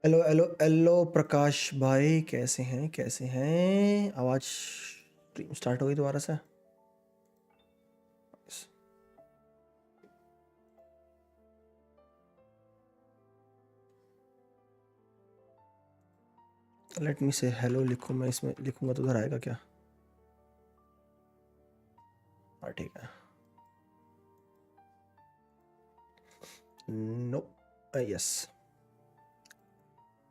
Hello hello hello प्रकाश भाई, कैसे हैं आवाज स्ट्रीम स्टार्ट हो गई दोबारा से। लेट मी से हेलो लिखूं, मैं इसमें लिखूंगा तो उधर आएगा क्या? हाँ ठीक है। नो यस,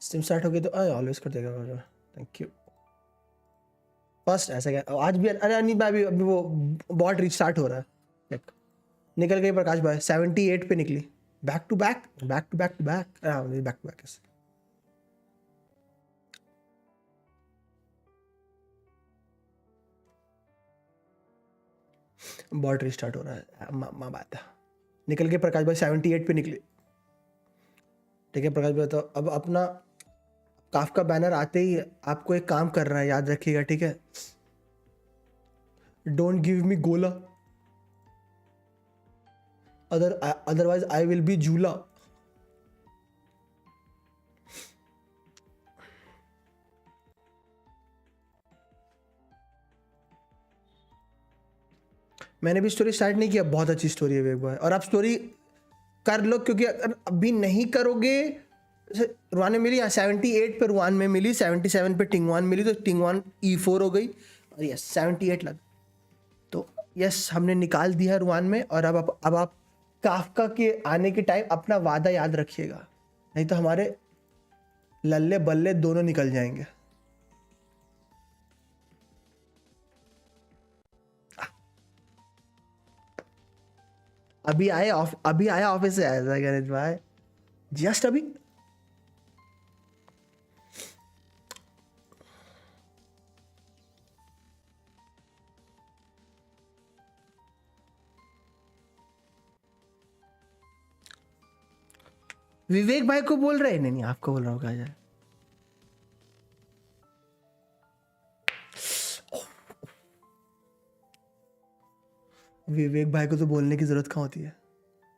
स्ट्रीम स्टार्ट हो गई तो ऑलवेज कर देगा। Thank you. फर्स्ट ऐसा क्या आज भी? अरे नहीं, मैं अभी वो बॉट रीस्टार्ट हो रहा है। देख, निकल गई प्रकाश भाई, 78 पे निकली। Back to back back to back to back, back to back. Bot restart हो रहा है, माँ बात है। निकल के प्रकाश भाई 78 पे निकले। ठीक है प्रकाश भाई, तो अब अपना काफ का बैनर आते ही आपको एक काम करना है, याद रखिएगा ठीक है। डोंट गिव मी गोला, अदरवाइज आई विल बी झूला। मैंने भी स्टोरी स्टार्ट नहीं किया, बहुत अच्छी स्टोरी है एक बार, और आप स्टोरी कर लो, क्योंकि अगर अभी नहीं करोगे। रुआन में मिली 78 पे, रुआन में मिली 77 पे, टिंगवान मिली तो टिंगवान E4 हो गई, और यस 78 लग। तो यस, हमने निकाल दिया रुआन में। और अब आप काफका के आने के टाइम अपना वादा याद रखिएगा, नहीं तो हमारे लल्ले बल्ले दोनों निकल जाएंगे। अभी आया ऑफिस से आया था गणेश भाई, जस्ट अभी। विवेक भाई को बोल रहे हैं? नहीं आपको बोल रहा हूँ, कहा जाए। विवेक भाई को तो बोलने की जरूरत कहाँ होती है,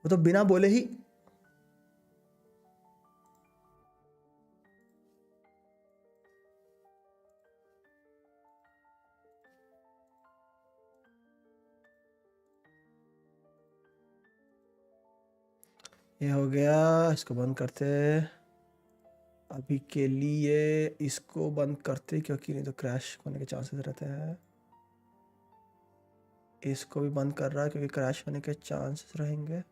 वो तो बिना बोले ही। ये हो गया, इसको बंद करते अभी के लिए, इसको बंद करते क्योंकि नहीं तो क्रैश होने के चांसेस रहते हैं। इसको भी बंद कर रहा है क्योंकि क्रैश होने के चांसेस रहेंगे।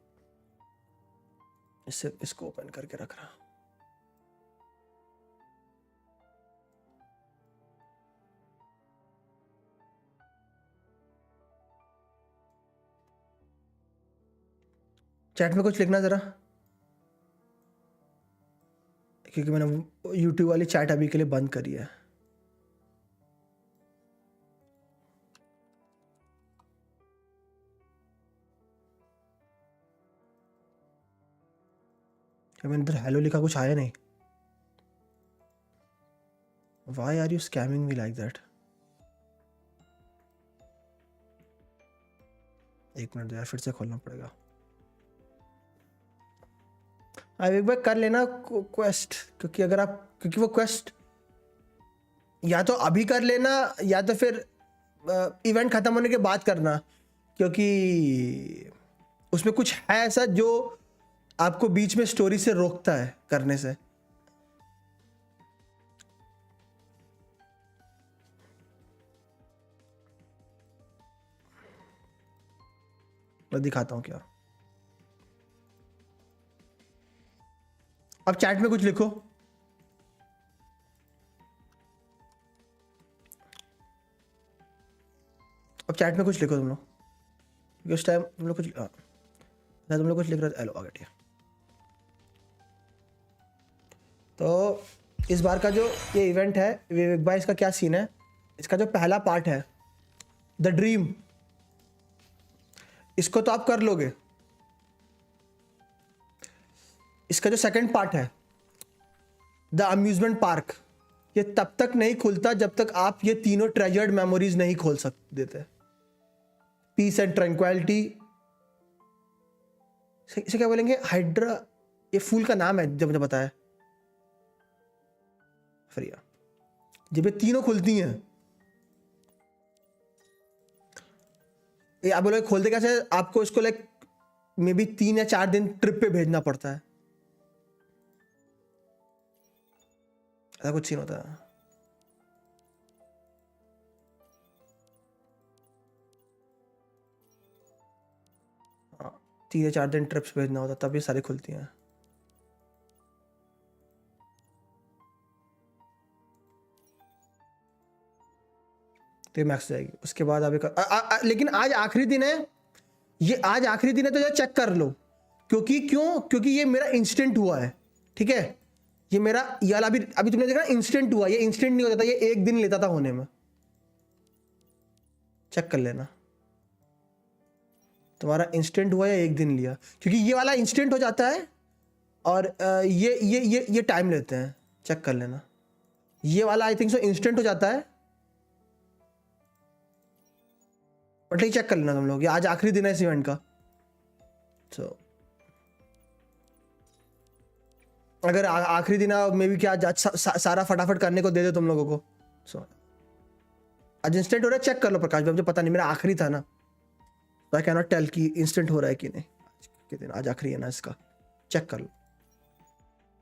इसको ओपन करके रख रहा। चैट में कुछ लिखना जरा, क्योंकि मैंने यूट्यूब वाली चैट अभी के लिए बंद करी है। मैंने इधर हेलो लिखा, कुछ आया नहीं। Why are you scamming me like that? एक मिनट यार, फिर से खोलना पड़ेगा। अब एक बार कर लेना क्वेस्ट, क्योंकि अगर आप, क्योंकि वो क्वेस्ट या तो अभी कर लेना या तो फिर इवेंट खत्म होने के बाद करना, क्योंकि उसमें कुछ है ऐसा जो आपको बीच में स्टोरी से रोकता है करने से। मैं दिखाता हूँ क्या। अब चैट में कुछ लिखो। अब चैट में कुछ लिखो तुम लोग, उस टाइम तुम लोग कुछ लिख रहे थे। हेलो आ गया। तो इस बार का जो ये इवेंट है विवेक भाई, इसका क्या सीन है? इसका जो पहला पार्ट है द ड्रीम, इसको तो आप कर लोगे। इसका जो सेकंड पार्ट है द अम्यूजमेंट पार्क, ये तब तक नहीं खुलता जब तक आप ये तीनों ट्रेजर्ड मेमोरीज नहीं खोल देते। पीस एंड ट्रैंक्विलिटी, इसे क्या बोलेंगे? हाइड्रा, ये फूल का नाम है जब मुझे बताया। फ्री है। जब ये तीनों खुलती हैं, ये आप बोलोगे खोलते कैसे? आपको इसको लाइक मे बी 3 या 4 दिन ट्रिप पे भेजना पड़ता है, ऐसा कुछ सीन होता है। हाँ, 3 या 4 दिन ट्रिप्स भेजना होता तब ये सारी खुलती हैं। तो मैक्स जाएगी, उसके बाद अभी लेकिन आज आखिरी दिन है, ये आज आखिरी दिन है, तो ये चेक कर लो। क्योंकि ये मेरा इंस्टेंट हुआ है, ठीक है? ये मेरा ये वाला अभी तुमने देखा इंस्टेंट हुआ, ये इंस्टेंट नहीं होता था, ये 1 दिन लेता था होने में। चेक कर लेना तुम्हारा इंस्टेंट हुआ या 1 दिन लिया, क्योंकि ये वाला इंस्टेंट हो जाता है और ये टाइम लेते हैं। चेक कर लेना, ये वाला आई थिंक सो इंस्टेंट हो जाता है, बट चेक कर लेना तुम लोग, ये आज आखिरी दिन है इस इवेंट का। तो अगर आखिरी दिन मे भी क्या सारा फटाफट करने को दे दे तुम लोगों को। सो आज इंस्टेंट हो रहा है, चेक कर लो प्रकाश भाई, मुझे पता नहीं, मेरा आखिरी था ना, तो आई कैन नॉट टेल कि इंस्टेंट हो रहा है कि नहीं। के दिन आज आखिरी है ना इसका, चेक कर लो,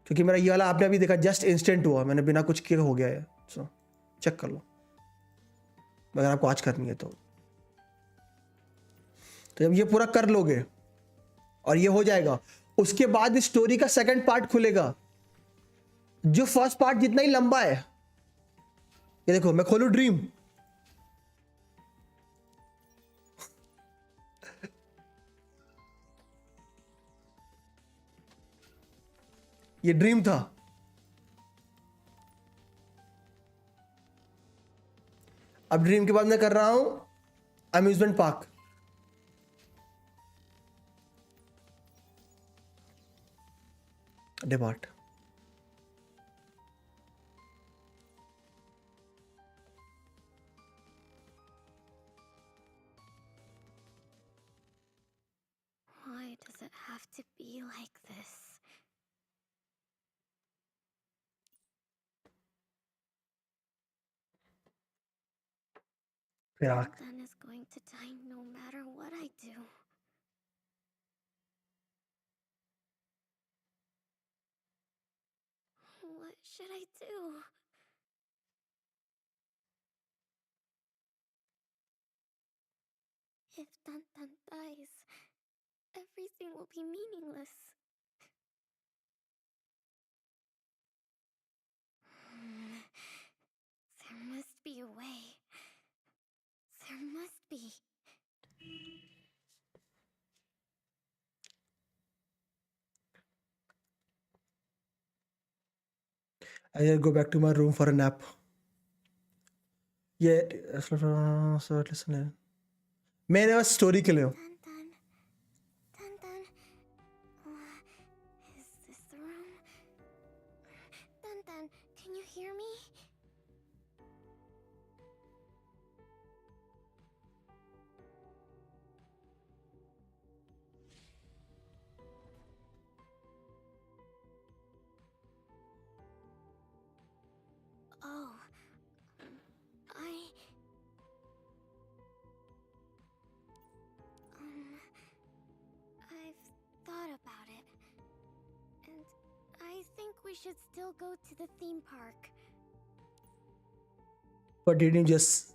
क्योंकि मेरा ये वाला आपने अभी देखा जस्ट इंस्टेंट हुआ, मैंने बिना कुछ किए हो गया है। सो चेक कर लो अगर आपको आज करनी है तो जब ये पूरा कर लोगे और ये हो जाएगा, उसके बाद इस स्टोरी का सेकंड पार्ट खुलेगा, जो फर्स्ट पार्ट जितना ही लंबा है। ये देखो, मैं खोलू ड्रीम, ये ड्रीम था। अब ड्रीम के बाद मैं कर रहा हूं amusement park. Depart Why does it have to be like this? Dan is going to die no matter what I do. What should I do? If Dan dies, everything will be meaningless. There must be a way. There must be. I'll go back to my room for a nap. Yeah, so listen. मैंने बस story के लिए हूँ। Is this the room? Dan, can you hear me? Oh, I've thought about it, and I think we should still go to the theme park. But didn't you just...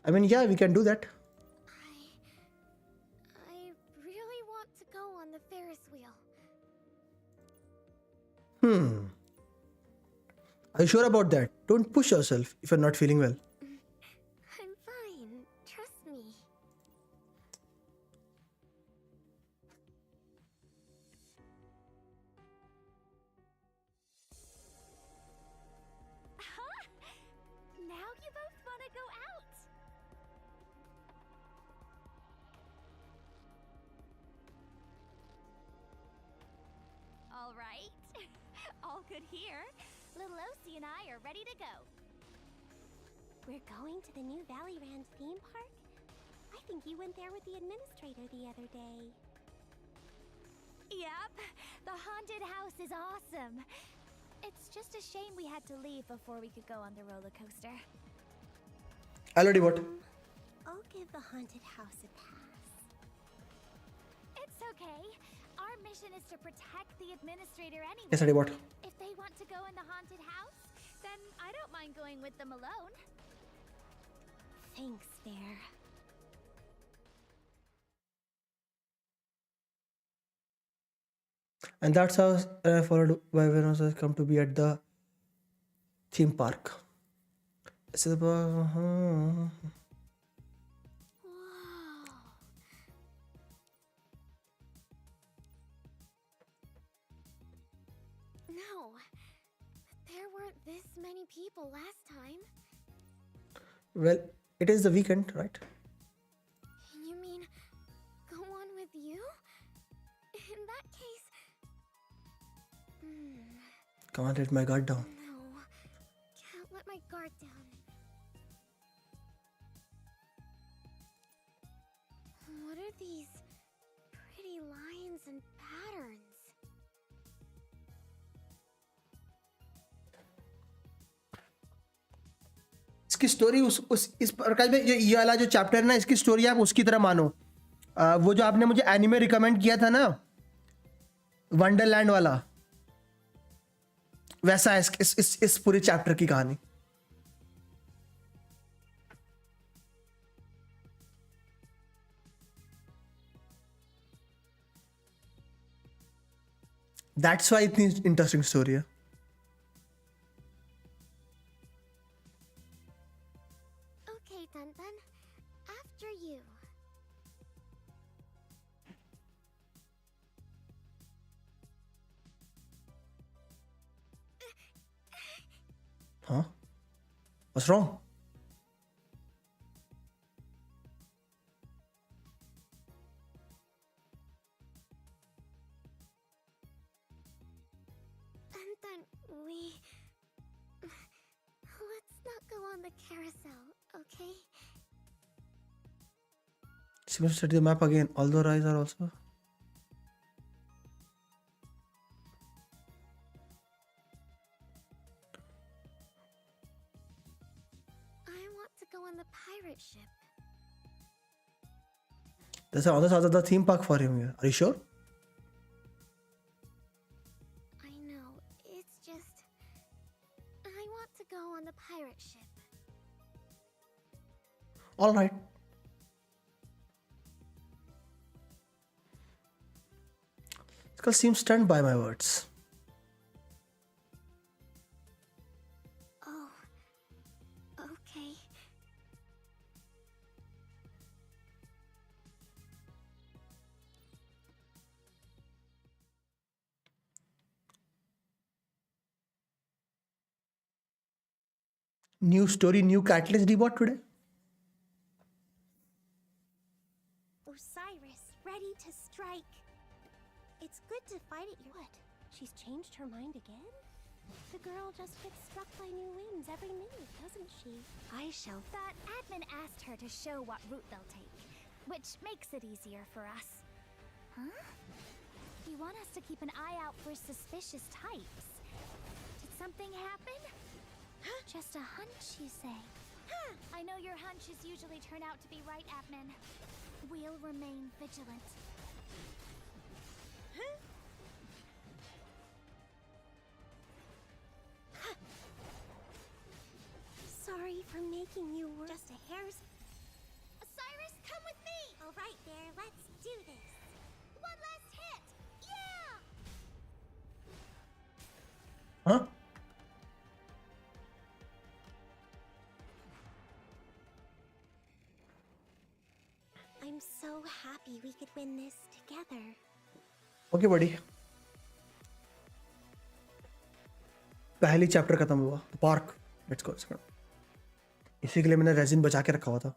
I mean, yeah, we can do that. I really want to go on the Ferris wheel. Are you sure about that? Don't push yourself if you're not feeling well. I'm fine. Trust me. Now you both want to go out. All right. All good here. Little Osie and I are ready to go. We're going to the new Valleyland theme park? I think you went there with the administrator the other day. Yep, the haunted house is awesome. It's just a shame we had to leave before we could go on the roller coaster. Already what? I'll give the haunted house a pass. It's okay. Our mission is to protect the administrator anyway. Yes, already what? If they want to go in the haunted house, then I don't mind going with them alone. Thanks, Fair. And that's how I followed why everyone has come to be at the theme park. This is about, Whoa. No, there weren't this many people last time. well, it is the weekend, right? You mean go on with you? In that case... Can't let my guard down. No, can't let my guard down. What are these pretty lines and patterns? इसकी story उस इस प्रकार में ये वाला जो chapter है ना, इसकी स्टोरी आप उसकी तरह मानो। वो जो आपने मुझे एनिमे रिकमेंड किया था ना, वंडरलैंड वाला, वैसा है इस पूरे चैप्टर की कहानी। दैट्स वाई इतनी इंटरेस्टिंग स्टोरी है। Okay, Dun. After you. Huh? What's wrong? Dun, let's not go on the carousel, okay? Seems to study the map again. All the eyes are also. I want to go on the pirate ship. There's another side of the theme park for him here. Are you sure? I know, it's just... I want to go on the pirate ship. All right. This girl seems stunned by my words. Oh, okay. New story, new catalyst debot today. Osiris, ready to strike. It's good to fight at your... What? She's changed her mind again? The girl just gets struck by new winds every minute, doesn't she? I shall... That admin asked her to show what route they'll take, which makes it easier for us. Huh? You want us to keep an eye out for suspicious types. Did something happen? Just a hunch, you say? I know your hunches usually turn out to be right, admin. We'll remain vigilant. Sorry for making you work. Just a hair's... Osiris, come with me! All right, Bear, let's do this. One last hit! Yeah! Huh? I'm so happy we could win this together. Okay, buddy. पहली chapter खत्म हुआ। Park. Let's go. इसी के लिए मैंने resin बचा के रखा हुआ था।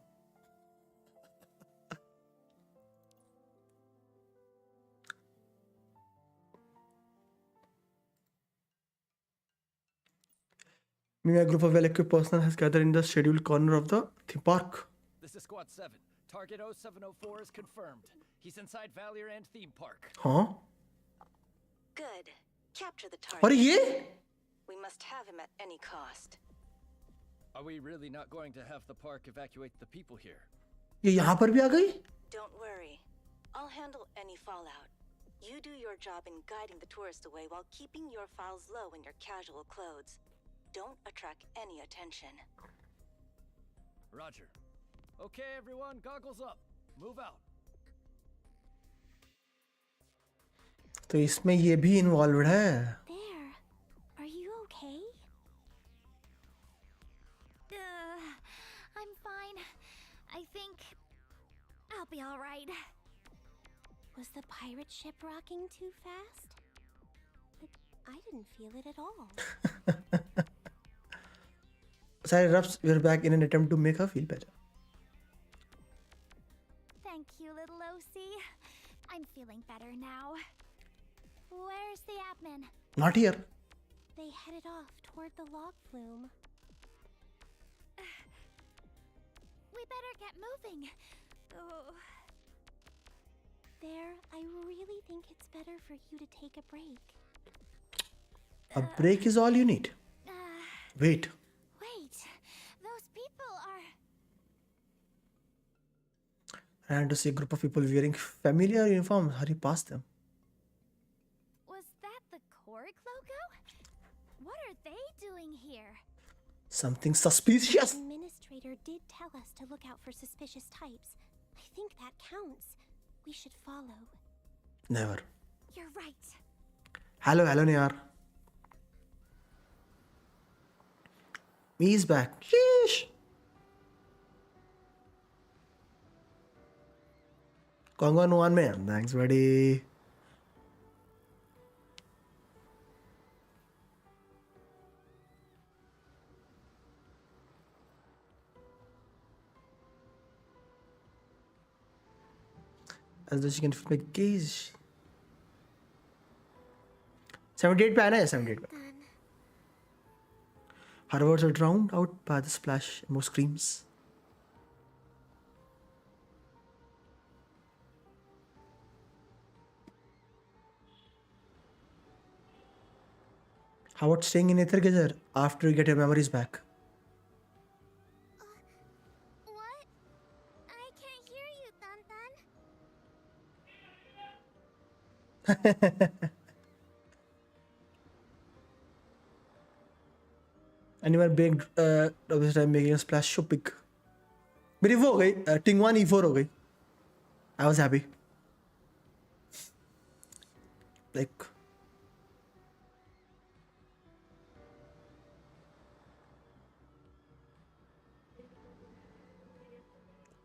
Meanwhile, a group of well-equipped personnel has gathered in the scheduled corner of the theme park. This is Squad 7. Target 0704 is confirmed. He's inside Valier and Theme Park. Huh? Good. Capture the और target. ये We must have him at any cost. Are we really not going to have the park evacuate the people here? ये यहाँ पर भी आ गई. Don't worry. I'll handle any fallout. You do your job in guiding the tourists away while keeping your files low in your casual clothes. Don't attract any attention. Roger. Okay, everyone, goggles up. Move out. तो इसमें ये भी involved है. There. Are you okay? I'm fine. I think I'll be all right. Was the pirate ship rocking too fast? But I didn't feel it at all. Sorry, Ruffs, we're back in an attempt to make her feel better. Thank you, little OC. I'm feeling better now. Where's the admin? Not here. They headed off toward the log flume. We better get moving. Oh. There, I really think it's better for you to take a break. A break is all you need. Wait. Wait, those people are... Ran to see a group of people wearing familiar uniforms. Hurry past them. Was that the Korg logo? What are they doing here? Something suspicious. The administrator did tell us to look out for suspicious types. I think that counts. We should follow. Never. You're right. Hello, Niyar. He's back. Sheesh. Kongan one man. Thanks, buddy. As though she can feel my gaze. 78 पे आना है 78 पे. Her words are drowned out by the splash and more screams. How about staying in Aether together after you get your memories back? What? I can't hear you, Tan. Anyone big this time making a splash so big. मेरी वो हो गई टिंगवान E4 हो गई. I was happy. Like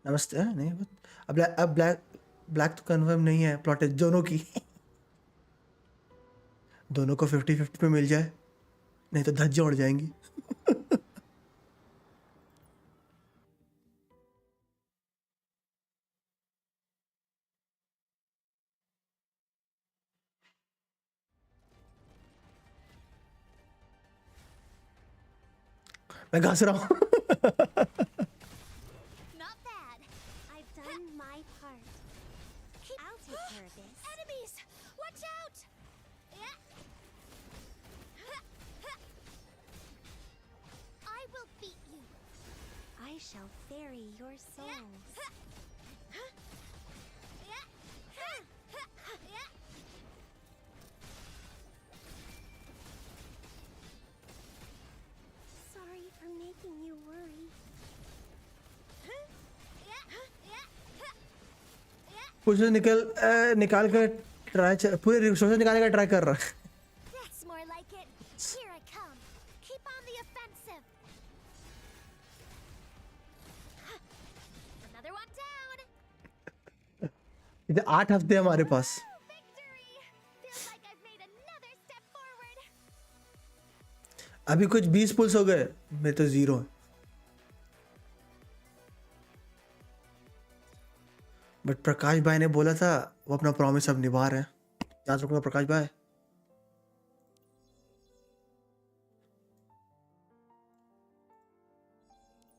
नमस्ते. नहीं अब black तो कंफर्म नहीं है. प्लॉट है दोनों की. दोनों को 50-50 पे मिल जाए नहीं तो धज्जे उड़ जाएंगी. मैं घास रहा हूँ. Not bad. I've done my part. I'll take care of this. Enemies! Watch out! I will beat you. I shall ferry your souls. Sorry for making you worry. कुछ निकाल कर ट्राई पूरे रिसोर्सेज निकालने का ट्राई कर रहा है. That's more like it. Here I come. Keep on the offensive. Another one down. इधर 8 हफ्ते हमारे पास. Victory! Feels like I've made another step forward. अभी कुछ 20 पुल्स हो गए. मैं तो 0 है. बट प्रकाश भाई ने बोला था वो अपना प्रॉमिस अब निभा रहे हैं. याद रखूंगा प्रकाश भाई.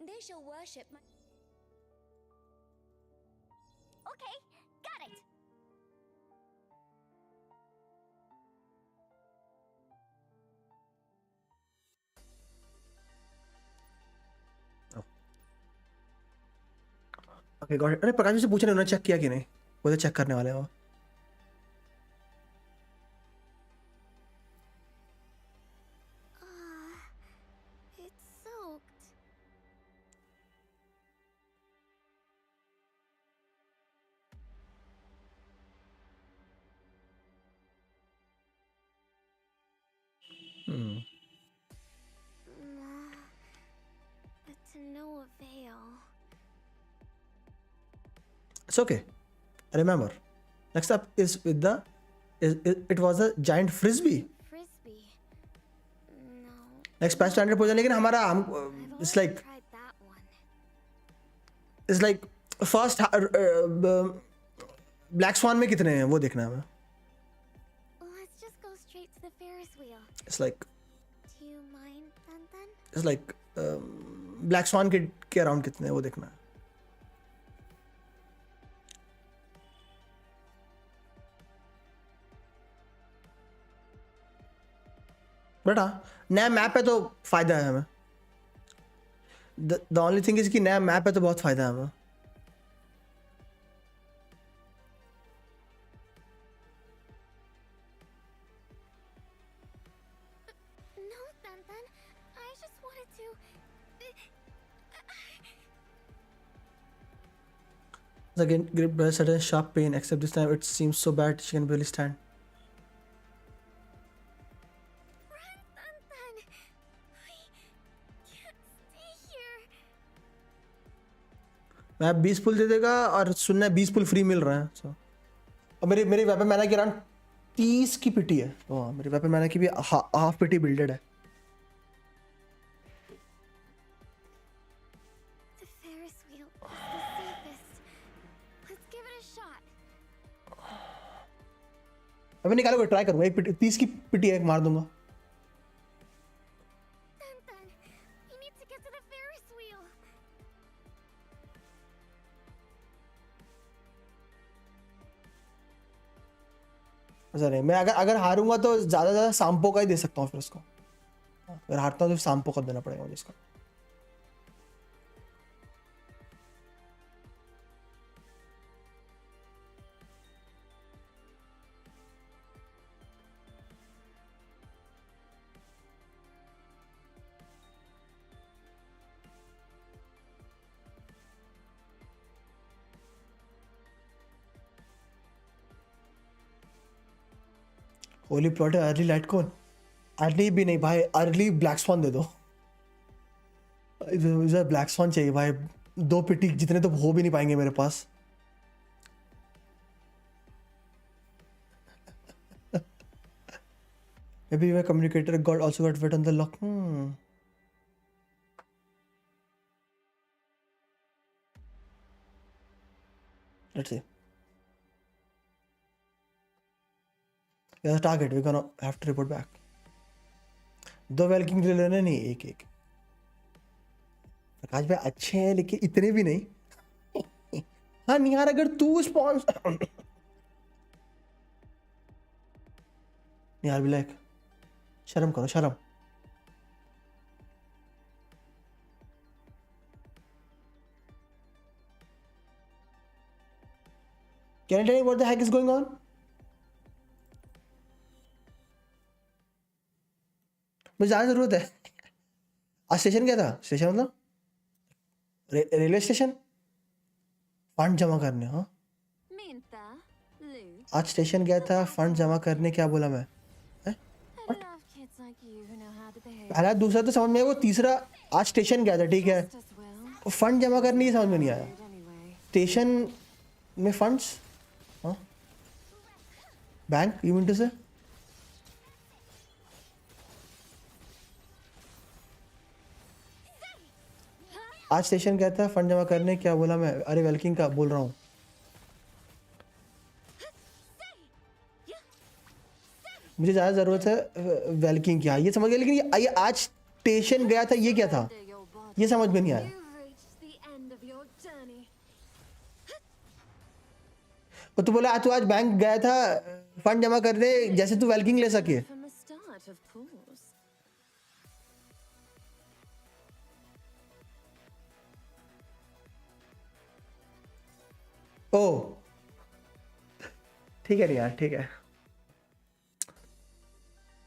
They shall worship my... Okay, got it. Okay got it. अरे प्रकाश से पूछा नहीं उन्होंने चेक किया कि नहीं, वो तो चेक करने वाले हैं वो। It's soaked. But to no avail. It's okay. Remember, next up is with the it was a giant frisbee. Frisbee. No. Next patch standard पोजा, लेकिन हमारा हम I've it's already like tried that one. it's like first Black Swan में कितने हैं वो देखना है हमें. Let's just go straight to the Ferris wheel. It's like Do you mind, Tantan? it's like Black Swan के अराउंड कितने हैं वो देखना है. बट हाँ नया मैप है तो फायदा है हमें. द ओनली थिंग इज कि नया मैप है तो बहुत फायदा है हमें. No, Tantan. I just wanted to. Again, gripped by a sudden sharp pain, except this time it seems so bad she can barely stand. Run, Tantan. I can't stay here. मैं 20 पुल दे देगा और सुनना है 20 पुल फ्री मिल रहा है. So, और मेरी weapon मैना की अराउंड 30 की पिटी है. ओह मेरी वेपन मैना की भी हाफ पिटी बिल्डेड है. The Ferris wheel is the safest. Let's give it a shot. मैं निकालूंगा, ट्राई करूंगा. एक पिटी 30 की पिटी है, मार दूंगा. Tantan, we need to get to the Ferris wheel. ऐसा नहीं, मैं अगर हारूंगा तो ज्यादा सांपो का ही दे सकता हूँ फिर उसको. अगर हारता हूँ तो सांपो का देना पड़ेगा मुझे इसको. होली प्लॉट है. अर्ली लाइट कौन? अर्ली भी नहीं भाई, अर्ली ब्लैक स्वान दे दो. इधर ब्लैक स्वान चाहिए भाई. 2 पिटी जितने तो हो भी नहीं पाएंगे मेरे पास. Maybe my communicator also got wet on the lock. Let's see. There's a target. We're gonna have to report back. 2 वेलकिंग ले लेने, नहीं एक. प्रकाश भाई अच्छे हैं लेकिन इतने भी नहीं. हाँ निहार, अगर तू स्पॉन्सर निहार भी लाइक शर्म करो, शर्म. Can you tell me what the heck is going on? मुझे ज़्यादा ज़रूरत है. आज स्टेशन गया था. स्टेशन मतलब रेलवे स्टेशन. फंड जमा करने. हाँ आज स्टेशन गया था फंड जमा करने. क्या बोला मैं? पहला दूसरा तो समझ में आया, वो तीसरा आज स्टेशन गया था ठीक है. फंड जमा करने ये समझ में नहीं आया. स्टेशन में फंड्स. हाँ बैंक यू मीन टू से. आज स्टेशन गया था फंड जमा करने. क्या बोला मैं? अरे वेलकिंग का बोल रहा हूँ. मुझे ज़्यादा ज़रूरत है वेलकिंग की. ये समझ गया, लेकिन ये आज स्टेशन गया था ये क्या था ये समझ में नहीं आया. और तू बोला तू आज बैंक गया था फंड जमा करने, जैसे तू वेलकिंग ले सके. ओ ठीक है नहीं यार, ठीक है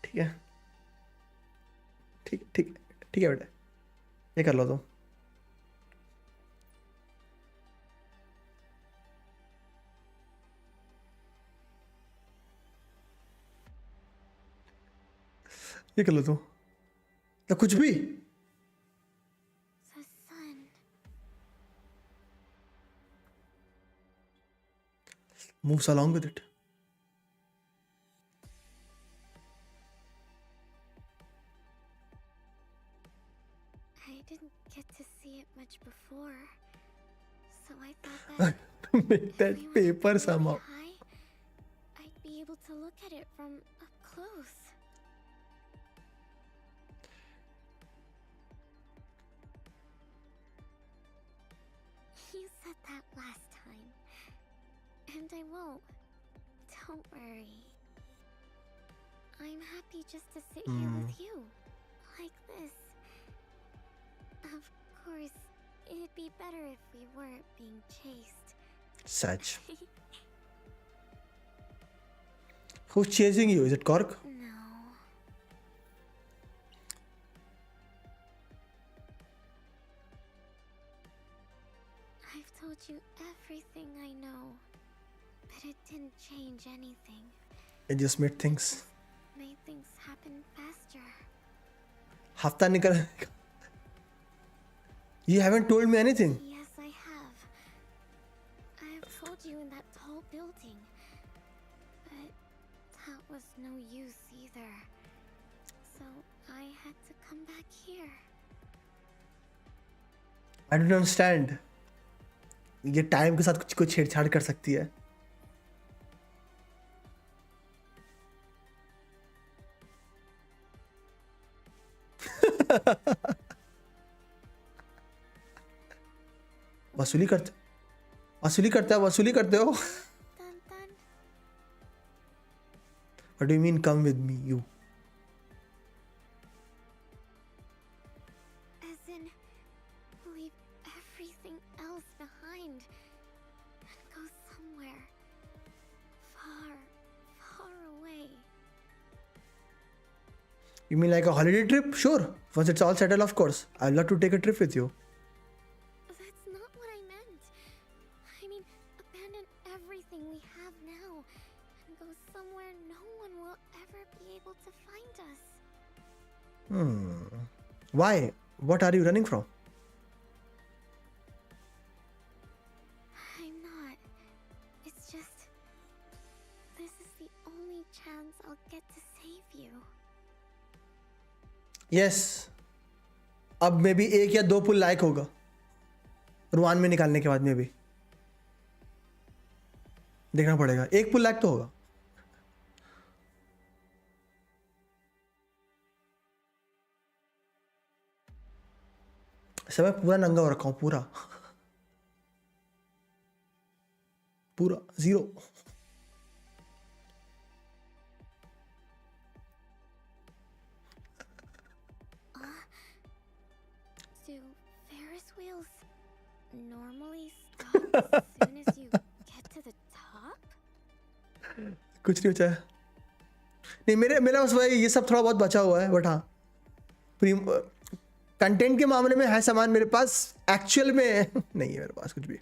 ठीक है ठीक ठीक ठीक है बेटा, ये कर लो तुम। ये कर लो तुम, तो कुछ भी The sun. moves along with it. I didn't get to see it much before, so I thought that Make if that we went paper really somehow. high, I'd be able to look at it from up close. You said that last time, and I won't. Don't worry. I'm happy just to sit here with you, like this. Of course, it'd be better if we weren't being chased. Such. Who's chasing you? Is it Cork? No. I've told you everything I know, but it didn't change anything. It just made things. Made things happen faster. हफ्ता निकल. You haven't told me anything. Yes, I have. I have told you in that tall building, but that was no use either. So I had to come back here. I don't understand. ये time के साथ कुछ छेड़छाड़ कर सकती है. वसूली करते हो. Dun dun. What do you mean come with me, you? As in, leave everything else behind and go somewhere far, far away. You mean like a holiday trip? Sure. Once it's all settled, of course. I'd love to take a trip with you. That's not what I meant. I mean, abandon everything we have now and go somewhere no one will ever be able to find us. Why? What are you running from? I'm not. It's just, this is the only chance I'll get to save you. Yes. अब may be 1 या 2 पुल like होगा Ruan में निकालने के बाद में भी देखना पड़ेगा. 1 पुल लाइक तो होगा. समय पूरा नंगा हो रखा हूं, पूरा पूरा 0. Do Ferris wheels normally stop as soon as you get to the top? कुछ नहीं बचा है. नहीं मेरा बस भाई ये सब थोड़ा बहुत बचा हुआ है, बट हाँ कंटेंट के मामले में है सामान मेरे पास. एक्चुअल में नहीं है मेरे पास कुछ भी,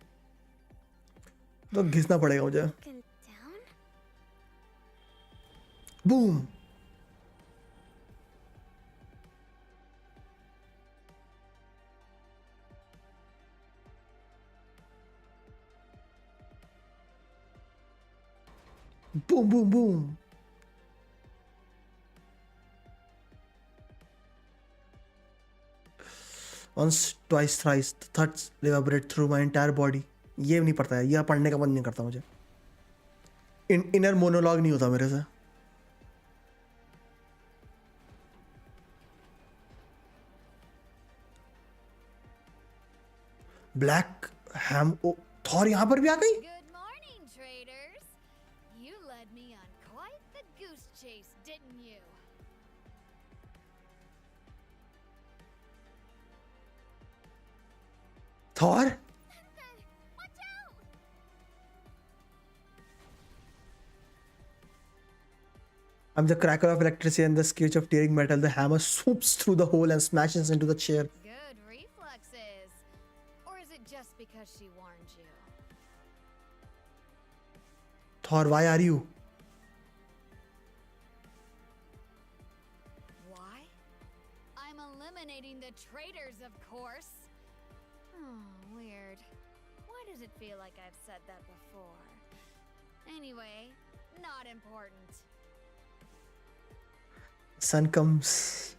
तो घिसना पड़ेगा मुझे. Looking down? Boom. Boom, boom, boom. Once, twice, thrice, thirds reverberate through my entire body. ये नहीं पड़ता है, यह पढ़ने का मन नहीं करता मुझे. इनर मोनोलॉग नहीं होता मेरे से. ब्लैक हैम. थॉर यहाँ पर भी आ गई. Good morning, traders. You led me on quite the goose chase, didn't you? Thor. Watch out! I'm the cracker of electricity and the screech of tearing metal. The hammer swoops through the hole and smashes into the chair. Good reflexes. Or is it just because she warned you? Thor, why are you? Why? I'm eliminating the traitors, of course. Oh, weird. Why does it feel like I've said that before? Anyway, not important. Sun comes.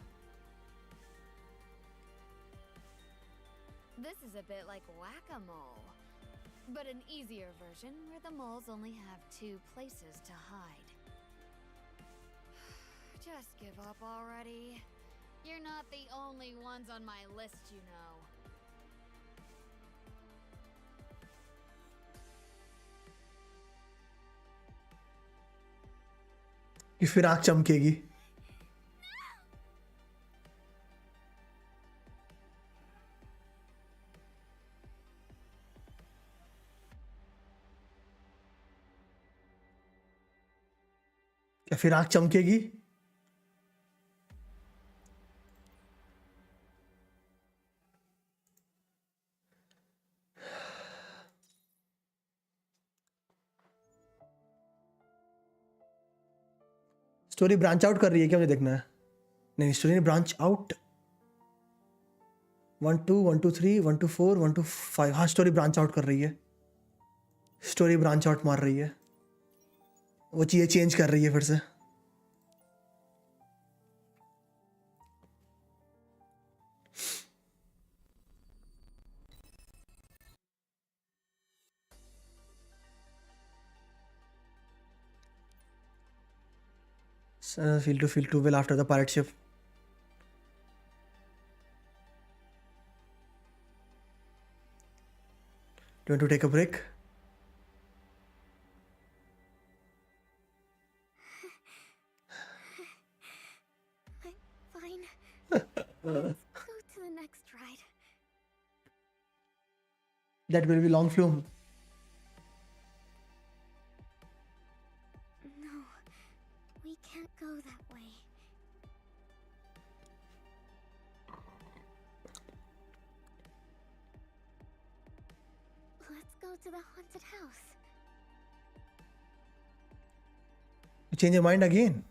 This is a bit like whack-a-mole, but an easier version where the moles only have 2 places to hide. Just give up already. You're not the only ones on my list, you know. कि फिर आँख चमकेगी. क्या फिर आँख चमकेगी? Story branch out कर रही है क्या? मुझे देखना है. नहीं, स्टोरी ने ब्रांच आउट. 1 2 1 2 3 1 2 4 1 2 5. हाँ, स्टोरी ब्रांच आउट कर रही है. स्टोरी ब्रांच आउट मार रही है. वो चीज़ें चेंज कर रही है फिर से. Feel too well after the pirate ship. Do you want to take a break? I'm fine. Let's go to the next ride. That will be long flume. No, we can't go that way. Let's go to the haunted house. You change your mind again.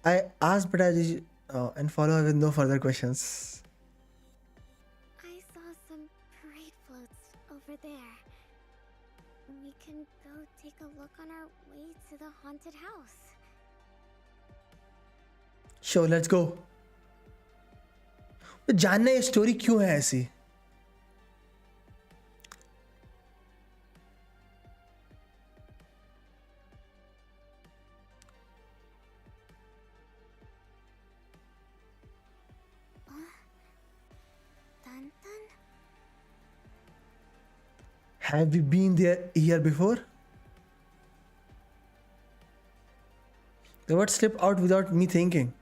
I asked, but I just and follow with no further questions. I saw some parade floats over there. We can go take a look on our way to the haunted house. Sure, let's go. जानना ये story क्यों है ऐसी? Dun dun. Have we been there here before? The word slipped out without me thinking.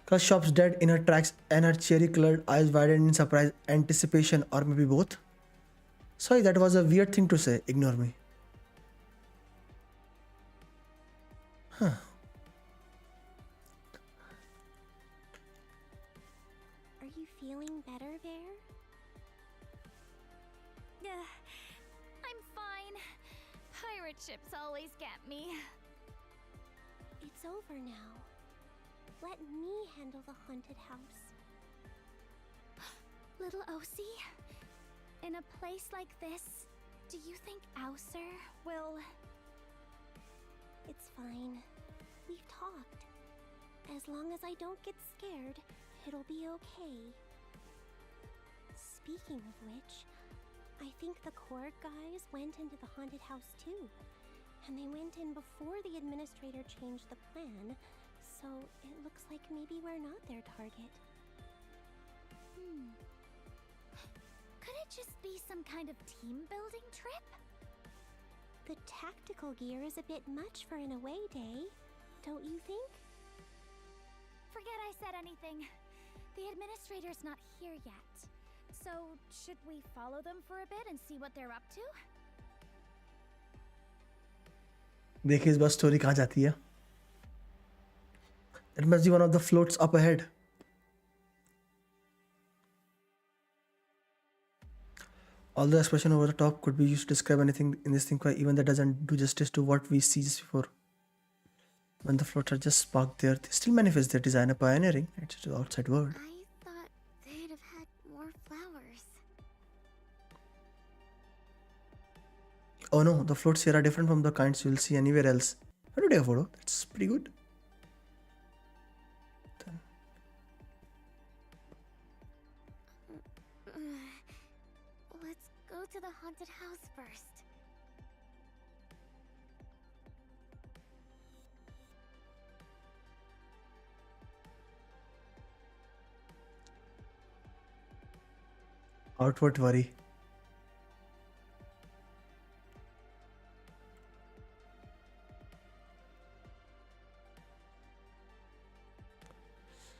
Cause shop's dead in her tracks and her cherry-colored eyes widened in surprise, anticipation, or maybe both. Sorry, that was a weird thing to say. Ignore me. Huh. Are you feeling better, Bear? I'm fine. Pirate ships always get me. It's over now. Let me handle the haunted house. Little Osie, in a place like this, do you think Aether will... It's fine. We've talked. As long as I don't get scared, it'll be okay. Speaking of which, I think the core guys went into the haunted house too. And they went in before the administrator changed the plan, so it looks like maybe we're not their target. Could it just be some kind of team-building trip? The tactical gear is a bit much for an away day, don't you think? Forget I said anything. The administrator's not here yet. So, should we follow them for a bit and see what they're up to? देखिए इस बार story कहाँ जाती है. It must be one of the floats up ahead. Although expression over the top could be used to describe anything in this thing, even that doesn't do justice to what we see just before. When the floats are just parked there, they still manifest their designer pioneering to the outside world. I thought they'd have had more flowers. Oh no, the floats here are different from the kinds you'll see anywhere else. How do you take a photo? That's pretty good. Let's go to the haunted house first. Outward worry.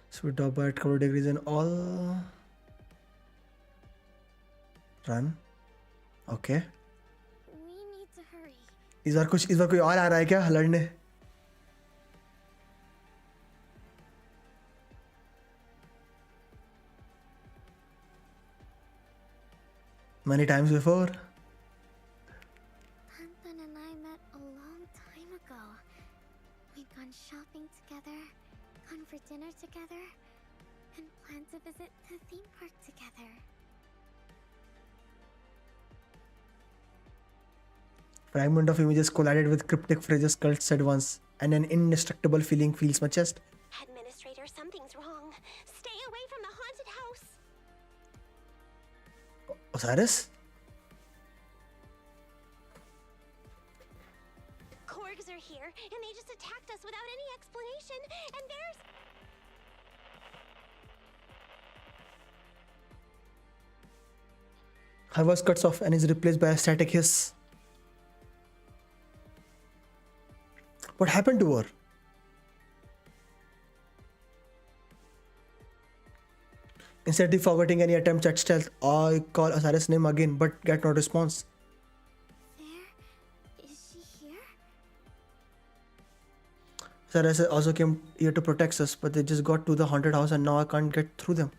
So we top by at cover degrees and all. Run. Okay. We need to hurry. इस बार कोई और आ रहा है क्या लड़ने? Many times before. Tantan and I met a long time ago. We'd gone shopping together, gone for dinner together, and planned to visit the theme park together. Fragment of images collided with cryptic phrases Kurt said once, and an indestructible feeling fills my chest. Administrator, something's wrong. Stay away from the haunted house. Osiris? Korgs are here, and they just attacked us without any explanation, and there's... Her voice cuts off and is replaced by a static hiss. What happened to her? Instead of forgetting any attempts at stealth, I call Osiris' name again but get no response. There? Is she here? Osiris also came here to protect us, but they just got to the haunted house and now I can't get through them.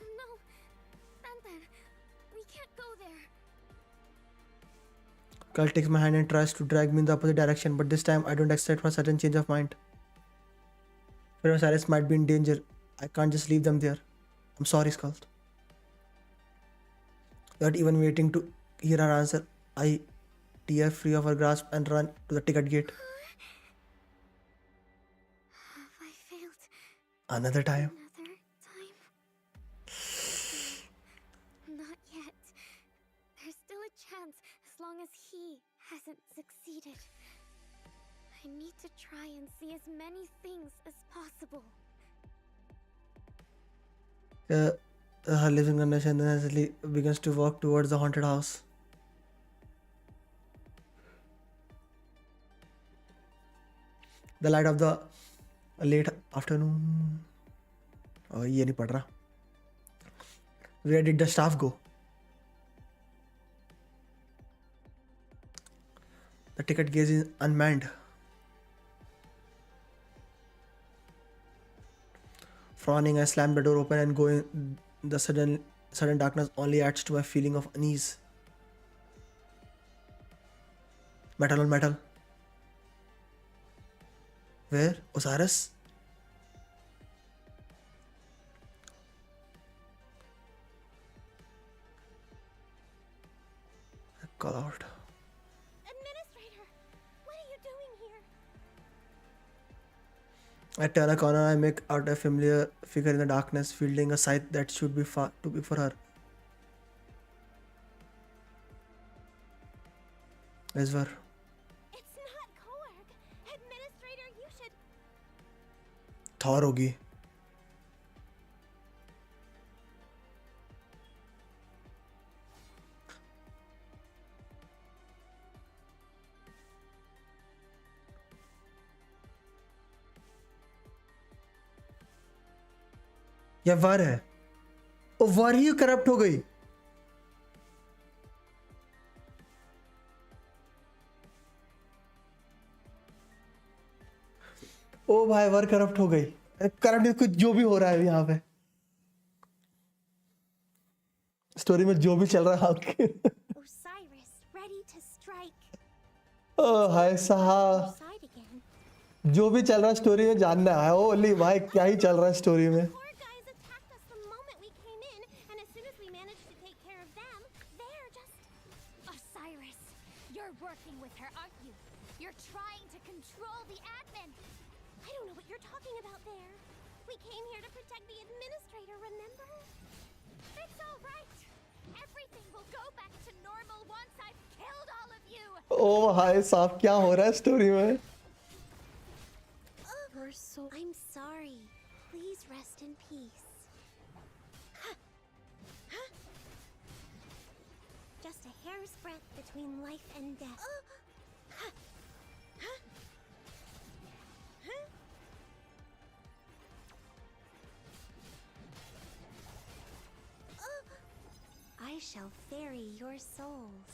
Oh no! Tantan, we can't go there. Kyle takes my hand and tries to drag me in the opposite direction, but this time I don't accept for a sudden change of mind. When Osiris might be in danger, I can't just leave them there. I'm sorry, Skull. Without even waiting to hear her answer, I tear free of her grasp and run to the ticket gate. Have I failed? Another time. Another time? Not yet. There's still a chance as long as he hasn't succeeded. I need to try and see as many things as possible. Her living condition then suddenly begins to walk towards the haunted house. The light of the late afternoon. Oh, ये नहीं पढ़ रहा. Where did the staff go? The ticket gate is unmanned. Frowning, I slam the door open and go in. The sudden darkness only adds to my feeling of unease. Metal on metal. Where? Osiris? I call out. Administrator, what are you doing here? I turn a corner, I make out a familiar figure in the darkness, wielding a scythe that should be far too big for her. Ezvar. It's not Korg. Administrator, you should... Thor होगी. या वार है. वर ही corrupt हो गई। ओ भाई वर corrupt हो गई। Corrupt कुछ जो भी हो रहा है यहाँ पे स्टोरी में जो भी चल रहा है। Osiris, ready to strike. ओ हाय साहब, Side again. जो भी चल रहा है स्टोरी में जानना है। ओली भाई क्या ही चल रहा है स्टोरी में। Poor guys attacked us the moment we came in, and as soon as we managed to take care of them, they're just... Osiris, you're working with her, aren't you? You're trying to control the admin. I don't know what you're talking about there. We came here to protect the administrator, remember? It's all right. Everything will go back to normal once I've killed all of you. ओ हाय साहब क्या हो रहा है story में। You're so... I'm sorry. Please rest in peace. Just a hair's breadth between life and death. I shall ferry your souls.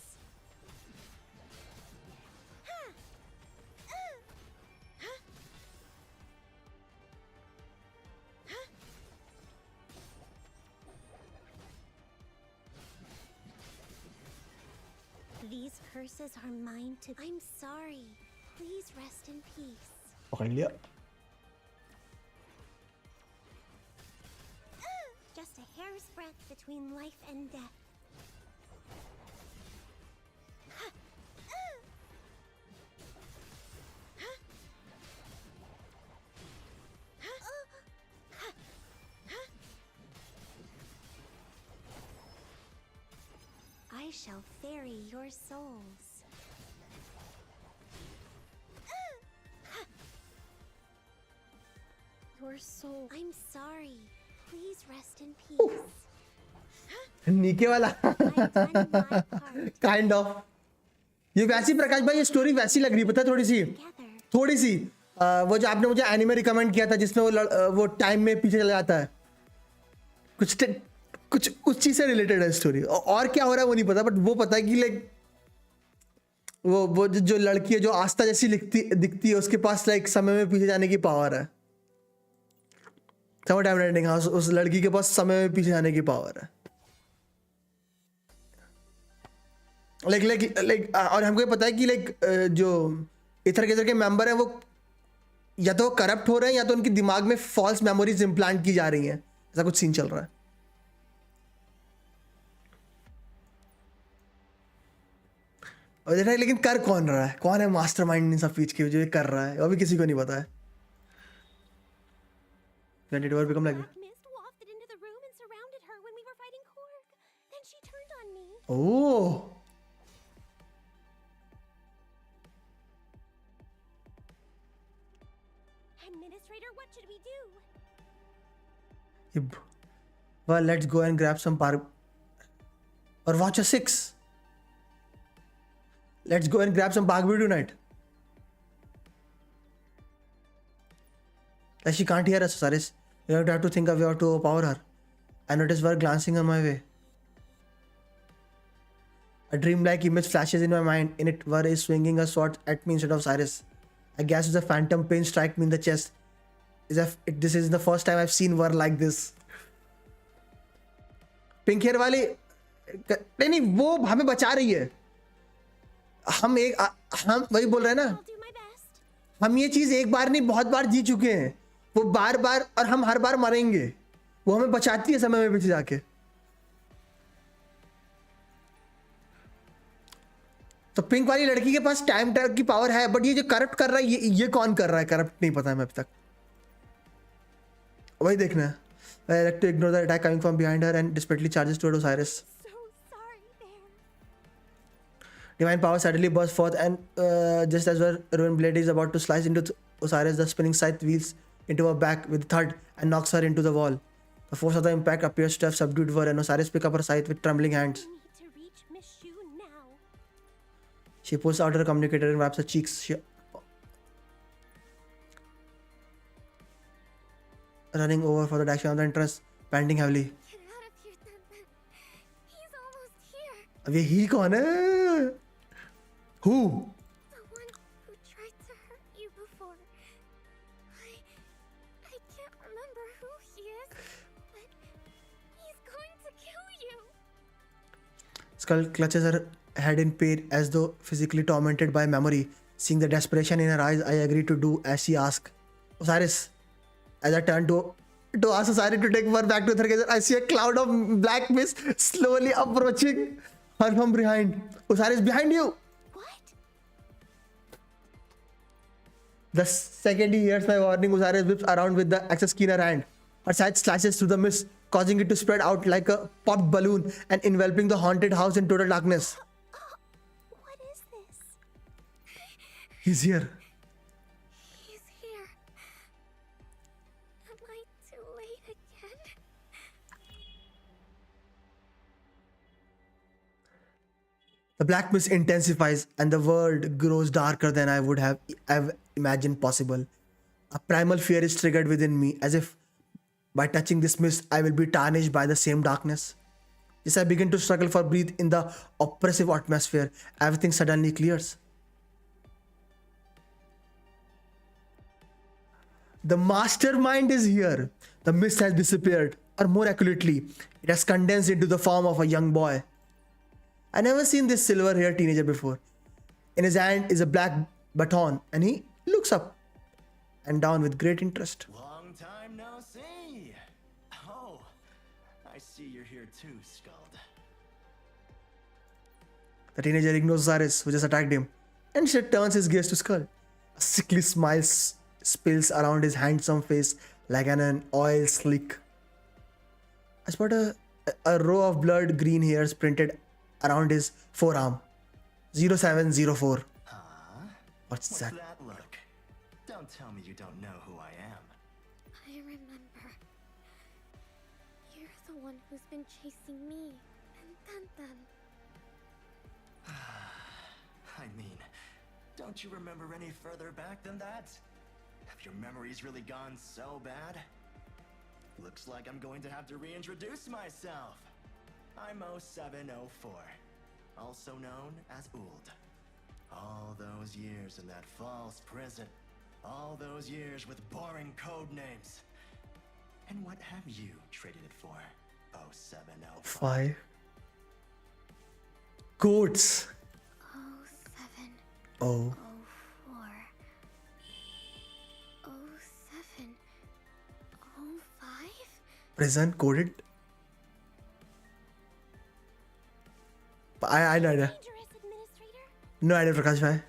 These curses are mine to... I'm sorry. Please rest in peace. पकड़ लिया। Just a hair's breadth between life and death. I shall ferry your souls. Your soul. I'm sorry. Please rest in peace. नीके वाला I've done my part. Kind of. ये वैसी प्रकाश भाई ये story वैसी लग रही पता है Together. थोड़ी सी वो जो आपने मुझे एनिमे रिकमेंड किया था जिसमें वो टाइम में पीछे चला जाता है कुछ उस चीज से रिलेटेड है स्टोरी। और क्या हो रहा है वो नहीं पता बट वो पता है कि लाइक वो जो लड़की है जो आस्था जैसी दिखती है उसके पास लाइक समय में पीछे जाने की पावर है। समय टाइम रेंडिंग हाँ उस लड़की के पास समय में पीछे जाने की पावर है। लाइक और हमको ये पता है कि लाइक जो इथर के मेंबर है वो या तो करप्ट हो रहे हैं या तो उनके दिमाग में फॉल्स मेमोरीज इंप्लांट की जा रही हैं। ऐसा कुछ सीन चल रहा है। और देखा लेकिन कर कौन रहा है, कौन है मास्टरमाइंड इन सब चीज के जो ये कर रहा है वो भी किसी को नहीं पता है। When did it become like Black mist wafted into the room and surrounded her when we were fighting Korg. Then she turned on me. Oh. Administrator, what should we do? Well, let's go and grab some or watch a 6. Let's go and grab some Bagby tonight. Like she can't hear us, Saris. You have to think of how to overpower her. I noticed her glancing on my way. A dreamlike image flashes in my mind. In it, Var is swinging a sword at me instead of Cyrus. I guess the phantom pain strike me in the chest. This is the first time I've seen Var like this. Pink hair वाली नहीं वो हमें बचा रही है। हम वही बोल रहे हैं ना, I'll do my best. हम ये चीज एक बार नहीं बहुत बार जी चुके हैं। वो बार बार और हम हर बार मरेंगे। वो हमें बचाती है समय में पीछे जाके। तो पिंक वाली लड़की के पास टाइम ट्रैवल की पावर है बट ये जो करप्ट कर रहा है ये कौन कर रहा है करप्ट नहीं पता है मैं अभी तक। वही देखना है। I like to ignore the attack coming from behind her and desperately charges toward Osiris. So sorry there. Divine power suddenly bursts forth and just as her ruined blade is about to slice into Osiris, the spinning scythe wheels into her back with a thud and knocks her into the wall. The force of the impact appears to have subdued her and Osiris picks up her scythe with trembling hands. We need to reach Miss Shu now. She pulls out her communicator and wraps her cheeks. Running over for the direction of the entrance, panting heavily. Get out of here, अब ये ही कौन है? Who? The one who tried to hurt you before. I can't remember who he is, but he's going to kill you. Skull clutches her head in pain as though physically tormented by memory. Seeing the desperation in her eyes, I agree to do as she asks. Osiris, as I turn to ask Osiris to take her back to her gazer, I see a cloud of black mist slowly approaching her from behind. Osiris, behind you! What? The second he hears my warning, Osiris whips around with the access key in her hand. Her side slashes through the mist, causing it to spread out like a popped balloon and enveloping the haunted house in total darkness. What is this? He's here. He's here. Am I too late again? The black mist intensifies and the world grows darker than I would have imagined possible. A primal fear is triggered within me, as if by touching this mist, I will be tarnished by the same darkness. As I begin to struggle for breath in the oppressive atmosphere, everything suddenly clears. The mastermind is here. The mist has disappeared, or more accurately, it has condensed into the form of a young boy. I never seen this silver-haired teenager before. In his hand is a black baton, and he looks up and down with great interest. Long time no see. Oh, I see you're here too, Skuld. The teenager ignores Osiris, who just attacked him, and instead turns his gaze to Skull. A sickly smile spills around his handsome face like an oil slick. I spot a row of blurred green hairs printed around his forearm. 0704. Huh? What's What's that? that look? Don't tell me you don't know who I am. I remember. You're the one who's been chasing me and Tantan. I mean, don't you remember any further back than that? Have your memories really gone so bad? Looks like I'm going to have to reintroduce myself. I'm 0704, also known as Uld. All those years in that false prison. All those years with boring code names. And what have you traded it for, 0705? 5. Goats. 07, Oh. 04, 07, 05? Prison coded. I no idea. Dangerous, Administrator? No idea, Prakash bhai.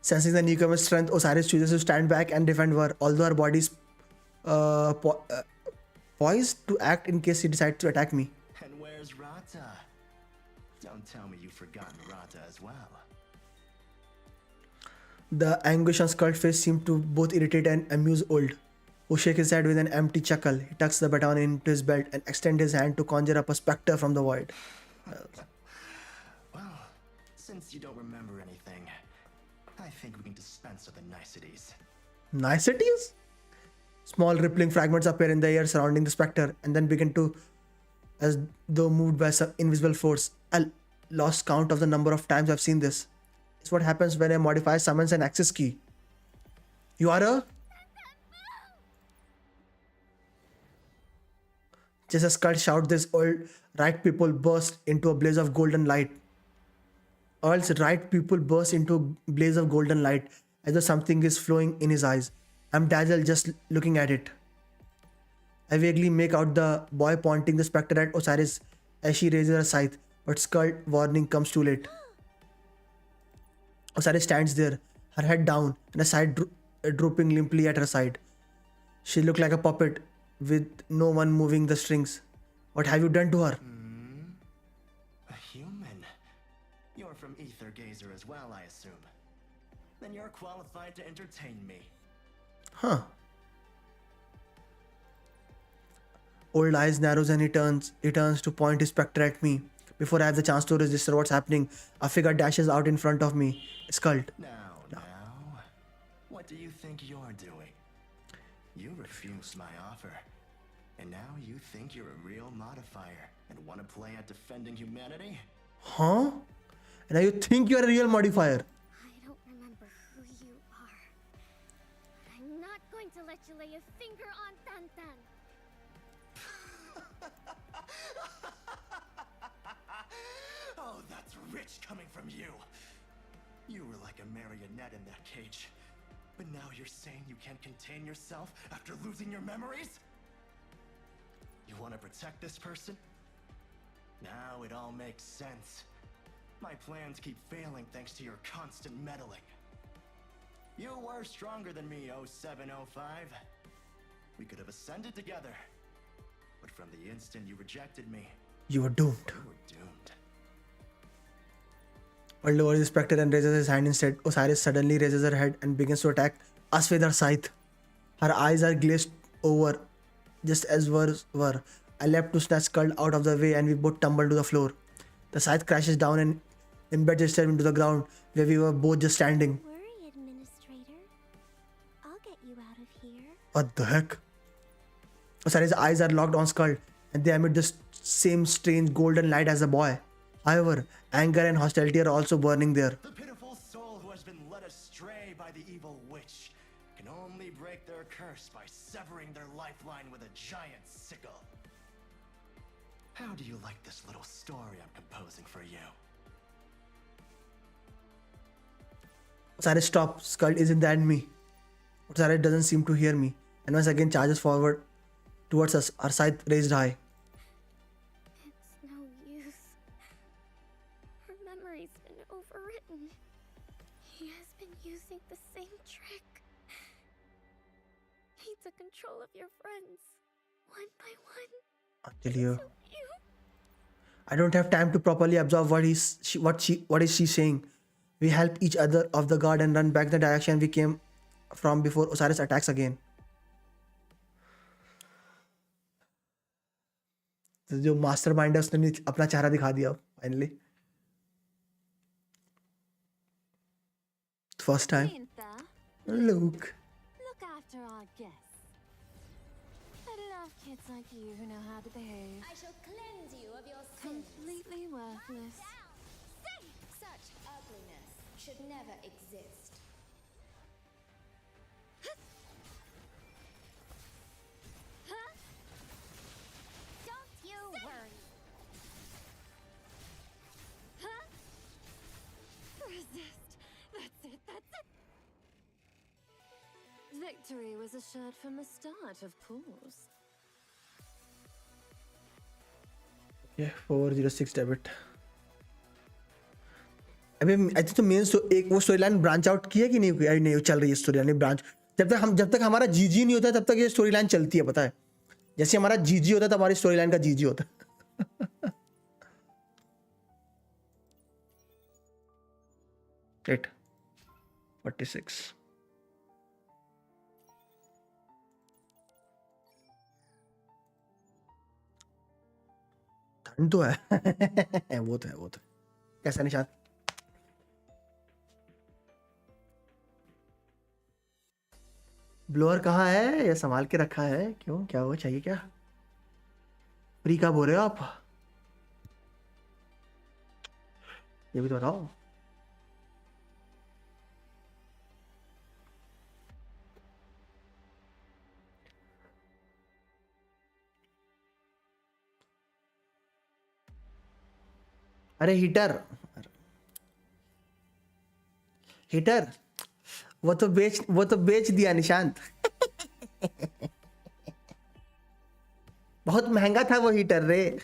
Sensing the newcomer's strength, Osiris chooses to stand back and defend her, although her body is poised to act in case he decides to attack me. And where's Rata? Don't tell me you've forgotten Rata as well. The anguish on Skull's face seemed to both irritate and amuse Uld, who shakes his head with an empty chuckle. He tucks the baton into his belt and extends his hand to conjure up a specter from the void. Well, since you don't remember anything, I think we can dispense with the niceties. Niceties? Small rippling fragments appear in the air surrounding the specter and then begin to, as though moved by some invisible force. I lost count of the number of times I've seen this. It's what happens when a modifier summons an access key. You are a... Just as Skull shouts this, Earl's right pupil burst into a blaze of golden light. Earl's right pupil bursts into a blaze of golden light, as though something is flowing in his eyes. I'm dazzled just looking at it. I vaguely make out the boy pointing the spectre at Osiris as she raises her scythe, but Skull's warning comes too late. Osiris stands there, her head down and a side drooping limply at her side. She looked like a puppet with no one moving the strings. What have you done to her? A human? You're from Aether Gazer as well, I assume. Then you're qualified to entertain me. Huh. Old eyes narrows and he turns to point his spectre at me. Before I have the chance to register what's happening, a figure dashes out in front of me. Skull. Now, what do you think you're doing? You refused my offer. And now you think you're a real modifier and want to play at defending humanity? Huh? And now you think you are a real modifier. I don't remember who you are. I'm not going to let you lay a finger on Tantan. Oh, that's rich coming from you. You were like a marionette in that cage. But now you're saying you can't contain yourself after losing your memories? You want to protect this person? Now it all makes sense. My plans keep failing thanks to your constant meddling. You were stronger than me, 0705. We could have ascended together. But from the instant you rejected me, You were doomed. you were doomed. World lowers his spectre and raises his hand instead. Osiris suddenly raises her head and begins to attack us with her scythe. Her eyes are glazed over, just as hers were. I leapt to snatch Skull out of the way and we both tumbled to the floor. The scythe crashes down and embeds itself into the ground where we were both just standing. Worry, Administrator. I'll get you out of here. What the heck? Osiris' eyes are locked on Skull and they emit the same strange golden light as the boy. However, anger and hostility are also burning there. The pitiful soul who has been led astray by the evil witch can only break their curse by severing their lifeline with a giant sickle. How do you like this little story I'm composing for you? Osiris stops. Skull isn't that me? Osiris doesn't seem to hear me and once again charges forward towards us, our scythe raised high. It's no use. Her memory's been overwritten. He has been using the same trick. He took control of your friends, one by one. Until you. You. I don't have time to properly absorb what is she saying. We help each other off the guard and run back the direction we came from before Osiris attacks again. तो जो mastermind है उसने अपना चेहरा दिखा दिया finally. First time. Luke. Look after our guests. I love kids like you who know how to behave. I shall cleanse you of your sins. Completely worthless. Such ugliness should never exist. Don't you worry. Resist. That's it. That's it. Victory was assured from the start, of course. Yeah, 406 debit. अबे I think तो main एक वो story line branch out की है कि नहीं? नहीं चल रही है स्टोरी लाइन ब्रांच. जब तक हमारा जीजी नहीं होता तब तक ये स्टोरी लाइन चलती है, पता है. जैसे हमारा जीजी होता है तब हमारी स्टोरी लाइन का जीजी होता है. Eight. 46. ठंड तो है. वो तो है. कैसा निशान? ब्लोअर कहाँ है? ये संभाल के रखा है क्यों? क्या हुआ? चाहिए क्या? फ्री कब हो रहे हो आप? ये भी तो बताओ. अरे हीटर वो तो बेच दिया निशांत. बहुत महंगा था वो हीटर रे.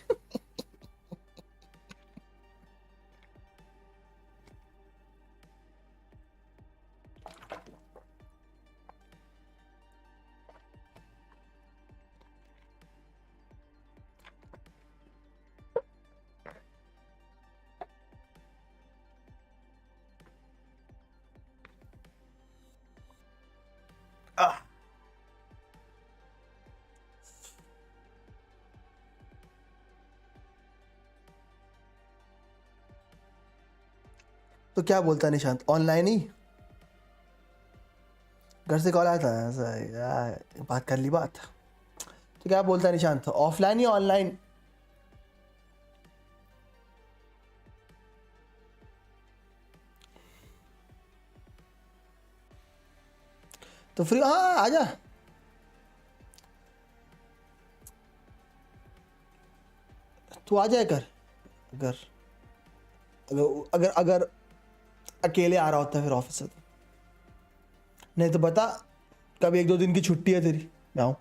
तो क्या बोलता निशांत? ऑनलाइन ही घर से कॉल आया था ऐसा यार, बात कर ली बात. तो क्या बोलता है निशांत, ऑफलाइन या ऑनलाइन? तो फ्री, हाँ आजा। तू आ जाए कर, अगर अगर अगर अगर अकेले आ रहा होता है फिर ऑफिस से, तो नहीं तो बता कब 1-2 दिन की छुट्टी है तेरी, मैं आऊँ।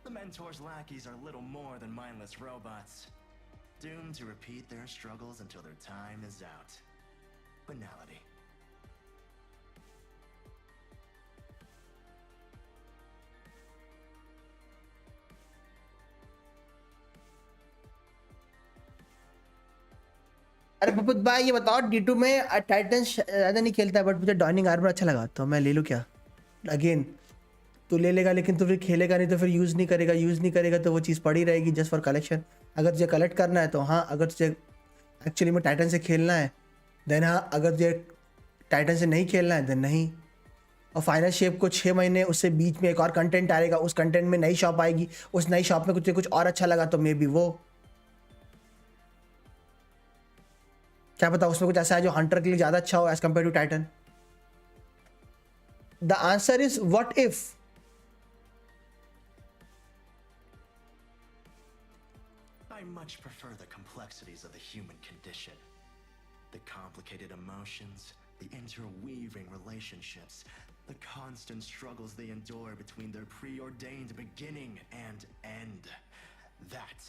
The Mentor's lackeys are little more than mindless robots, doomed to repeat their struggles until their time is out. Banality. अरे पपुत भाई ये बताओ, D2 में टाइटन ज़्यादा नहीं खेलता है, बट मुझे डाइनिंग आर्मर अच्छा लगा, तो मैं ले लूँ क्या? अगेन तू ले लेगा लेकिन तो फिर खेलेगा नहीं, तो फिर यूज़ नहीं करेगा तो वो चीज़ पड़ी रहेगी जस्ट फॉर कलेक्शन। अगर तुझे कलेक्ट करना है तो हाँ, अगर तुझे एक्चुअली में टाइटन से खेलना है देन हाँ, अगर तुझे टाइटन से नहीं खेलना है देन नहीं। और फाइनल शेप को 6 महीने उससे बीच में एक और कंटेंट आएगा, उस कंटेंट में नई शॉप आएगी, उस नई शॉप में कुछ और अच्छा लगा तो मे बी वो, क्या पता उसमें कुछ ऐसा है जो हंटर के लिए ज़्यादा अच्छा हो as compare to Titan. The answer is what if. I much prefer the complexities of the human condition. The complicated emotions, the interweaving relationships, the constant struggles they endure between their preordained beginning and end. That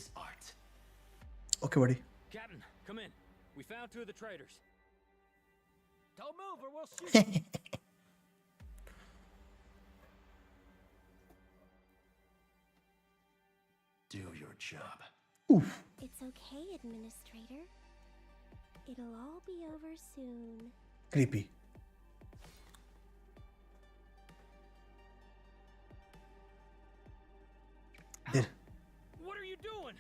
is art. Okay, buddy. Captain, come in. We found 2 of the traitors. Don't move or we'll shoot. Do your job. Oof. It's okay, Administrator. It'll all be over soon. Creepy. There. What are you doing?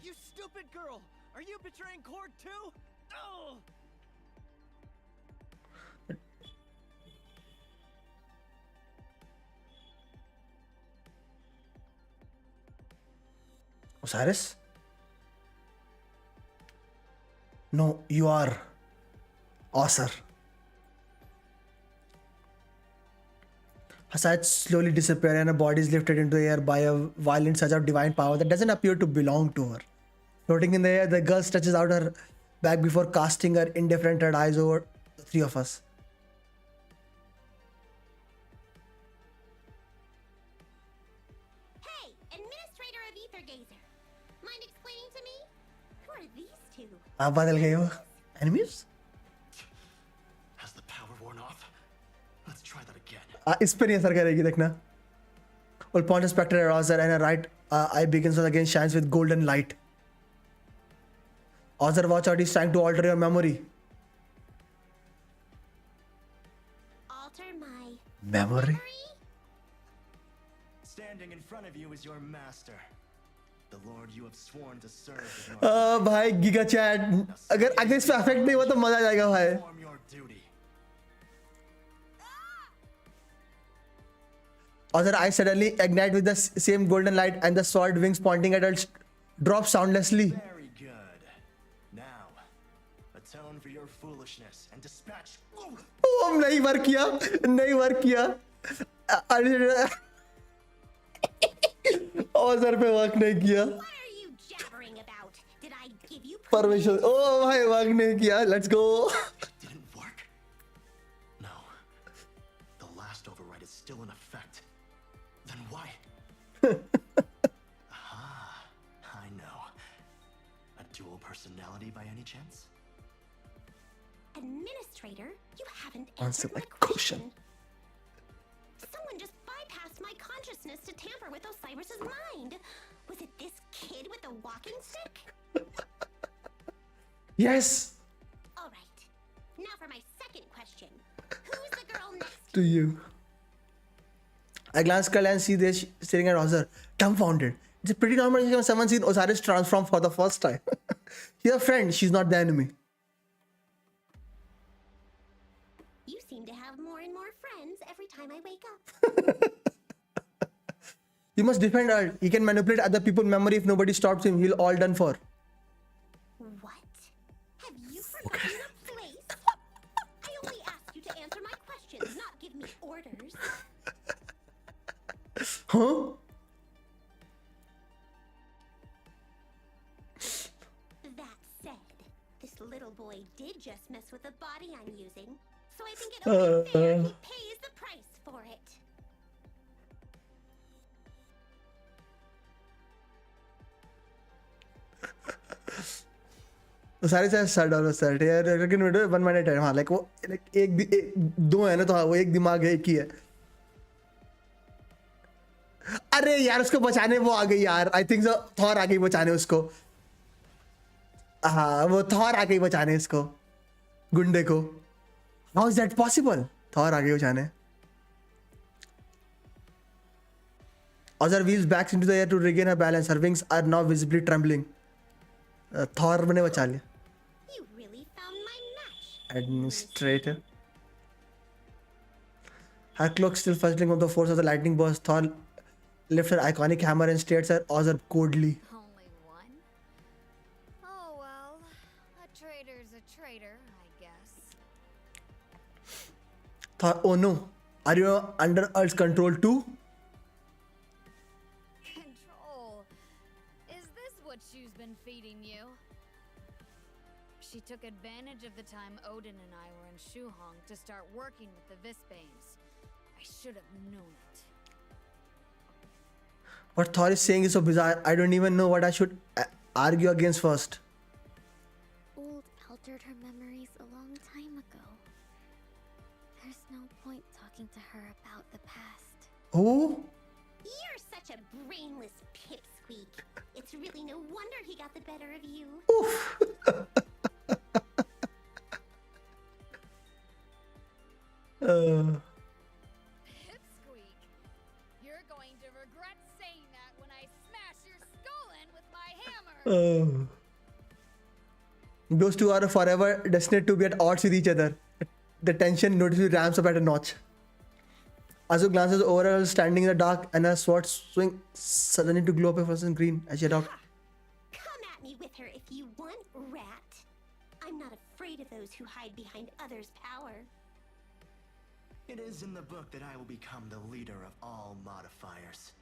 You stupid girl! Are you betraying Cord too? Oh! Osiris? No, you are Aether. Her sights slowly disappear and her body is lifted into the air by a violent surge of divine power that doesn't appear to belong to her. Floating in the air, the girl stretches out her back before casting her indifferent red eyes over the 3 of us. Hey, Administrator of Aether Gazer. Mind explaining to me? Who are these 2? आप बदल गए हो? Enemies? Has the power worn off? Let's try that again. इस पर नहीं असर करेगी, देखना. Will point a spectre at Aether and her right eye begins to again shines with golden light. Aether, watch out, he's trying to alter your memory. Alter my Memory? Standing in front of you is your master. The Lord you have sworn to serve is your भाई giga chat, अगर इस पे affect नहीं हुआ तो मजा आ जाएगा भाई. perform your duty. Aether eyes suddenly ignite with the same golden light and the sword wings pointing at her drop soundlessly. Very good. Now, atone for your foolishness and dispatch. Oh, नहीं work किया. Aether पे work नहीं किया. What are you jabbering about? Did I give you permission. ओ भाई work नहीं किया. Let's go. Didn't work? No. The last override is still in effect. Then why? I know. A dual personality by any chance? Administrator, you haven't Answer answered my my question. Someone just bypassed my consciousness to tamper with Osiris's mind. Was it this kid with the walking stick? Yes. All right. Now for my second question. Who's the girl next To you. I glance Skull and see this staring at Aether, dumbfounded. It's pretty normal when someone sees Osiris transform for the first time. She's a friend, she's not the enemy. more and more friends every time I wake up. You must defend Earl. He can manipulate other people's memory if nobody stops him. He'll all done for. What? Have you forgotten your place? I only asked you to answer my questions, not give me orders. Huh? That said, this little boy did just mess with the body I'm using, so I think it only fair he pays the price for it. तो सारे चाहे $60 यार लेकिन video 1 minute है हाँ like वो like दो है ना तो हाँ वो एक दिमाग है एक ही है अरे यार उसको बचाने वो आ गई यार आई थिंक सो थॉर आ गई बचाने उसको हाँ वो थॉर आ गई बचाने इसको गुंडे को how is that possible Thor आ गई बचाने Other wheels backs into the air to regain her balance. Her wings are now visibly trembling. Thor ने बचा लिया. You really found my match. Administrator. Her cloak still fuzzling on the force of the lightning burst. Thor lifts her iconic hammer and stares at Ozer coldly. Only one? Oh well, a traitor's a traitor, I guess. Thor, oh no. Are you under Earth's control too? She's been feeding you. She took advantage of the time Odin and I were in Shuhong to start working with the Visbanes. I should have known it. What Thor is saying is so bizarre. I don't even know what I should argue against first. Old altered her memories a long time ago. There's no point talking to her about the past. Oh? You're such a brainless pipsqueak. It's really no wonder he got the better of you. Oof. Pipsqueak. You're going to regret saying that when I smash your skull in with my hammer. Those two are forever destined to be at odds with each other. The tension noticeably ramps up at a notch. Azu glances over her, standing in the dark, and her sword swing suddenly to glow up a fluorescent green as she adopts. Come at me with her if you want, rat. I'm not afraid of those who hide behind others' power. It is in the book that I will become the leader of all modifiers.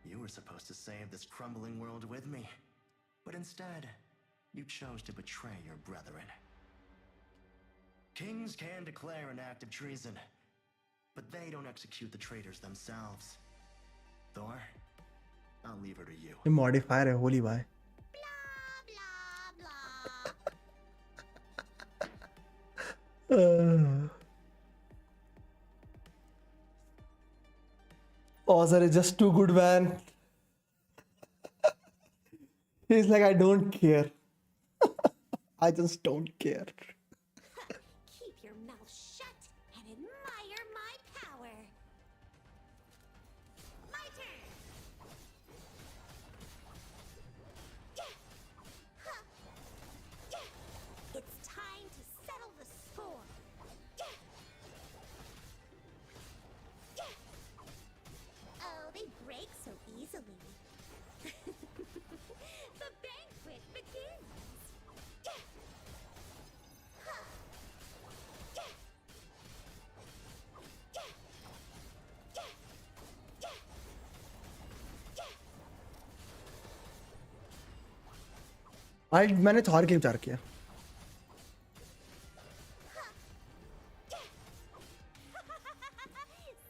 You were supposed to save this crumbling world with me, but instead, you chose to betray your brethren. Kings can declare an act of treason, but they don't execute the traitors themselves. Thor, I'll leave her to you. ये modifier है, holy bhai. Blah, blah, blah. Ozer is just too good, man. He's like, I don't care. I just don't care. Keep your mouth shut and admire my power. My turn. It's time to settle the score. Oh, they break so easily. The banquet begins. आज मैंने Thor के लिए विचार किया.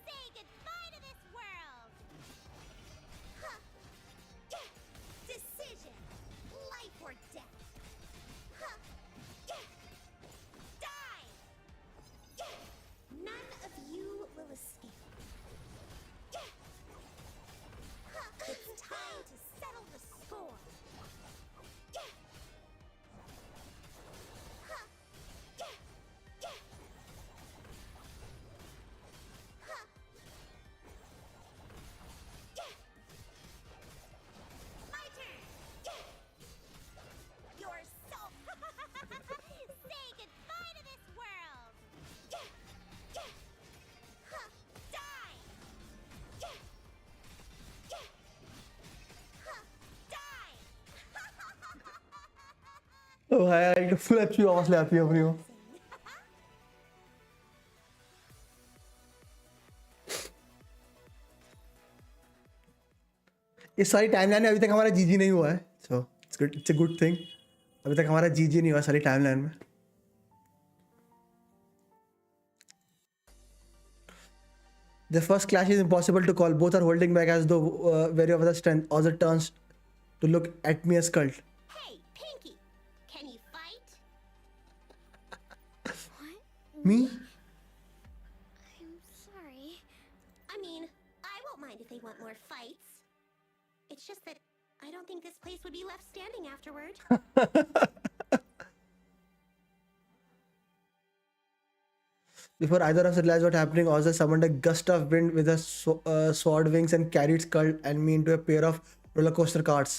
Say goodbye to this world. Decision, life or death. Die. None of you will escape. It's time to settle the score. Oh, भाई full HP आवाज ले आती है अपनी वो. इस सारी टाइमलाइन में अभी तक हमारा जीजी नहीं हुआ है, so it's a good thing. अभी तक हमारा जीजी नहीं हुआ सारी टाइमलाइन में. The first clash is impossible to call. Both are holding back as though very of the strength. Other turns to look at me as cult. Hey, Pinky, can you fight? What? Me? I'm sorry. I mean, I won't mind if they want more fights. It's just that I don't think this place would be left standing afterward. Before either of us realized what happening, Ozza summoned a gust of wind with a sword wings and carried Skull and me into a pair of roller coaster carts.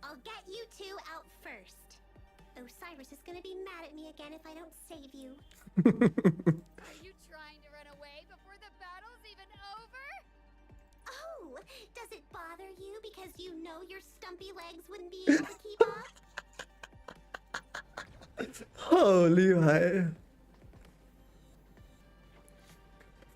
I'll get you two out first. Osiris is gonna be mad at me again if I don't save you. Are you trying to run away before the battle's even over? Oh, does it bother you because you know your stumpy legs wouldn't be able to keep up? Holy bhai.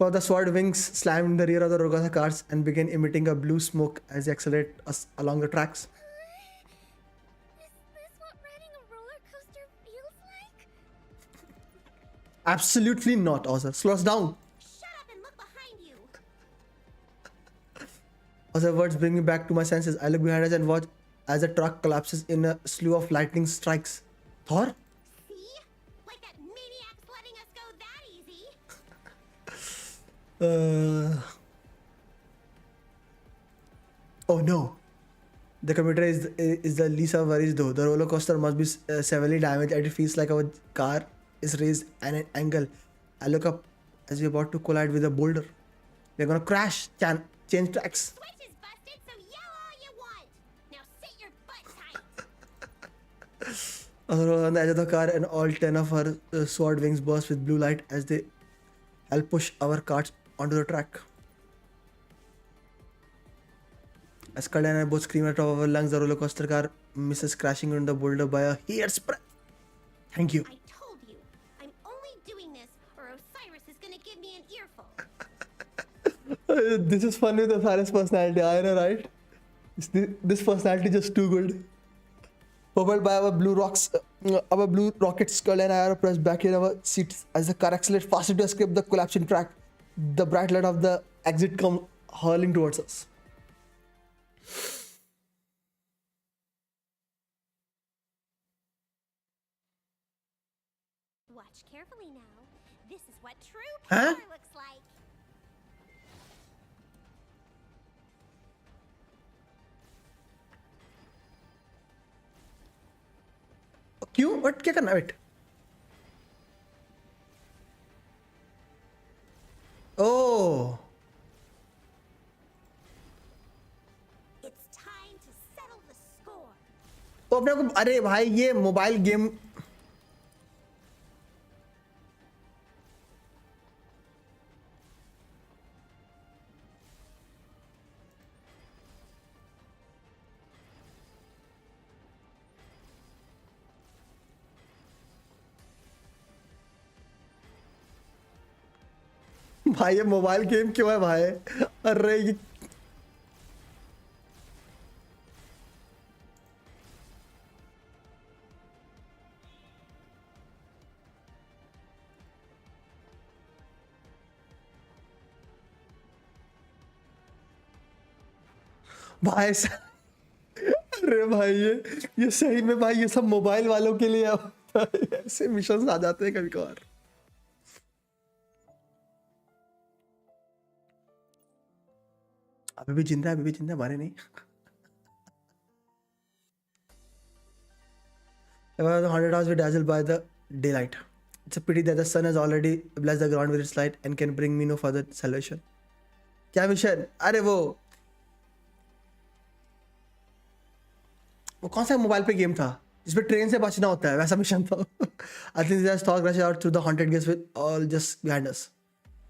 For the sword wings slammed in the rear of the roller coaster carts and began emitting a blue smoke as they accelerate us along the tracks. Is this what riding a roller coaster feels like? Absolutely not, Ozza. Slow us down. Shut up and look behind you. Ozza's words bring me back to my senses. I look behind us and watch as the truck collapses in a slew of lightning strikes. Thor? See? Like that maniac's letting us go that easy. Oh no. The commuter is the least of worries though. The roller coaster must be severely damaged and it feels like our car is raised at an angle. I look up as we're about to collide with a boulder. We're gonna crash. Change tracks. Switch is busted, so yell all you want. Now sit your butt tight. On the edge of the car and all 10 of her sword wings burst with blue light as they help push our carts onto the track. As Skull and I both scream at the top of our lungs, the roller coaster car misses crashing into the boulder by a hair's breadth. Thank you. I told you, I'm only doing this or Osiris is gonna give me an earful. This is fun with Osiris' personality, I know, right? This personality is just too good. Propelled by our blue rocket, Skull and I are pressed back in our seats as the car accelerates faster to escape the collapsing track. The bright light of the exit comes hurling towards us. Watch carefully now. This is what true Huh? power looks like. क्यों? What? क्या करना? Wait. Oh. It's time to settle the score. तो अपने को अरे भाई ये mobile game भाई ये मोबाइल गेम क्यों है भाई? अरे ये भाई अरे भाई ये सही में भाई ये सब मोबाइल वालों के लिए ऐसे मिशन आ जाते हैं कभी कभार. अभी भी जिंदा है मारे नहीं. About 100 hours we dazzled by the daylight. It's a pity that the sun has already blessed the ground with its light and can bring me no further salvation. क्या मिशन? अरे वो कौन सा मोबाइल पे गेम था जिसपे train से बचना होता है? वैसा मिशन था. I think this talk rushes out through the haunted gates with all just behind us.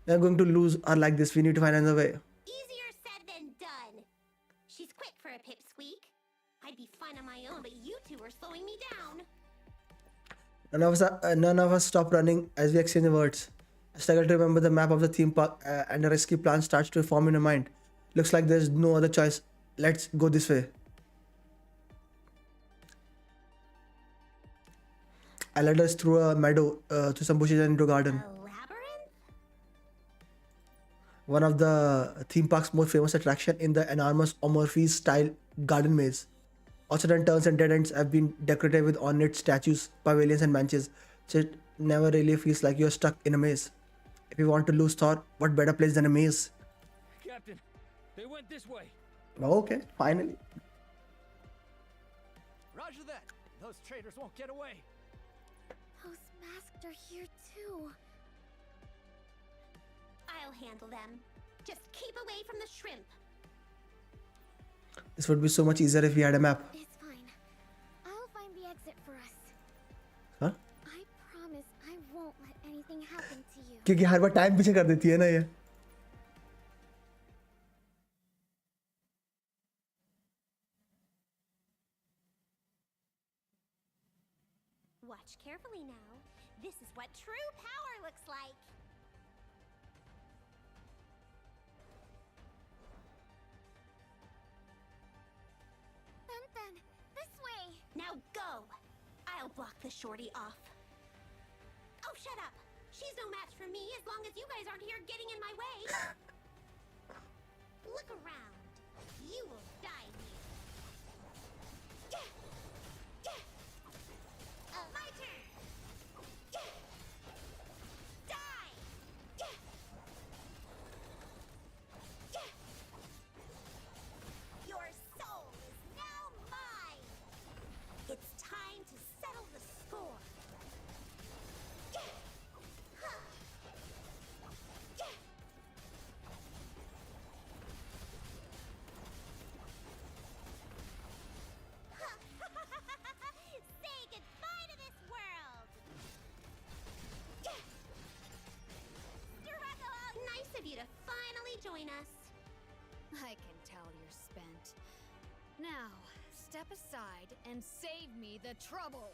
We are going to lose or like this. We need to find another way. Easier said than done. She's quick for a pipsqueak. I'd be fine on my own, but you two are slowing me down. None of us stop running as we exchange words. I struggle to remember the map of the theme park, and a risky plan starts to form in your mind. Looks like there's no other choice. Let's go this way. I led us through a meadow, through some bushes and into a garden. A labyrinth? One of the theme park's most famous attraction in the enormous Omorphes style garden maze. Orchard and turns and dead ends have been decorated with ornate statues, pavilions and benches, so it never really feels like you're stuck in a maze. If you want to lose thought, what better place than a maze? Captain, they went this way. Okay, finally. Roger that. Those traitors won't get away. Those masks are here too. I'll handle them. Just keep away from the shrimp. This would be so much easier if we had a map. It's fine. I'll find the exit for us. Huh? I promise I won't let anything happen to you. क्योंकि हर बार time पीछे कर देती है ना ये. Watch carefully now. This is what true power looks like. Then, this way. Now go. I'll block the shorty off. Oh, shut up. She's no match for me as long as you guys aren't here getting in my way. Look around. You will die here. My turn. Die. Your soul is now mine. It's time to settle the score. Say goodbye to this world. Nice of you to finally join us. I can tell you're spent. Now, step aside and save me the trouble.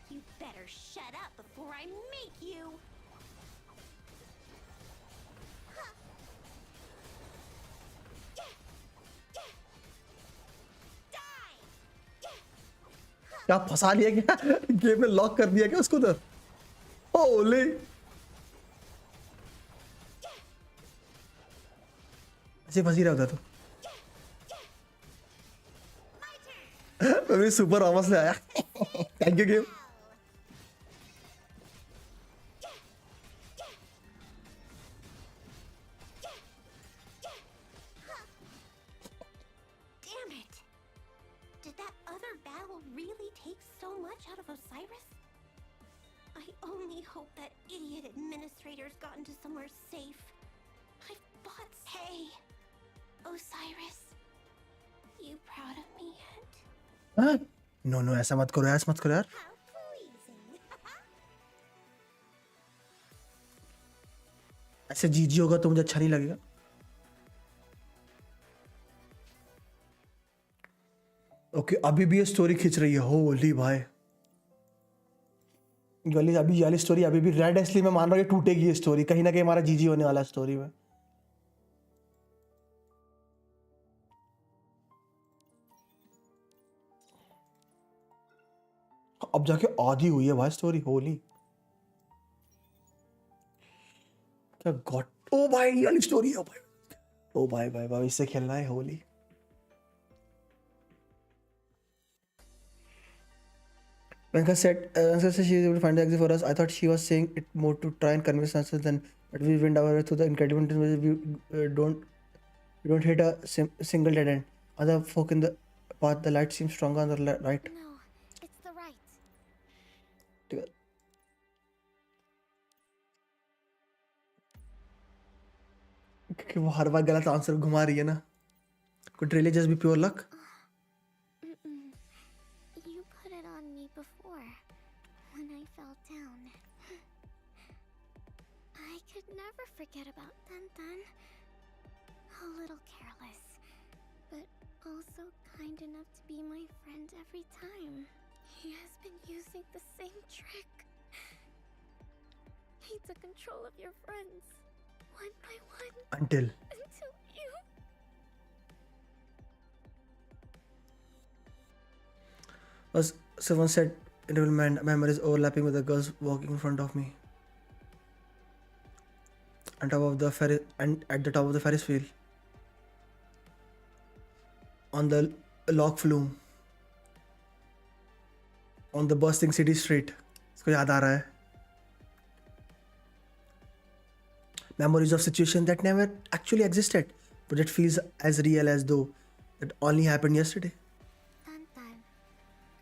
You better shut up before I make you. क्या फंसा लिया क्या? Game में lock कर दिया क्या उसको उधर? होली. ऐसे फंसी रहा उधर तो. मैं भी सुपर आवाज से आया. Thank you game. Damn it! Did that other battle really take so much out of Osiris? I only hope that idiot administrator's gotten to somewhere safe. I've bought... Hey, Osiris. You proud of me yet? हाँ? No no ऐसा मत करो यार, ऐसा मत करो यार. How pleasing. ऐसे जीजी होगा तो मुझे अच्छा नहीं लगेगा. ओके अभी भी ये स्टोरी खींच रही है. होली भाई. ये वाली स्टोरी अभी भी रेड एसली में मान रहा हूँ ये टूटेगी. ये स्टोरी कहीं ना कहीं हमारा जीजी होने वाला स्टोरी में. अब जाके आधी हुई है भाई स्टोरी. होली क्या गॉड. ओ भाई ये वाली स्टोरी है भाई. ओ भाई भाई भाई इससे खेलना है Holi. Venka said she is able to find the exit for us. I thought she was saying it more to try and convince us then, but we went our way through the incredible we don't hit a single dead end. Other folk in the path, the light seems stronger on the right. No, it's the right. क्योंकि वो हर बार गलत answer घुमा रही है ना. Could really just be pure luck? You put it on me before, when I fell down. I could never forget about Tan. A little careless, but also kind enough to be my friend every time. He has been using the same trick. He took control of your friends, one by one, Until you... as someone said, enablement memories overlapping with the girls walking in front of me. On top of the Ferris, and at the top of the Ferris wheel. On the log flume. On the bursting city street. इसको याद आ रहा है. Memories of situation that never actually existed, but it feels as real as though it only happened yesterday. Tantan,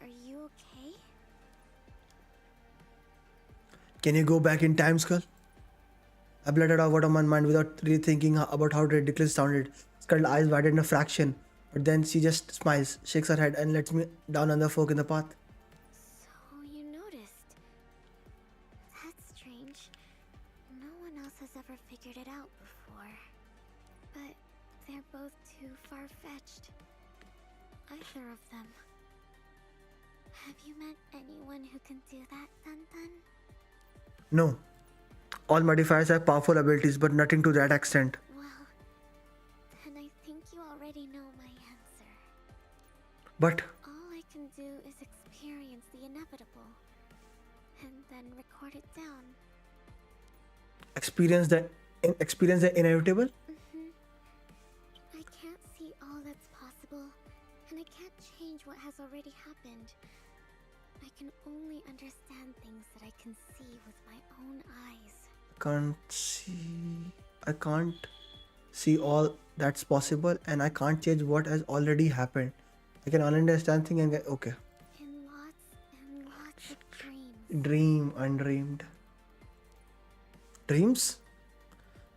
are you okay? Can you go back in time, Skull? I blurted out what on my mind without really thinking about how ridiculous it sounded. Skull's eyes widened a fraction, but then she just smiles, shakes her head, and lets me down on the fork in the path. So you noticed. That's strange. No one else has ever figured it out before. But they're both too far-fetched. Either of them. Have you met anyone who can do that, Tantan? No. All modifiers have powerful abilities, but nothing to that extent. Well, then I think you already know my answer. But All I can do is experience the inevitable, and then record it down. experience the inevitable? I can't see all that's possible, and I can't change what has already happened. I can only understand things that I can see with my own eyes. I can't see all that's possible, and I can't change what has already happened. I can only understand things and get okay. In lots of dreams. Dream, undreamed. Dreams?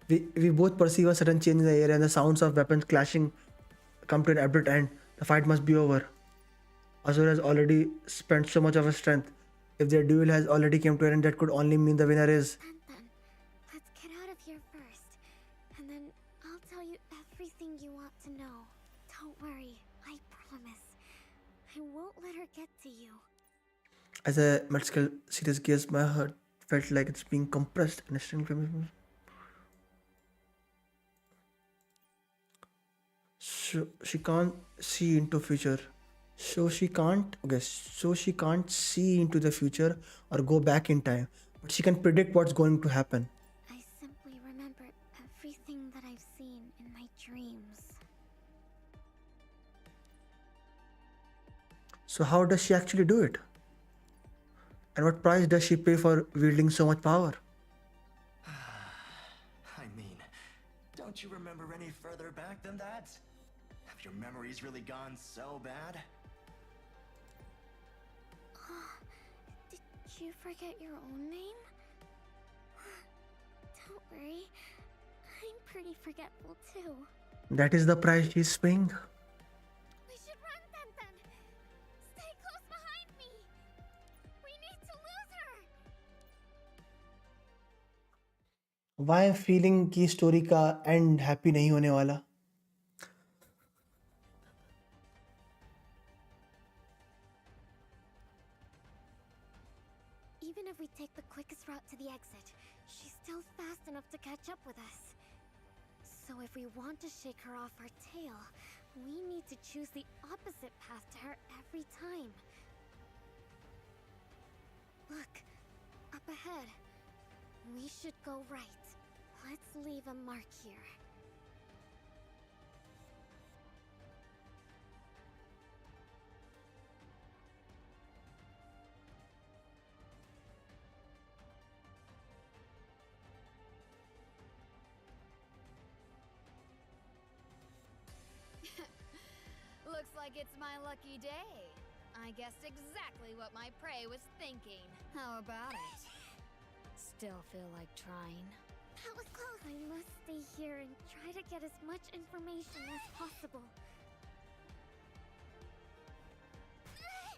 We both perceive a sudden change in the air and the sounds of weapons clashing come to an abrupt end. The fight must be over. Azur has already spent so much of his strength. If their duel has already come to an end, that could only mean the winner is. Tantan, let's get out of here first, and then I'll tell you everything you want to know. Don't worry, I promise. I won't let her get to you. As I met Skull serious gaze, my heart felt like it's being compressed and string. So she can't see into future. So she can't see into the future or go back in time. But she can predict what's going to happen. I simply remember everything that I've seen in my dreams. So how does she actually do it? And what price does she pay for wielding so much power? I mean, don't you remember any further back than that? Have your memories really gone so bad? Did you forget your own name? Don't worry, I'm pretty forgetful too. That is the price she's paying. We should run, Tantan! Stay close behind me! We need to lose her! Why I'm feeling कि story का and happy नहीं होने वाला. Even if we take the quickest route to the exit, she's still fast enough to catch up with us. So if we want to shake her off our tail, we need to choose the opposite path to her every time. Look, up ahead. We should go right. Let's leave a mark here. Looks like it's my lucky day. I guessed exactly what my prey was thinking. How about it? Still feel like trying. That was close. I must stay here and try to get as much information as possible.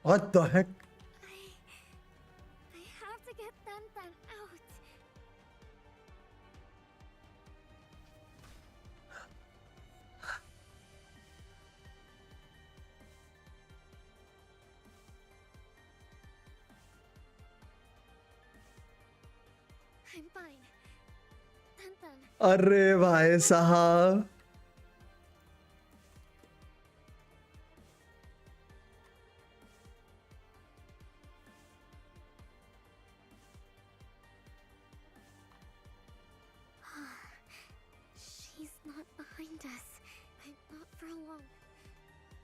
What the heck? I have to get Tantan out. I'm fine. Dun. अरे भाई साहब She's not behind us. Not for long.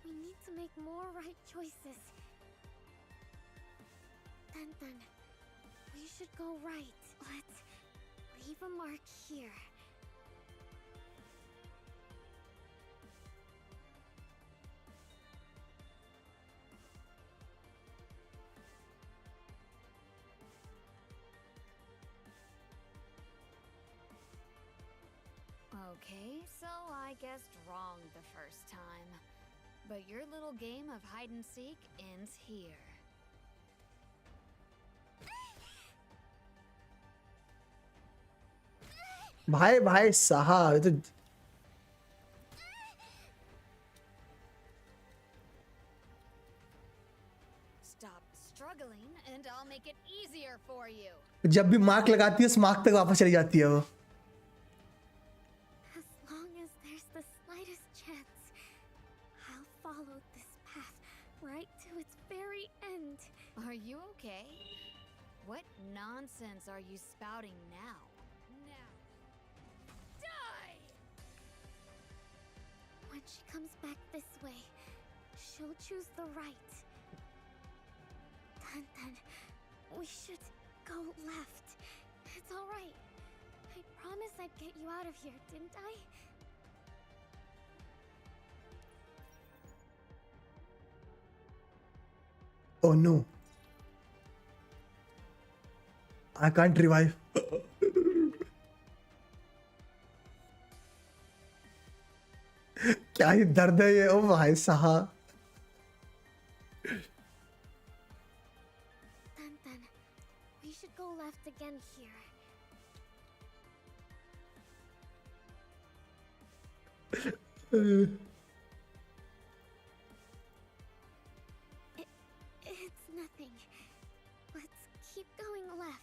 We need to make more right choices. Dun. We should go right. Let's leave a mark here. Okay, so I guessed wrong the first time. But your little game of hide and seek ends here. भाई साहब ये तो Stop struggling and I'll make it easier for you. जब भी mark लगाती है उस mark तक वापस चली जाती है वो As long as there's the slightest chance, I'll follow this path right to its very end. Are you okay? What nonsense are you spouting now? Now. Die! When she comes back this way, she'll choose the right. Dun. We should go left. It's all right. I promised I'd get you out of here, didn't I? Oh no. I can't revive. क्या ही दर्द है ये ओ भाई साहब Dun. We should go left again here. It's nothing. Let's keep going left.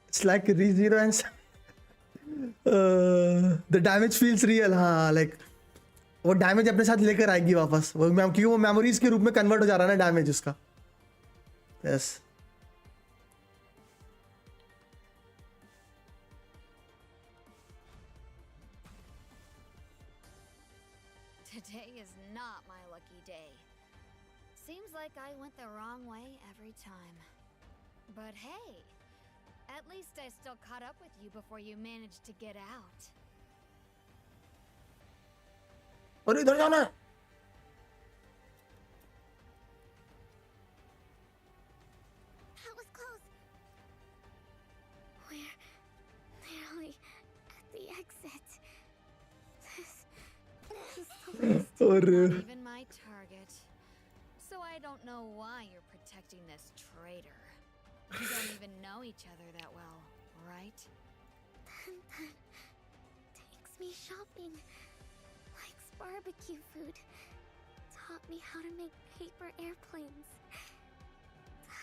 It's like re-zero and the damage feels real हाँ like वो damage अपने साथ लेकर आएगी वापस वो क्योंकि वो मेमोरीज के रूप में कन्वर्ट हो जा रहा है ना डैमेज उसका yes Today is not my lucky day. Seems like I went the wrong way every time. But hey, at least I still caught up with you before you managed to get out. अरे इधर जाना है That was close. We're nearly at the exit. This is the last. और Not even my target. So I don't know why you're protecting this traitor. You don't even know each other that well, right? Dun takes me shopping. Likes barbecue food. Taught me how to make paper airplanes.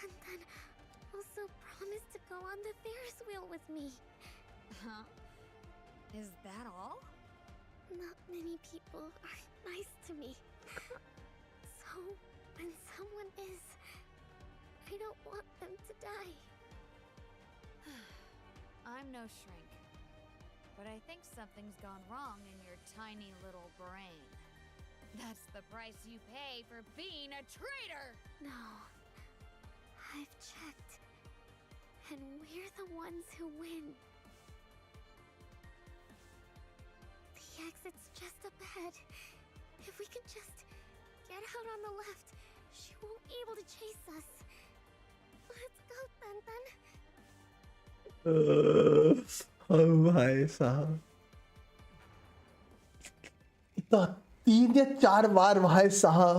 Dun also promised to go on the Ferris wheel with me. Huh? Is that all? Not many people are nice to me. So when someone is, I don't want them to die. I'm no shrink. But I think something's gone wrong in your tiny little brain. That's the price you pay for being a traitor! No. I've checked. And we're the ones who win. The exit's just up ahead. If we could just get out on the left, she won't be able to chase us. Let's go, Dun. ओ भाई साहब इतना 3 या 4 बार भाई साहब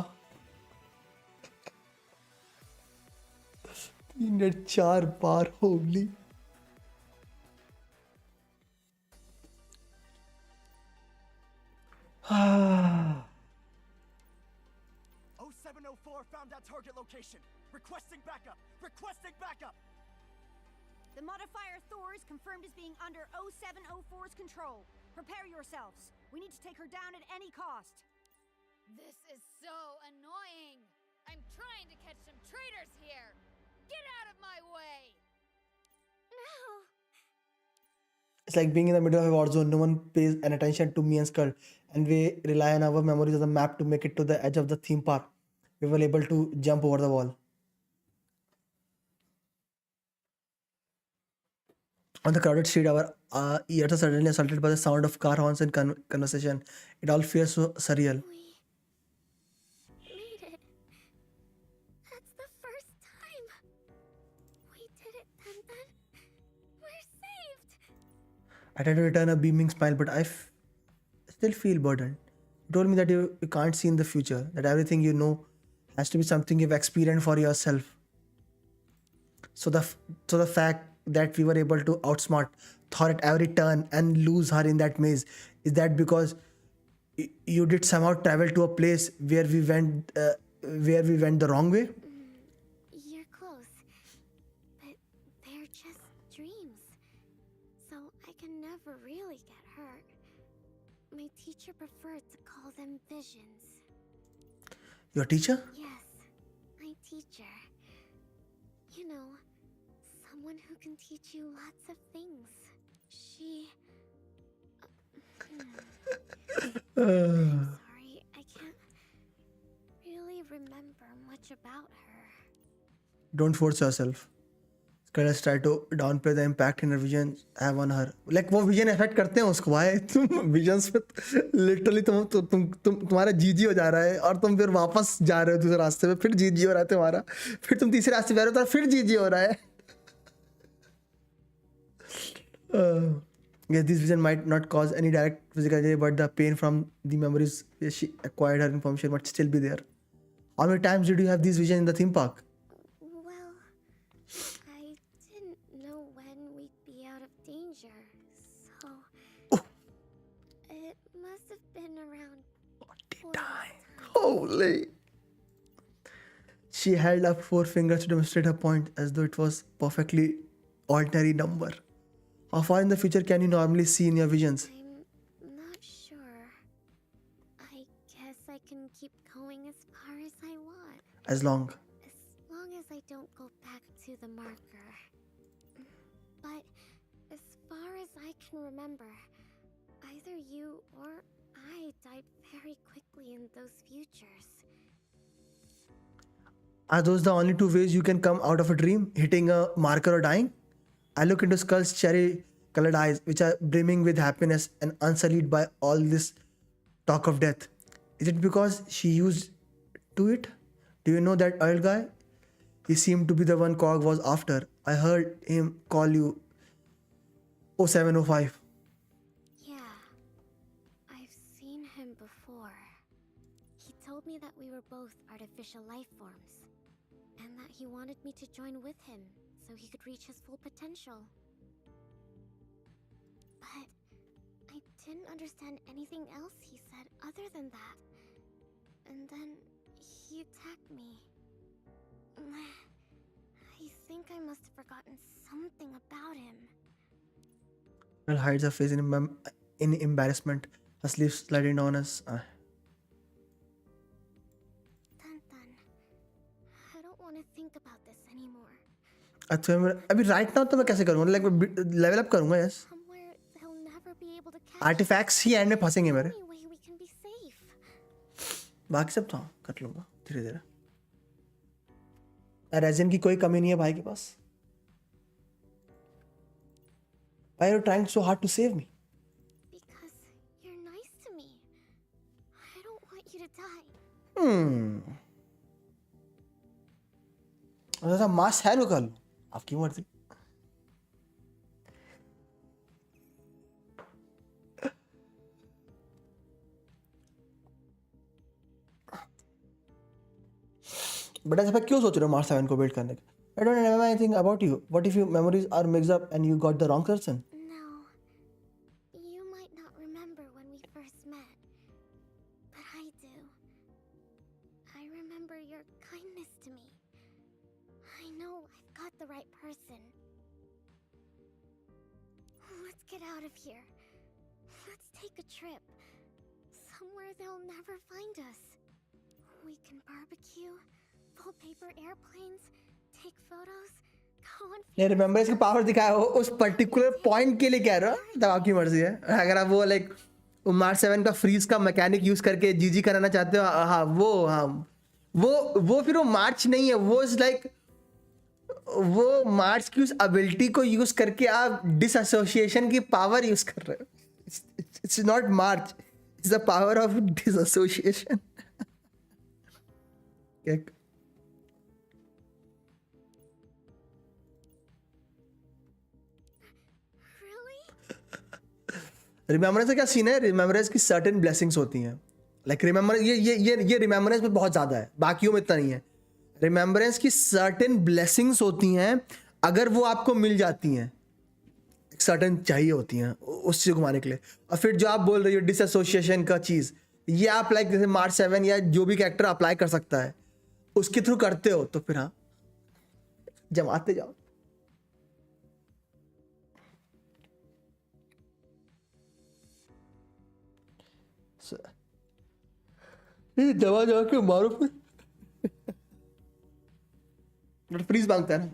3 या 4 बार Holi 0704 found that target location. Requesting backup. Requesting backup. The modifier Thor is confirmed as being under 0704's control. Prepare yourselves. We need to take her down at any cost. This is so annoying. I'm trying to catch some traitors here. Get out of my way. No. It's like being in the middle of a war zone. No one pays an attention to me and Skull, and we rely on our memories of the map to make it to the edge of the theme park. We were able to jump over the wall. On the crowded street, our ears are suddenly assaulted by the sound of car horns and conversation. It all feels so surreal. We made it. That's the first time. We did it, Tan. We're saved. I tried to return a beaming smile, but I still feel burdened. You told me that you can't see in the future, that everything you know has to be something you've experienced for yourself. So the fact that we were able to outsmart Thor at every turn and lose her in that maze, is that because you did somehow travel to a place where we went the wrong way? You're close. But they're just dreams. So I can never really get hurt. My teacher preferred to call them visions. Your teacher? Yes, my teacher. You know, someone who can teach you lots of things. She... I'm sorry, I can't really remember much about her. Don't force yourself. Let's try to downplay the impact in her visions have on her. Like वो vision affect करते हैं उसको भाई. तुम visions पे literally तुम्हारा जीजी हो जा रहा है और तुम फिर वापस जा रहे हो दूसरे रास्ते पे, फिर जीजी हो रहा है तुम्हारा, फिर तुम तीसरे रास्ते पे आ रहे हो तो फिर जीजी हो रहा है. Yes, this vision might not cause any direct physical injury, but the pain from the memories she acquired, her information might still be there. How many times did you have these visions in the theme park? Well, I didn't know when we'd be out of danger, so... It must have been around 40 times. Holy! She held up 4 fingers to demonstrate her point as though it was perfectly ordinary number. How far in the future can you normally see in your visions? I'm not sure. I guess I can keep going as far as I want. As long As I don't go back to the marker. But as far as I can remember, either you or I died very quickly in those futures. Are those the only 2 ways you can come out of a dream? Hitting a marker or dying? I look into Skull's cherry-colored eyes, which are brimming with happiness and unsullied by all this talk of death. Is it because she used to it? Do you know that old guy? He seemed to be the one Cog was after. I heard him call you 0705. Yeah, I've seen him before. He told me that we were both artificial life forms, and that he wanted me to join with him so he could reach his full potential. But I didn't understand anything else he said other than that. And then he attacked me. I think I must have forgotten something about him. Girl hides her face in embarrassment. Her sleeves sliding down as... Dun, I don't want to think about this anymore. अभी right now तो मैं कैसे करूँगा? Like level up करूँगा, yes. Somewhere they'll never be able to catch Artifacts he end में फंसेंगे मेरे. Only way we can be safe. बाकी सब तो कर लूँगा धीरे धीरे. रेजिन की कोई कमी नहीं है भाई के पास. Why are you trying so hard to save me? Because you're nice to me. I don't want you to die. ऐसा मास है कर लो आपकी मर्जी. बट ऐसा क्यों सोच रहे हो मार्स 7 को बिल्ड करने का? I don't remember anything about you. What if your memories are mixed up and you got the wrong person? No. You might not remember when we first met. your kindness to me. I know I've got the right person. Let's get out of here. Let's take a trip. Somewhere they'll never find us. We can barbecue, wallpaper airplanes, take photos, go on. नहीं remember इसकी power दिखाया हो उस particular point के लिए कह रहा हूँ तब आपकी मर्जी है. अगर आप वो लाइक मार्च 7 का फ्रीज का मैकेनिक यूज करके जीजी कराना चाहते हो, हाँ वो फिर वो मार्च नहीं है, वो इज लाइक वो मार्च की उस एबिलिटी को यूज करके आप डिसएसोसिएशन की पावर यूज कर रहे हो. It's not March, it's the power of dissociation. Remembrance का क्या सीन है? रिमेम्बरेंस की सर्टेन ब्लेसिंग्स होती हैं. लाइक रिमेम्बर ये रिमेम्बरेंस में बहुत ज़्यादा है, बाकियों में इतना नहीं है. रिमेम्बरेंस की सर्टेन ब्लेसिंग्स होती हैं, अगर वो आपको मिल जाती हैं सर्टेन चाहिए होती हैं उस चीज़ को घुमाने के लिए. और फिर जो आप बोल रही हो डिसएसोसिएशन का चीज़, ये आप लाइक जैसे मार्च 7 या जो भी कैरेक्टर अप्लाई कर सकता है उसके थ्रू करते हो तो फिर हाँ जमाते जाओ. दवा जा के मारो फिर. फ्रीज मांगता है ना.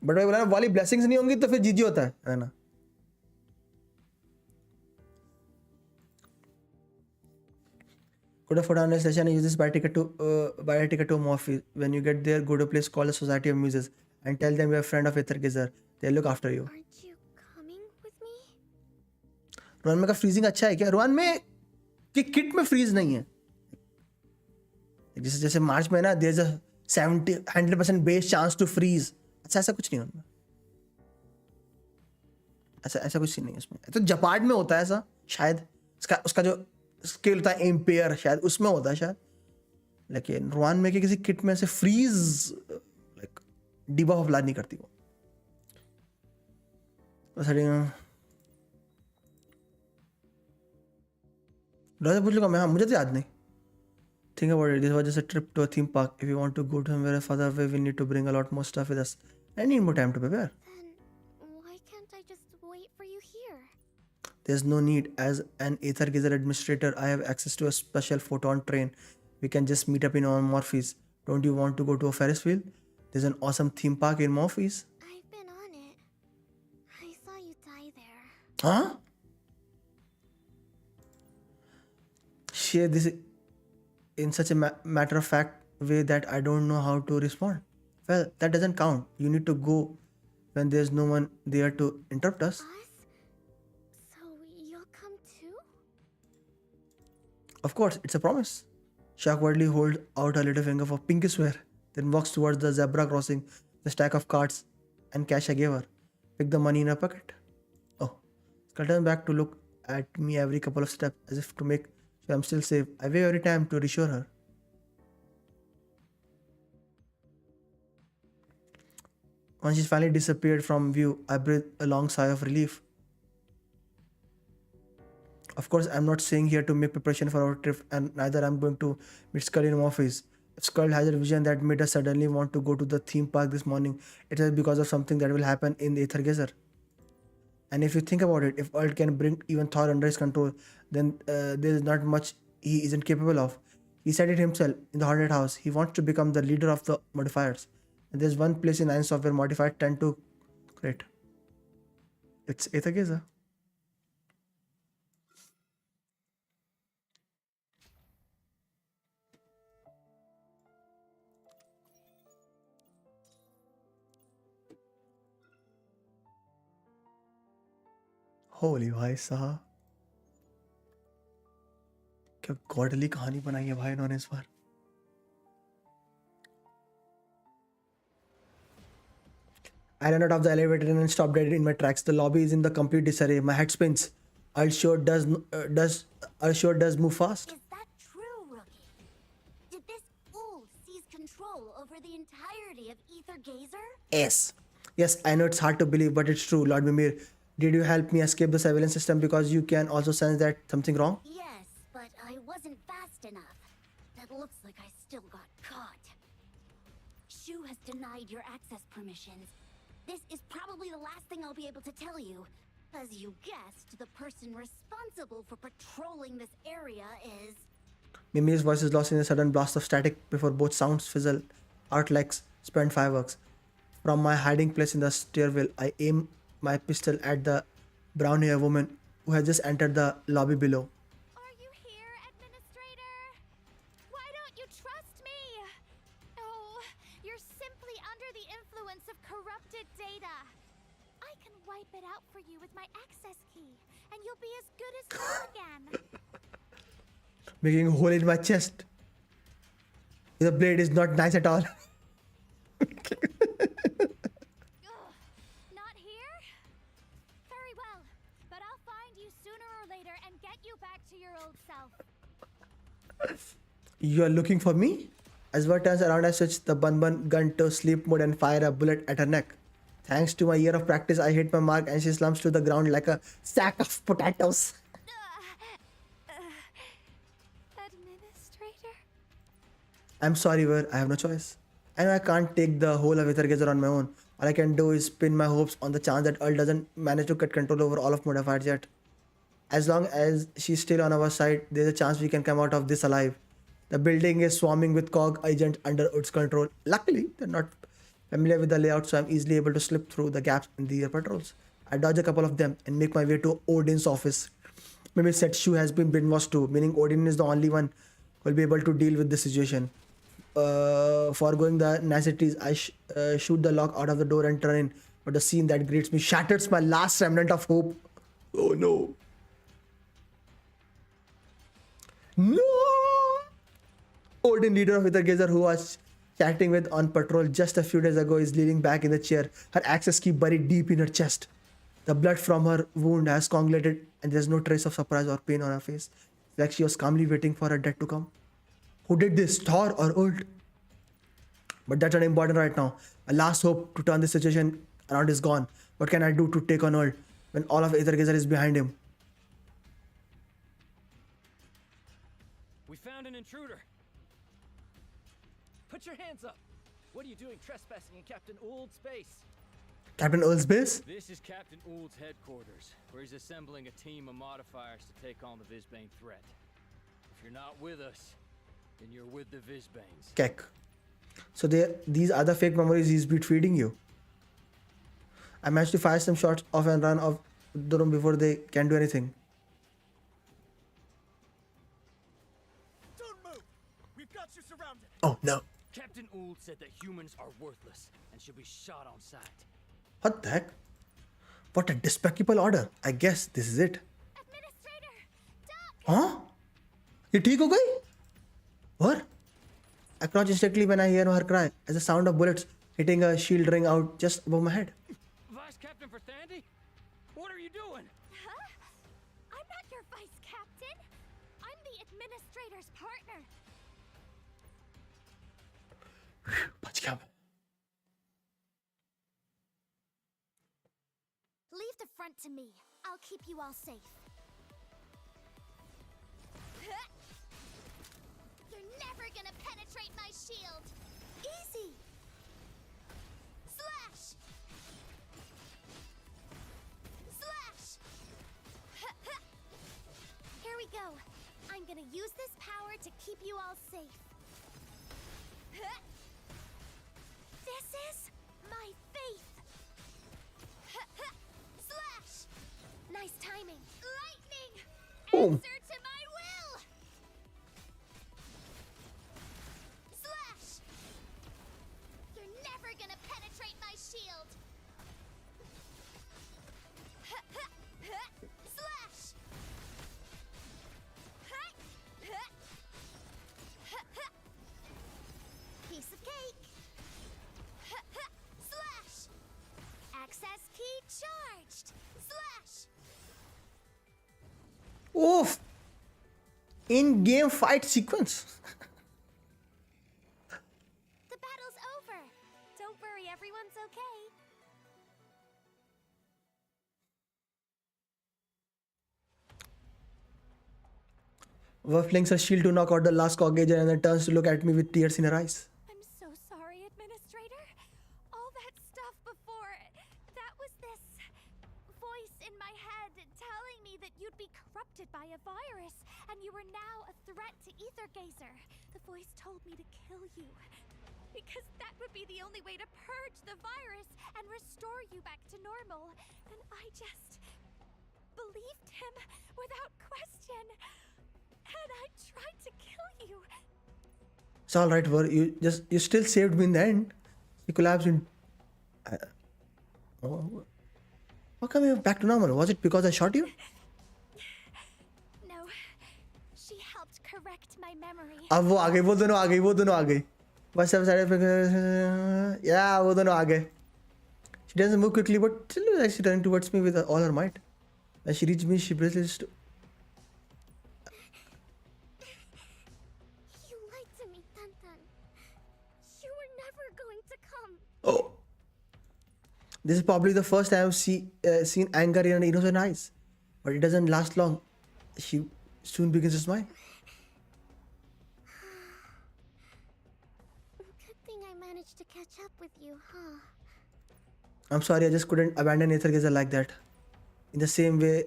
बट भाई बोला ना वाली ब्लेसिंग्स नहीं होंगी तो फिर जीजी होता है ना. Go to Foodhunter station and use this buy a ticket to a office. When you get there, go to a place called the Society of Muses and tell them you're a friend of Aether Gazer. They'll look after you. Aren't you coming with me? Rohan में का freezing अच्छा है क्या? रोहन में कि kit में freeze नहीं है. जैसे मार्च में ना there is a 100% base chance to freeze. अच्छा ऐसा कुछ नहीं उनमें. ऐसा कुछ नहीं है उसमें. तो जपार्ड में होता है ऐसा शायद. उसका जो स्केल होता है एम्पेयर शायद उसमें होता है शायद. लेकिन रोहन में कि किसी किट में से फ्रीज लाइक डिबफ अप्लाई नहीं करती वो. पूछ लूंगा मैं. हाँ मुझे तो याद नहीं. Think about it. This was just a trip to a theme park. If we want to go to somewhere further away, we need to bring a lot more stuff with us. I need more time to prepare. Then why can't I just wait for you here? There's no need. As an Aether Gazer administrator, I have access to a special photon train. We can just meet up in Morpheus. Don't you want to go to a Ferris wheel? There's an awesome theme park in Morpheus. I've been on it. I saw you die there. Huh? Share this in such a matter-of-fact way that I don't know how to respond. Well, that doesn't count. You need to go when there's no one there to interrupt us. So you'll come too? Of course, it's a promise. She awkwardly holds out her little finger for pinky swear, then walks towards the zebra crossing the stack of cards and cash I gave her. Pick the money in her pocket. Oh, Skull turns back to look at me every couple of steps as if to make sure I'm still safe. I wave every time to reassure her. Once she's finally disappeared from view, I breathe a long sigh of relief. Of course, I'm not staying here to make preparation for our trip, and neither I'm going to meet Skull in office. If Skull has a vision that made us suddenly want to go to the theme park this morning, it is because of something that will happen in the Aether Gazer. And if you think about it, if Earth can bring even Thor under his control, then there is not much he isn't capable of. He said it himself in the Haunted House. He wants to become the leader of the modifiers. And there's one place in Nine where modifiers tend to create. It's Aether Gazer. Holi भाई साहब, क्या godly कहानी बनाई है भाई इन्होंने इस बार. I ran out of the elevator and stopped dead in my tracks. The lobby is in the complete disarray. My head spins. I'll sure does move fast. Is that true, Rookie? Did this fool seize control over the entirety of Aether Gazer? Yes, I know it's hard to believe, but it's true, Lord Mimir. Did you help me escape the surveillance system because you can also sense that something wrong? Yes, but I wasn't fast enough. That looks like I still got caught. Shu has denied your access permissions. This is probably the last thing I'll be able to tell you. As you guessed, the person responsible for patrolling this area is... Mimi's voice is lost in a sudden blast of static before both sounds fizzle out like spent fireworks. From my hiding place in the stairwell, I aim my pistol at the brown-haired woman who had just entered the lobby below. Are you here, Administrator? Why don't you trust me? Oh, you're simply under the influence of corrupted data. I can wipe it out for you with my access key, and you'll be as good as new again. Making a hole in my chest. The blade is not nice at all. Ugh, not here? Very well, but I'll find you sooner or later and get you back to your old self. You are looking for me? As Aswa turns around, I switch the bun gun to sleep mode and fire a bullet at her neck. Thanks to my year of practice, I hit my mark and she slumps to the ground like a sack of potatoes. Administrator? I'm sorry, Ver, I have no choice. I know I can't take the whole of Aether on my own. All I can do is pin my hopes on the chance that Earl doesn't manage to get control over all of modifiers yet. As long as she's still on our side, there's a chance we can come out of this alive. The building is swarming with COG agents under its control. Luckily, they're not familiar with the layout, so I'm easily able to slip through the gaps in the air patrols. I dodge a couple of them and make my way to Odin's office. Maybe said Shu has been brainwashed too, meaning Odin is the only one who will be able to deal with the situation. Foregoing the niceties, I shoot the lock out of the door and turn in, but the scene that greets me shatters my last remnant of hope. Oh no. No! Odin, leader of Aether, who was chatting with on patrol just a few days ago, is leaning back in the chair, her access key buried deep in her chest. The blood from her wound has coagulated and there's no trace of surprise or pain on her face. It's like she was calmly waiting for her death to come. Who did this, Thor or Ult? But that's not important right now. My last hope to turn this situation around is gone. What can I do to take on Ult when all of Aether is behind him? We found an intruder. Put your hands up. What are you doing trespassing in Captain Uld's base? Captain Earl's base? This is Captain Uld's headquarters, where he's assembling a team of modifiers to take on the Vizbane threat. If you're not with us, then you're with the Vizbanes. Kek. So these are the fake memories he's been feeding you. I managed to fire some shots off and run off the room before they can do anything. Don't move! We've got you surrounded! Oh no. Captain Uld said that humans are worthless and should be shot on sight. What the heck? What a despicable order. I guess this is it. Administrator! Duck! Huh? You ठीक हो गई? What? I crouch instinctively when I hear her cry as the sound of bullets hitting a shield ring out just above my head. Vice Captain for Thandy? What are you doing? Huh? I'm not your vice captain. I'm the administrator's partner. बच गया मैं. Leave the front to me. I'll keep you all safe. You're never gonna penetrate my shield. Easy. Slash. Slash. Here we go. I'm gonna use this power to keep you all safe. This is my faith. Slash. Nice timing. Lightning. Oh. Answer to my will. Slash. You're never gonna penetrate my shield. Slash. Piece of cake. Slash. Access key charged. Slash. Oof. In-game fight sequence. The battle's over. Don't worry, everyone's okay. Worf flings her shield to knock out the last cog agent and then turns to look at me with tears in her eyes. I'm so sorry, Administrator. All that stuff before, that was this voice in my head telling me that you'd be corrupted by a virus and you were now a threat to Aether Gazer. The voice told me to kill you because that would be the only way to purge the virus and restore you back to normal. And I just believed him without question. And I tried to kill you. It's all right, Ver. You still saved me in the end. You collapsed in. Oh. How come you're back to normal? Was it because I shot you? No, she helped correct my memory. अब वो आ गई, वो दोनों आ गई. बस सब side पे, yeah, वो दोनों आ गए. She doesn't move quickly, but still like she turning towards me with all her might. As she reaches me, she breathes. You lied to me, Tantan. You were never going to come. Oh. This is probably the first time I've seen anger in her innocent eyes. But it doesn't last long. She soon begins to smile. Good thing I managed to catch up with you, huh? I'm sorry, I just couldn't abandon Aether Gazer like that. In the same way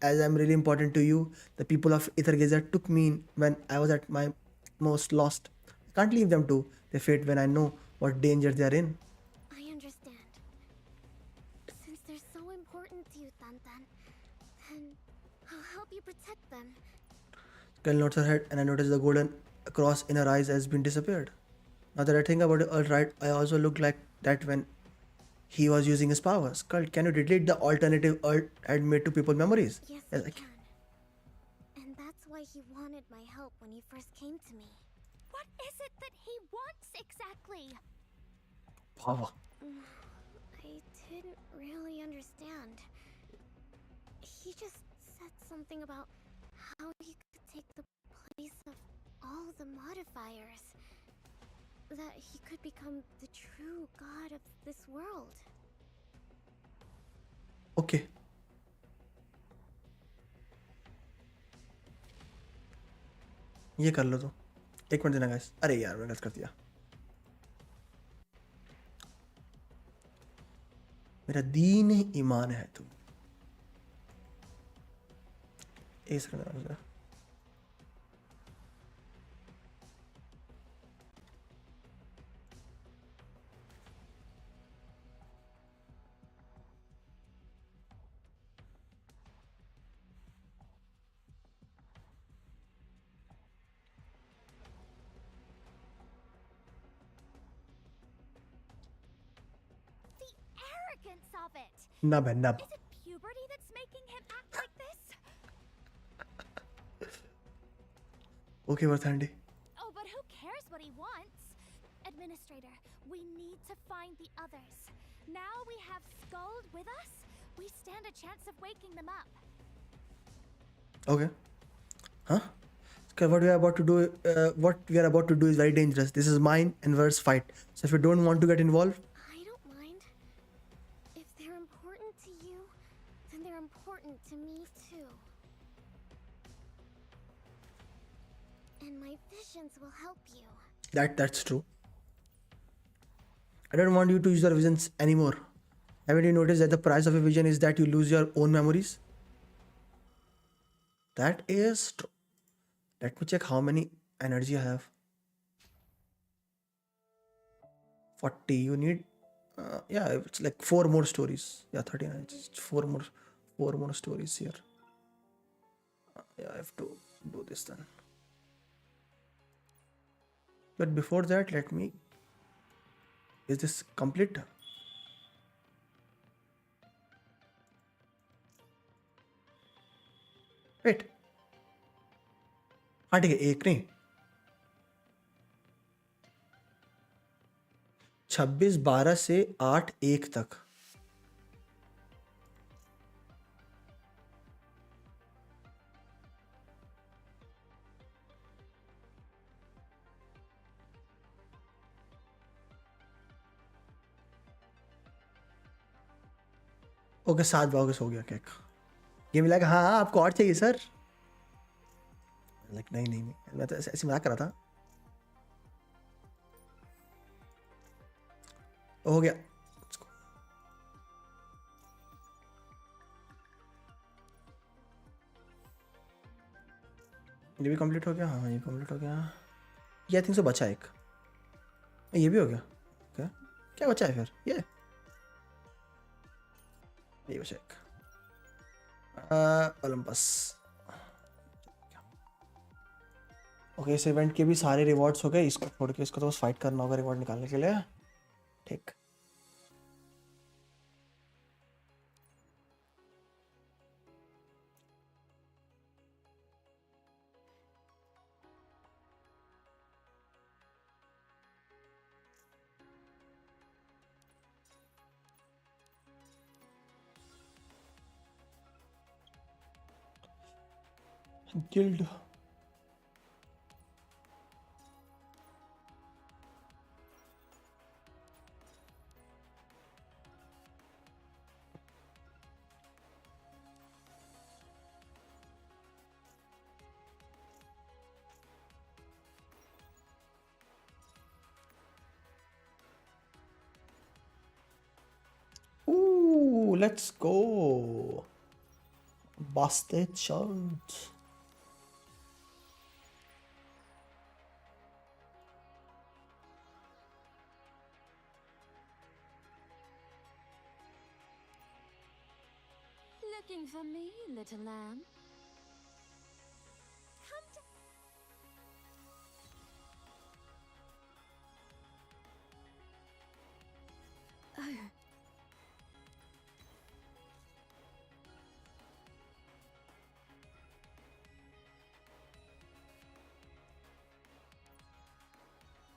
as I'm really important to you, the people of Aether Gazer took me when I was at my most lost. I can't leave them to their fate when I know what danger they are in. I understand. Since they're so important to you, Tantan, then I'll help you protect them. Kel nods her head and I notice the golden cross in her eyes has been disappeared. Now that I think about it, alright, I also looked like that when he was using his powers. Skull, can you delete the alternative Earth had made to people memories? Yes, Yes, I I can. And that's why he wanted my help when he first came to me. What is it that he wants exactly? Power. I didn't really understand. He just said something about how he could take the place of all the modifiers. That he could become the true god of this world. Okay. ये कर लो तो. एक minute देना guys. अरे यार मैंने गलत कर दिया. मेरा दीन ईमान है तू. ऐसा करना है. Arrogance of it. नब है नब. Is it puberty that's making him act like this? Okay, Varthandi. Oh, but who cares what he wants? Administrator, we need to find the others. Now we have Skuld with us, we stand a chance of waking them up. Okay. Huh? Okay, what we are about to do is very dangerous. This is mine and Ver's fight. So if you don't want to get involved, I don't mind. If they're important to you, then they're important to me too. And my visions will help you. that's true. I don't want you to use your visions anymore. Haven't you noticed that the price of a vision is that you lose your own memories? That is true. Let me check how many energy I have. 40. You need yeah, it's like 4 more stories. Yeah, 39. Just 4 more stories here. Yeah, I have to do this then. But before that, let me. Is this complete? Wait. हाँ ठीक है, एक नहीं. 26/12 से 8/1 तक. Okay 7 अगस्त हो गया cake. ये मिला कि हाँ आपको और चाहिए सर. लाइक नहीं, मैं तो ऐसे मजाक कर रहा था. हो गया. ये भी कंप्लीट हो गया. हाँ ये कंप्लीट हो गया. ये आई थिंक सो बचा एक. ये भी हो गया. क्या क्या बचा है फिर? ये बचा एक. ओलंपस. ओके इस इवेंट के भी सारे रिवॉर्ड्स हो गए. इसको छोड़ के इसको तो बस फाइट करना होगा रिवॉर्ड निकालने के लिए. ठीक. Guild. Ooh, let's go. Busted shot. Looking for me, little lamb?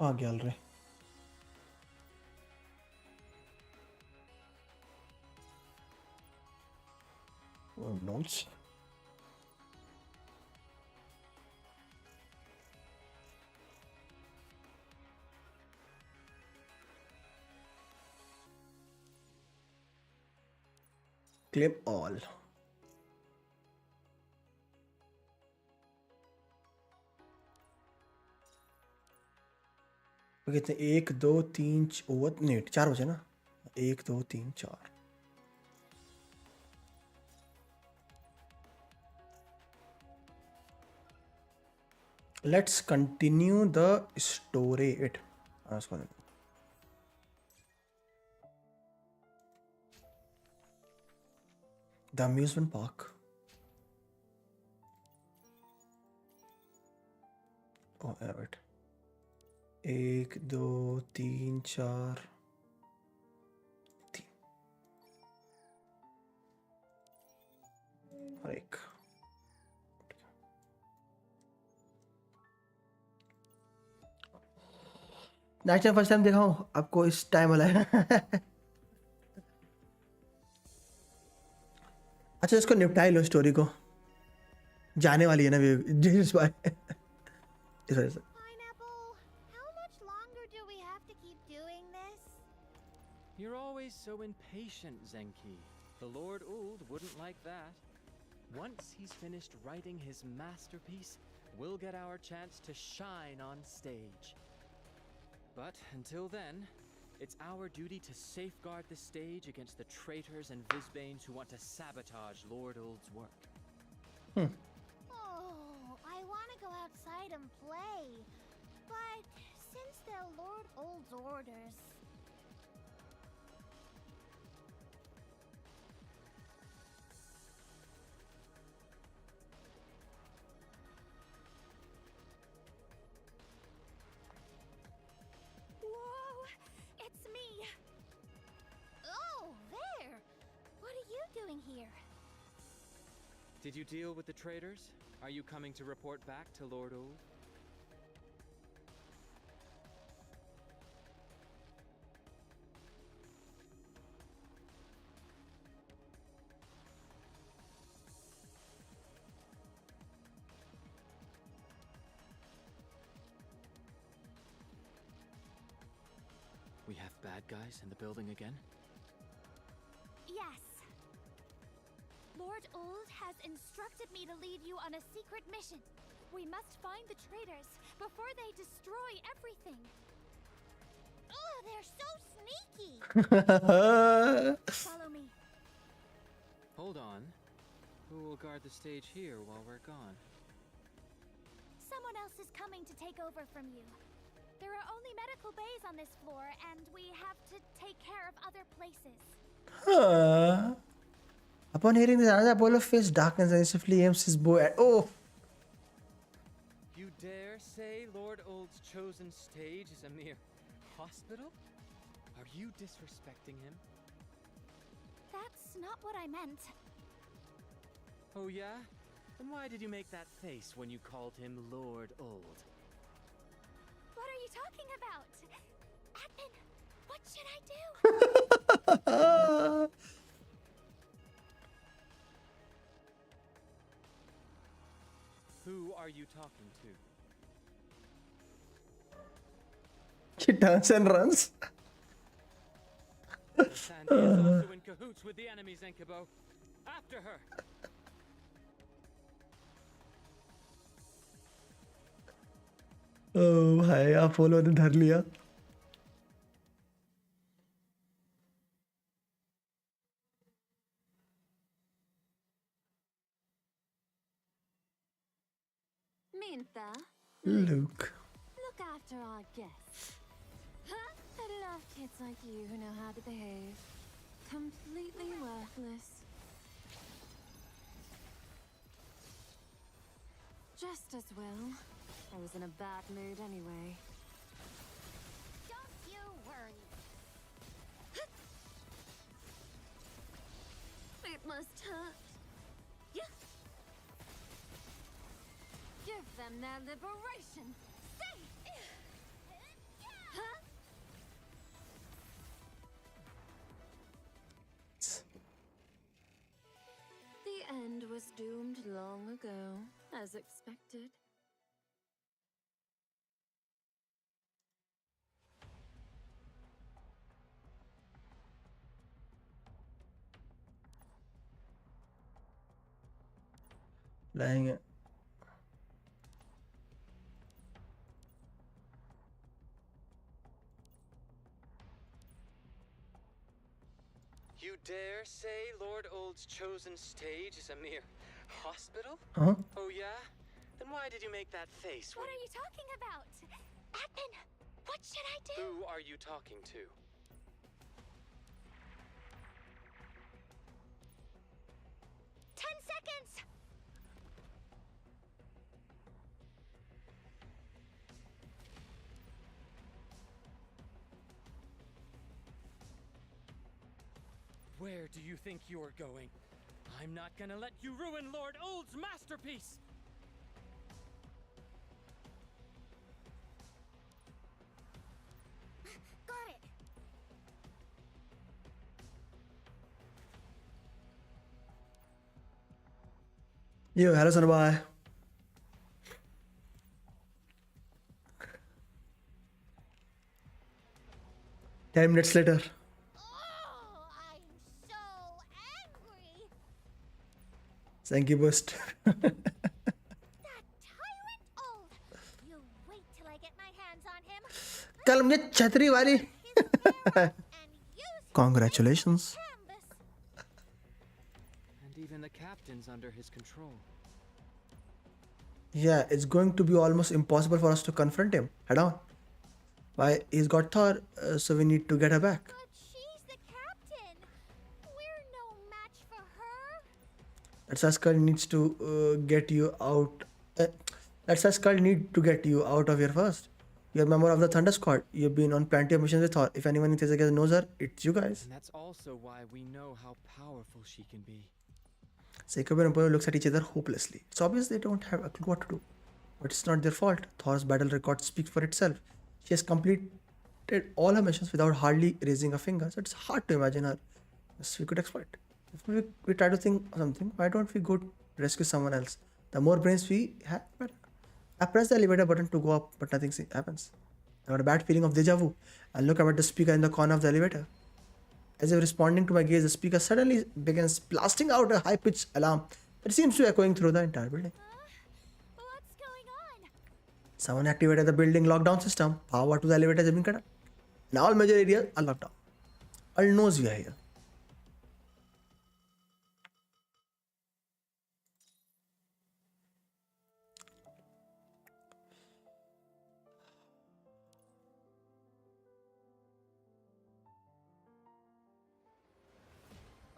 Oh. Gallery. Notes. Claim all. कितने 1 2 3 ओवर नहीं 4 बचे ना. 1 2 3 4. Let's continue the story. The amusement park. Oh, yeah, wait. 1 2 3 4 3 और 1. नेक्स्ट टाइम फर्स्ट टाइम देखा हूँ आपको इस time वाला है. अच्छा इसको निपटाई लो स्टोरी को. जाने वाली है ना इस बार. इस वजह से. Pineapple, how much longer do we have to keep doing this? You're always so impatient, Zenki. The Lord Uld wouldn't like that. Once he's finished writing his masterpiece, we'll get our chance to shine on stage. But until then, it's our duty to safeguard the stage against the traitors and Visbanes who want to sabotage Lord Uld's work. Oh, I want to go outside and play. But since they're Lord Uld's orders... Whoa! It's me! Oh, there! What are you doing here? Did you deal with the traitors? Are you coming to report back to Lord Uld? We have bad guys in the building again? Yes. Lord Uld has instructed me to lead you on a secret mission. We must find the traitors before they destroy everything. Oh, they're so sneaky. Follow me. Hold on. Who will guard the stage here while we're gone? Someone else is coming to take over from you. There are only medical bays on this floor, and we have to take care of other places. Huh. Upon hearing this, another Apollo face darkens and swiftly aims his bow at. Oh! You dare say Lord Old's chosen stage is a mere hospital? Are you disrespecting him? That's not what I meant. Oh yeah? Then why did you make that face when you called him Lord Old? What are you talking about? Admin, what should I do? Who are you talking to? She turns and runs. Sandy is also in cahoots with the enemy, Zenkibo. After her! Oh भाई Apollo ने धर लिया. Mintha, Luke. look after our guests. Huh? I love kids like you who know how to behave. Completely worthless. Just as well. I was in a bad mood anyway. Don't you worry. It must hurt. Yeah. Give them their liberation. Say. Huh? The end was doomed long ago, as expected. लाएंगे. You dare say Lord Old's chosen stage is a mere hospital? Huh? Oh yeah? Then why did you make that face What when are you talking about? Admin, what should I do? Who are you talking to? 10 seconds! Where do you think you're going? I'm not gonna let you ruin Lord Old's masterpiece! Got it! Yo, hello son, bye. Ten minutes later. Oh, I'm so angry! Thank you, Boost. That tyrant old! You wait till I get my hands on him. कल मुझे छतरी वाली. And use Congratulations. canvas. And even the captain's under his control. Yeah, it's going to be almost impossible for us to confront him head on. Why? He's got Thor, so we need to get her back. But she's the captain. We're no match for her. That's why Skull needs to get you out. That's why Skull need to get you out of here first. You're a member of the Thunder Squad. You've been on plenty of missions with Thor. If anyone in Thessagas knows her, it's you guys. And that's also why we know how powerful she can be. Jacob and Apollo looks at each other hopelessly. It's obvious they don't have a clue what to do. But it's not their fault. Thor's battle record speaks for itself. She has completed all her missions without hardly raising a finger. So it's hard to imagine her as we could exploit. If we try to think of something, why don't we go rescue someone else? The more brains we have, better. I press the elevator button to go up, but nothing happens. I got a bad feeling of deja vu and look up at the speaker in the corner of the elevator. As if responding to my gaze, the speaker suddenly begins blasting out a high-pitched alarm that seems to be echoing through the entire building. What's going Someone activated the building lockdown system. Power to the elevators have been cut. Now all major areas are locked down. All knows we are here.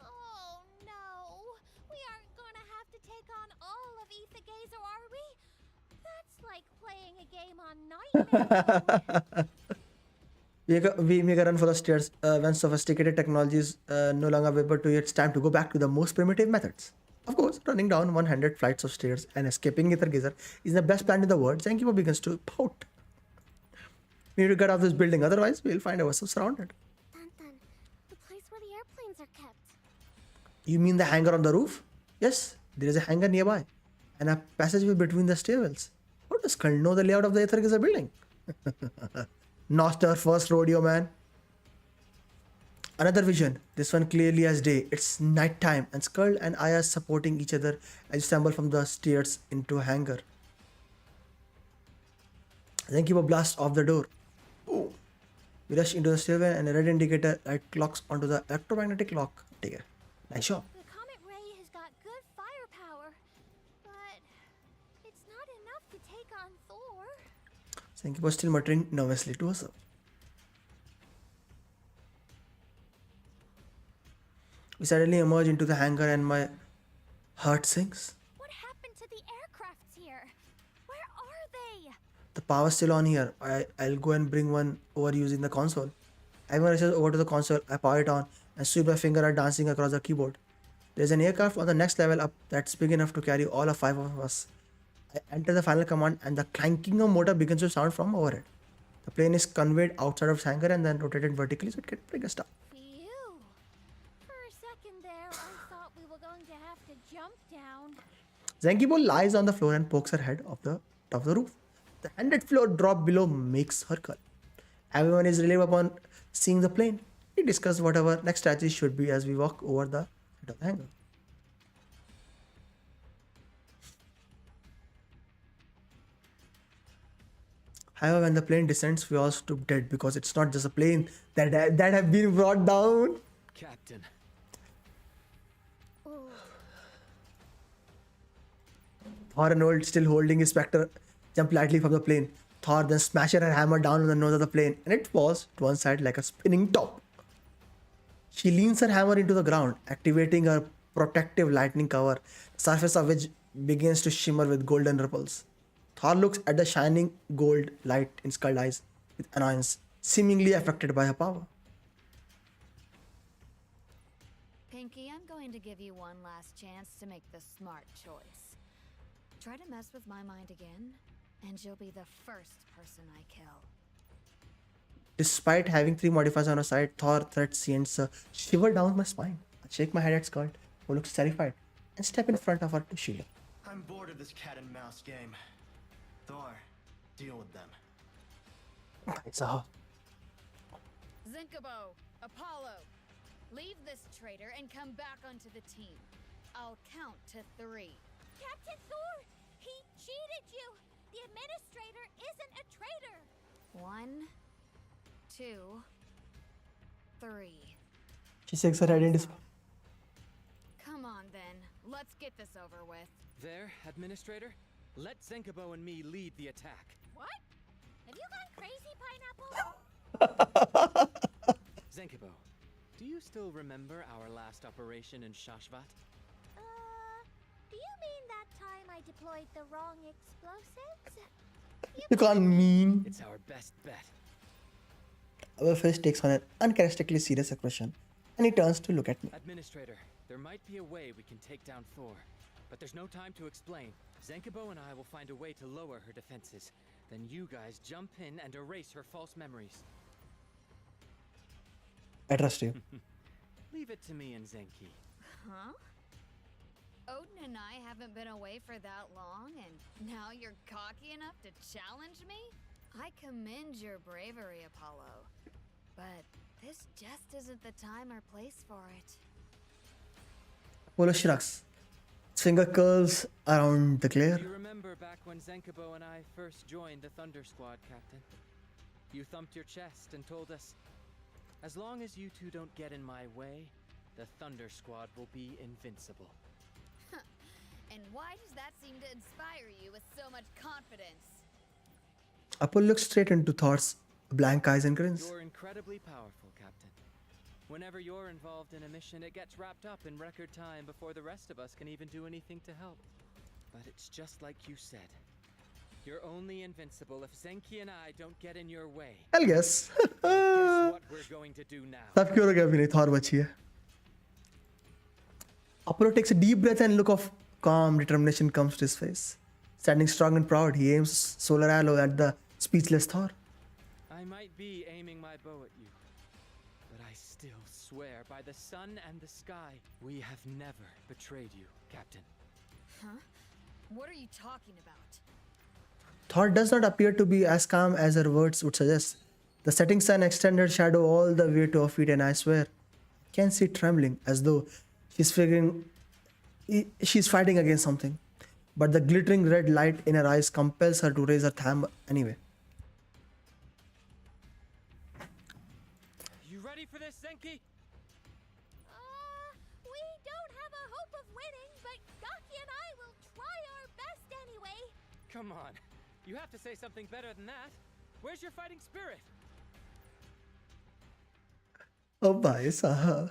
Oh no! We aren't gonna have to take on all of Aether Gazer, are we? That's like playing a game on Nightmare mode. We make a run for the stairs. When sophisticated technologies no longer vapor to you, it's time to go back to the most primitive methods. Of course, running down 100 flights of stairs and escaping Aether Gazer is the best plan in the world. Zankipo begins to pout. We need to get out of this building, otherwise we'll find ourselves surrounded. Dun, the place where the airplanes are kept. You mean the hangar on the roof? Yes, there is a hangar nearby and a passageway between the stairwells. How does Skull know the layout of the Aether Gazer building? Not our first rodeo, man. Another vision. This one clearly as day. It's night time and Skull and I are supporting each other as you stumble from the stairs into a hangar. Then keep a blast off the door. Boom. We rush into the stairwell and a red indicator light clocks onto the electromagnetic lock. Take it. Nice shot. The Comet Ray has got good firepower, but it's not enough to take on Thor. Zanki was still muttering nervously to herself. We suddenly emerge into the hangar and my heart sinks. What happened to the aircrafts here? Where are they? The power's still on here. I'll go and bring one over using the console. Everyone rushes over to the console. I power it on and sweep my finger at dancing across the keyboard. There's an aircraft on the next level up that's big enough to carry all of 5 of us. I enter the final command and the clanking of motor begins to sound from overhead. The plane is conveyed outside of its hangar and then rotated vertically so it can bring us down. Phew. For a second there, I thought we were going to have to jump down. Zankibo lies on the floor and pokes her head off the top of the roof. The 100th floor drop below makes her curl. Everyone is relieved upon seeing the plane. We discuss what our next strategy should be as we walk over the side of the hangar. However, when the plane descends, we all stoop dead because it's not just a plane that have been brought down. Captain. Thor and Old, still holding his Spectre, jump lightly from the plane. Thor then smashes her hammer down on the nose of the plane and it falls to one side like a spinning top. She leans her hammer into the ground, activating her protective lightning cover, the surface of which begins to shimmer with golden ripples. Thor looks at the shining gold light in Skull's eyes with annoyance, seemingly affected by her power. Pinky, I'm going to give you one last chance to make the smart choice. Try to mess with my mind again, and you'll be the first person I kill. Despite having 3 modifiers on her side, Thor threat sends a shiver down my spine. I shake my head at Skull, who looks terrified, and step in front of her to shield her. I'm bored of this cat and mouse game. Thor, deal with them. It's a Zinkabo, Apollo, leave this traitor and come back onto the team. I'll count to 3. Captain Thor, he cheated you. The administrator isn't a traitor. 1, 2, 3. She shakes her head in despair. Come on then, let's get this over with. There, Administrator. Let Zenkabo and me lead the attack. What? Have you gone crazy, Pineapple? Zenkabo, do you still remember our last operation in Shashvat? Do you mean that time I deployed the wrong explosives? You can't mean. It's our best bet. Our face takes on an uncharacteristically serious expression, and he turns to look at me. Administrator, there might be a way we can take down Thor, but there's no time to explain. Zenkabo and I will find a way to lower her defenses. Then you guys jump in and erase her false memories. I trust you. Leave it to me and Zenki. Huh? Odin and I haven't been away for that long, and now you're cocky enough to challenge me? I commend your bravery, Apollo. But this just isn't the time or place for it. Apollo shrugs. His finger curls around the glare. You remember remember back when Zenkibo and I first joined the Thunder Squad, Captain. You thumped your chest and told us, as long as you two don't get in my way, the Thunder Squad will be invincible. And why does that seem to inspire you with so much confidence? Apple looks straight into Thor's blank eyes and grins. You're incredibly powerful, Captain. Whenever you're involved in a mission, it gets wrapped up in record time before the rest of us can even do anything to help. But it's just like you said. You're only invincible if Zenki and I don't get in your way. I'll guess. Guess what we're going to do now? तब क्यों लगा भी नहीं Thor बची है. Apollo takes a deep breath and look of calm determination comes to his face. Standing strong and proud, he aims solar arrow at the speechless Thor. I might be aiming my bow at you, but I still swear by the sun and the sky, we have never betrayed you, Captain. Huh? What are you talking about? Thor does not appear to be as calm as her words would suggest. The setting sun extends her shadow all the way to her feet, and I swear, I can see it trembling as though she's fighting against something. But the glittering red light in her eyes compels her to raise her thumb anyway. You ready for this, Zenki? We don't have a hope of winning, but Gaki and I will try our best anyway. Come on. You have to say something better than that. Where's your fighting spirit? Oh, bhai sahab.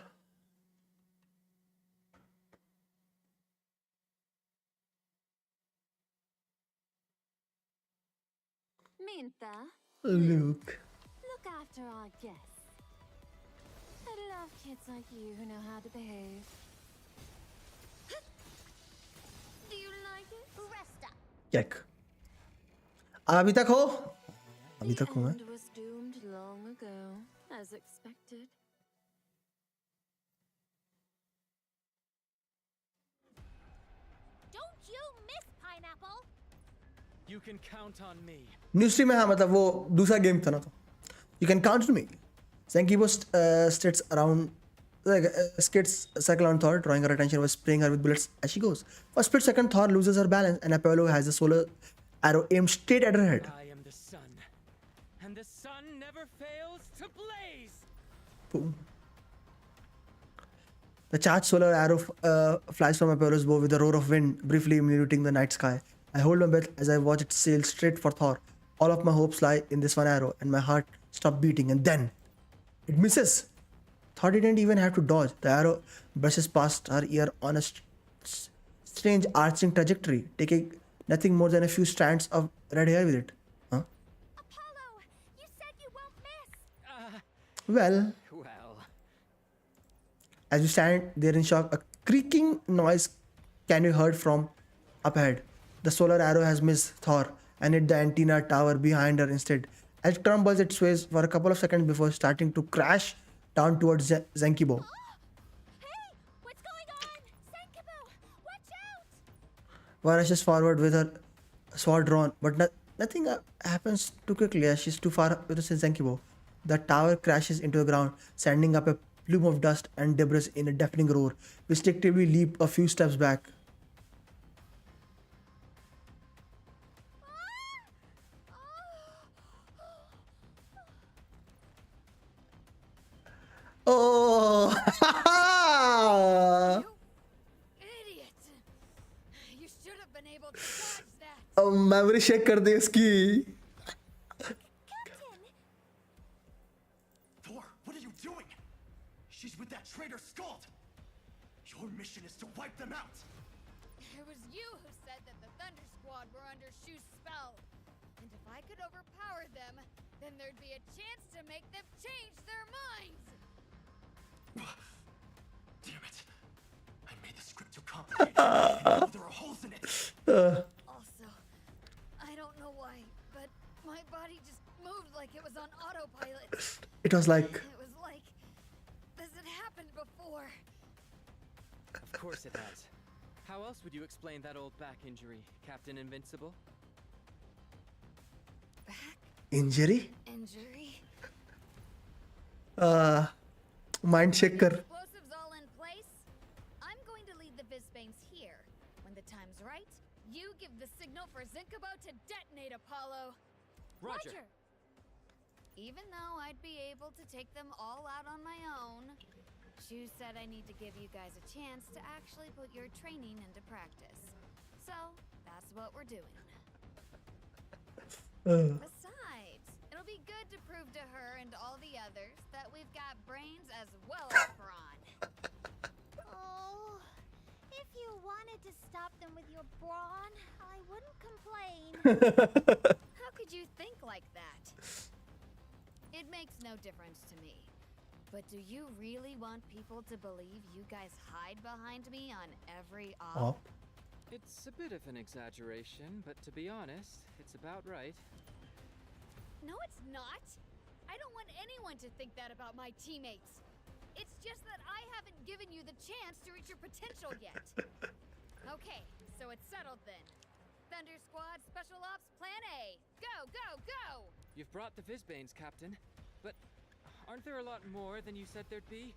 Mintha, Luke. look after our guests. I love kids like you who know how to behave. Do you like it? Rest up. Check. अभी तक हो? अभी तक हूँ मैं. The end was doomed long ago, as expected. Don't you miss Pineapple? You can count on me. News stream में हाँ मतलब वो दूसरा गेम था ना तो. You can count on me. Zenkibo skates around, skates circle on Thor, drawing her attention by spraying her with bullets as she goes. For a split second, Thor loses her balance, and Apollo has a solar arrow aimed straight at her head. I am the sun, and the sun never fails to blaze. Boom. The charged solar arrow flies from Apollo's bow with a roar of wind, briefly illuminating the night sky. I hold my breath as I watch it sail straight for Thor. All of my hopes lie in this one arrow, and my heart stops beating. And then, it misses. Thor didn't even have to dodge. The arrow brushes past her ear on a strange arching trajectory, taking nothing more than a few strands of red hair with it. Huh? Apollo, you said you won't miss. Well, as we stand there in shock, a creaking noise can be heard from up ahead. The solar arrow has missed Thor and hit the antenna tower behind her instead. As it crumbles, it sways for a couple of seconds before starting to crash down towards Zenkibo. Hey, what's going on? Zenkibo, watch out! Var rushes forward with her sword drawn, but nothing happens too quickly as she's too far with Zenkibo. The tower crashes into the ground, sending up a plume of dust and debris in a deafening roar. We instinctively leap a few steps back. Oh! You idiot! You should have been able to dodge that. Memory shake कर दी इसकी. Thor, what are you doing? She's with that traitor Skald. Your mission is to wipe them out. It was you who said that the Thunder Squad were under Shu's spell. And if I could overpower them, then there'd be a chance to make them change their minds. Damn it. I made the script too complicated. I know there are holes in it. Also, I don't know why, but my body just moved like it was on autopilot. It was like. It was like this had happened before. Of course it has. How else would you explain that old back injury, Captain Invincible? Back Injury? injury. Mind shake कर. Explosives all in place. I'm going to leave the Visbanes here. When the time's right, You give the signal for Zinkubo to detonate, Apollo. Roger. Even though I'd be able to take them all out on my own, Shu said I need to give you guys a chance to actually put your training into practice. So, that's what we're doing. Besides, it'll be good to prove to her and all the others that we've got brains as well as brawn. Oh, if you wanted to stop them with your brawn, I wouldn't complain. How could you think like that? It makes no difference to me. But do you really want people to believe you guys hide behind me on every op? It's a bit of an exaggeration, but to be honest, it's about right. No, it's not. I don't want anyone to think that about my teammates. It's just that I haven't given you the chance to reach your potential yet. Okay, so it's settled then. Thunder Squad Special Ops Plan A. Go, go, go! You've brought the Vizbanes, Captain. But aren't there a lot more than you said there'd be?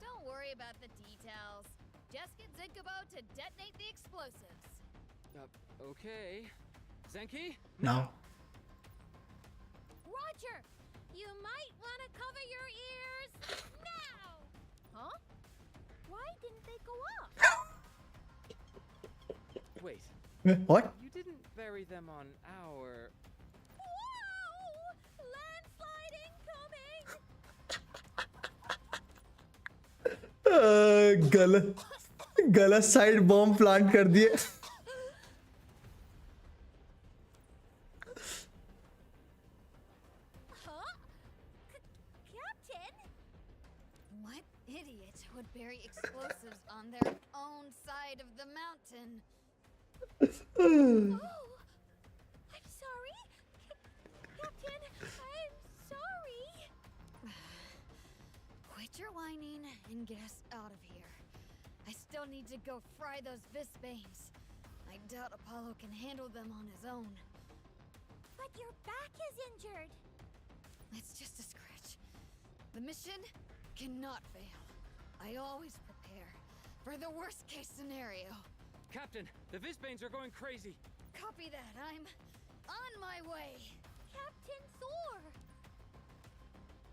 Don't worry about the details. Just get Zinkubo to detonate the explosives. Okay. Zenki? Now. Roger, you might want to cover your ears now. Huh? Why didn't they go up? Wait. What? You didn't bury them on our... Whoa! Landslide incoming! गलत side bomb plant कर दिए. Huh? Captain? What idiot would bury explosives on their own side of the mountain? Oh, I'm sorry. Captain, I'm sorry. Quit your whining and get us out of here. I still need to go fry those Vizbanes. I doubt Apollo can handle them on his own. But your back is injured. It's just a scratch. The mission cannot fail. I always prepare for the worst case scenario. Captain, the Vizbanes are going crazy. Copy that. I'm on my way. Captain Thor.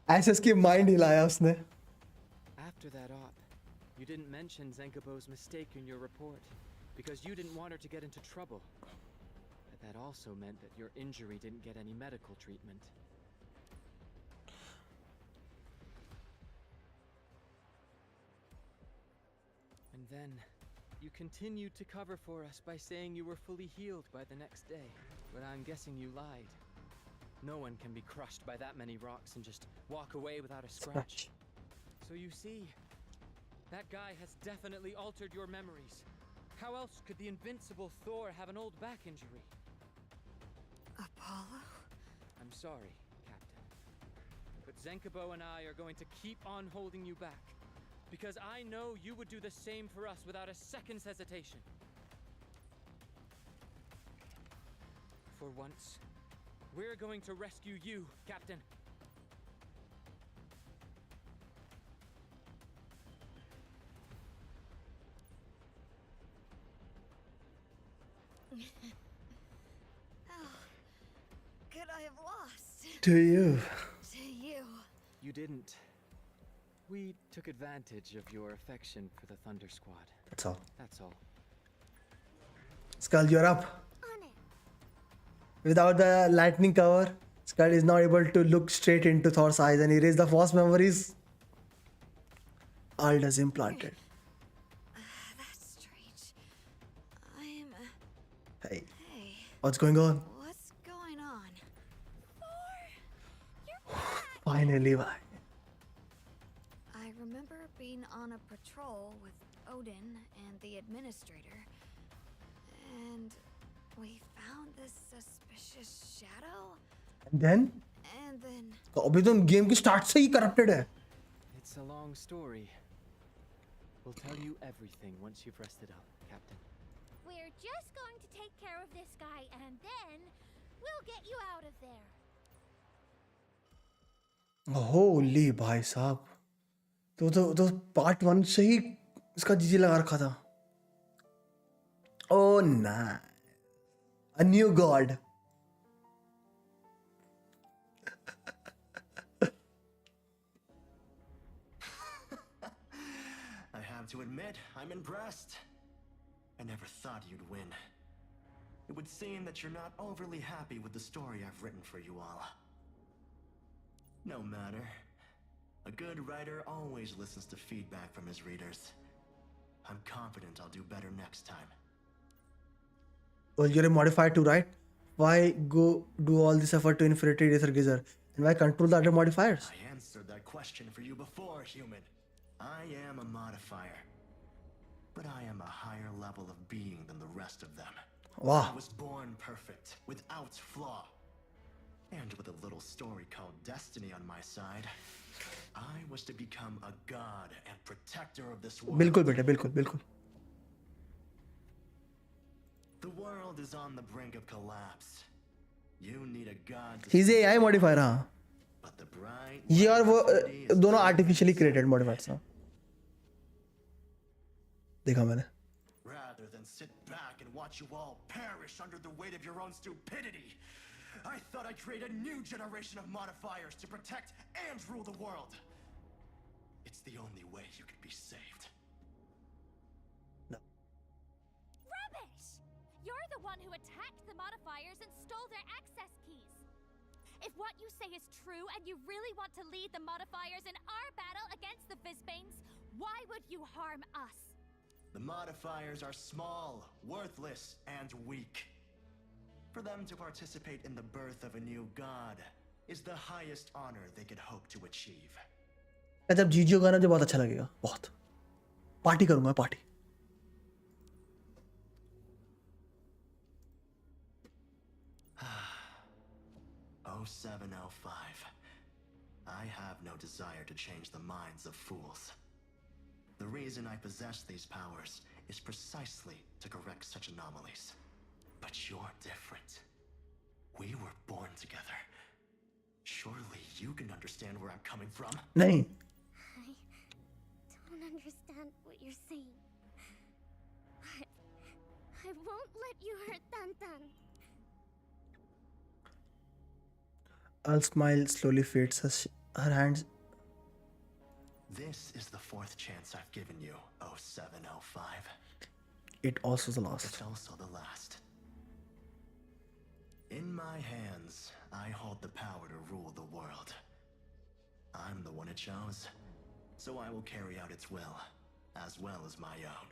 Asus की mind हिलाया उसने. After that op, you didn't mention Zenkubo's mistake in your report because you didn't want her to get into trouble. But that also meant that your injury didn't get any medical treatment. And then you continued to cover for us by saying you were fully healed by the next day. But I'm guessing you lied. No one can be crushed by that many rocks and just walk away without a scratch. So you see, that guy has definitely altered your memories. How else could the invincible Thor have an old back injury? Apollo? I'm sorry, Captain. But Zenkubo and I are going to keep on holding you back. Because I know you would do the same for us without a second's hesitation. For once, we're going to rescue you, Captain. Oh, could I have lost? To you. To you. You didn't. We took advantage of your affection for the Thunder Squad. That's all. That's all. Skull, you're up. On it. Without the lightning cover, Skull is not able to look straight into Thor's eyes and erase the false memories Alda's implanted. That's strange. I'm... Hey, Hey, what's going on? what's going on? Finally, why? I remember being on a patrol with Odin and the administrator, and we found this suspicious shadow, And then? and then... तो अभी तो game की start से ही corrupted है. It's a long story. We'll tell you everything once you've rested up, Captain. We're just going to take care of this guy and then we'll get you out of there. Holy भाई साहब. तो part 1 से ही इसका जीजी लगा रखा था. nice. A new god. I have to admit, I'm impressed. I never thought you'd win. It would seem that you're not overly happy with the story I've written for you all. No matter. A good writer always listens to feedback from his readers. I'm confident I'll do better next time. Well, you're a modifier too, right? Why go do all this effort to infiltrate Aether Geyser? And why control the other modifiers? I answered that question for you before, human. I am a modifier. But I am a higher level of being than the rest of them. Wow. I was born perfect, without flaw. And with a little story called Destiny on my side, I was to become a god and protector of this world. बिल्कुल बेटे, बिल्कुल, बिल्कुल. The world is on the brink of collapse. You need a god to He's a AI modifier, हाँ. but the bright ये और वो light is दोनों artificially created modifiers हैं. देखा मैंने. rather than sit back and watch you all perish under the weight of your own stupidity. I thought I'd create a new generation of modifiers to protect and rule the world. It's the only way you could be saved. Rubbish! You're the one who attacked the modifiers and stole their access keys. If what you say is true and you really want to lead the modifiers in our battle against the Fizzbanes, why would you harm us? The modifiers are small, worthless, and weak. For them to participate in the birth of a new god is the highest honor they could hope to achieve. जब जीजी होगा ना, जब बहुत अच्छा लगेगा, बहुत. Party करूँगा, party. Oh 0705. I have no desire to change the minds of fools. The reason I possess these powers is precisely to correct such anomalies. But you're different. We were born together. Surely you can understand where I'm coming from. नहीं. I don't understand what you're saying. I won't let you hurt Tantan. I'll smile slowly fades as her hands. This is the fourth chance I've given you, 0705. It also the last. It's also the last. In my hands, I hold the power to rule the world. I'm the one it chose, so I will carry out its will, as well as my own.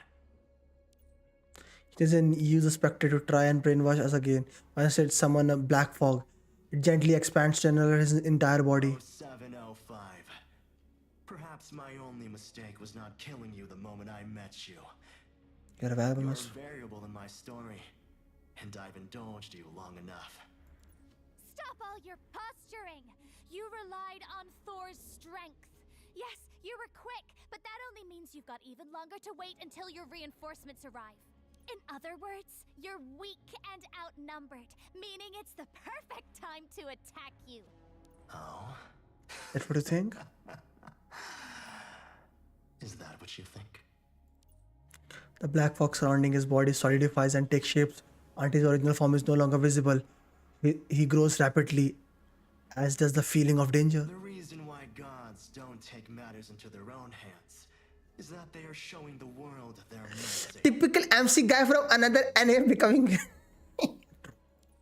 He doesn't use the Spectre to try and brainwash us again. When I said summon a black fog, it gently expands to another his entire body. 0705. Perhaps my only mistake was not killing you the moment I met you. You're a valuable You're master. a variable in my story, and I've indulged you long enough. Stop all your posturing! You relied on Thor's strength. Yes, you were quick, but that only means you've got even longer to wait until your reinforcements arrive. In other words, you're weak and outnumbered, meaning it's the perfect time to attack you. Oh? That's what you think? Is that what you think? The black fog surrounding his body solidifies and takes shape until his original form is no longer visible. He grows rapidly, as does the feeling of danger. The reason why gods don't take matters into their own hands is that they are showing the world their mercy. Typical MC guy from another anime becoming...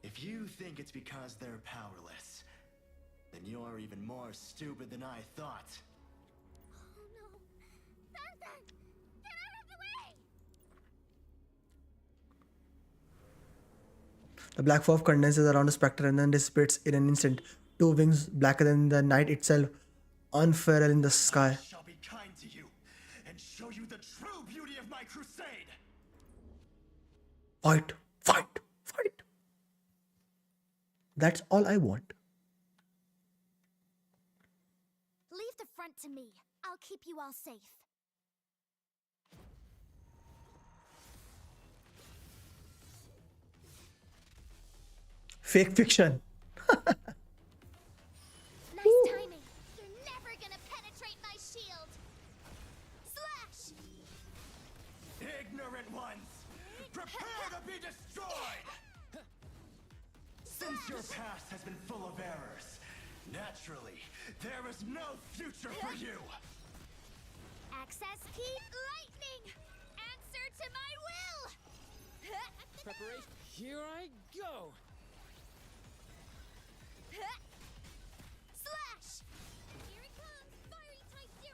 If you think it's because they're powerless, then you're even more stupid than I thought. Oh no! Tantan! Get out of the way! The black fog condenses around the Spectre and then dissipates in an instant. Two wings blacker than the night itself, unfurl in the sky. I shall be kind to you and show you the true beauty of my crusade. Fight, fight, fight. That's all I want. Leave the front to me. I'll keep you all safe. Fake fiction. Nice timing. You're never gonna penetrate my shield. Slash! Ignorant ones, prepare to be your past has been full of errors, naturally, there is no future for you. Access key lightning. Answer to my will. Preparation. Here I go. Slash. Here it comes. Fiery type 0.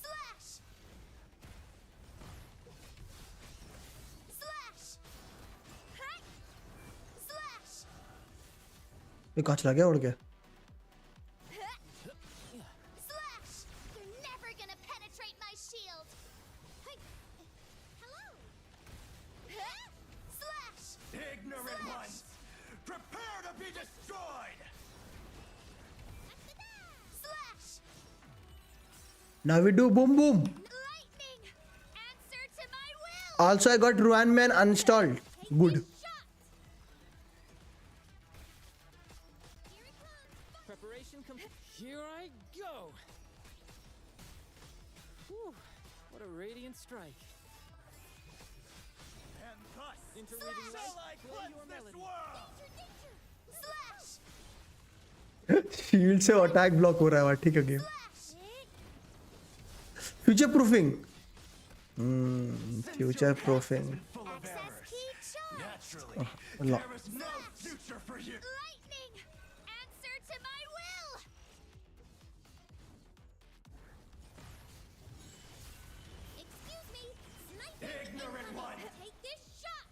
Slash. Slash. Slash. ये कहाँ चला गया उड़ के? Slash. You're never gonna penetrate my shield. Hello. Slash. Ignorant ones, prepare to be destroyed. Slash. Now we do boom boom. Lightning. Answer to my will. Also, I got Ruan Man uninstalled. Good. Preparation complete. Here I go. Whew, what a radiant strike. And thus, Interweaving shall I light, play cleanse your this melody. world. Slash. Shield से attack block हो रहा है ठीक है game future proofing future proofing Full of Access errors, key charge. naturally, Allah. there is no future for you. Lightning. Answer to my will. Excuse me. Sniper. Ignorant one. Take this shot.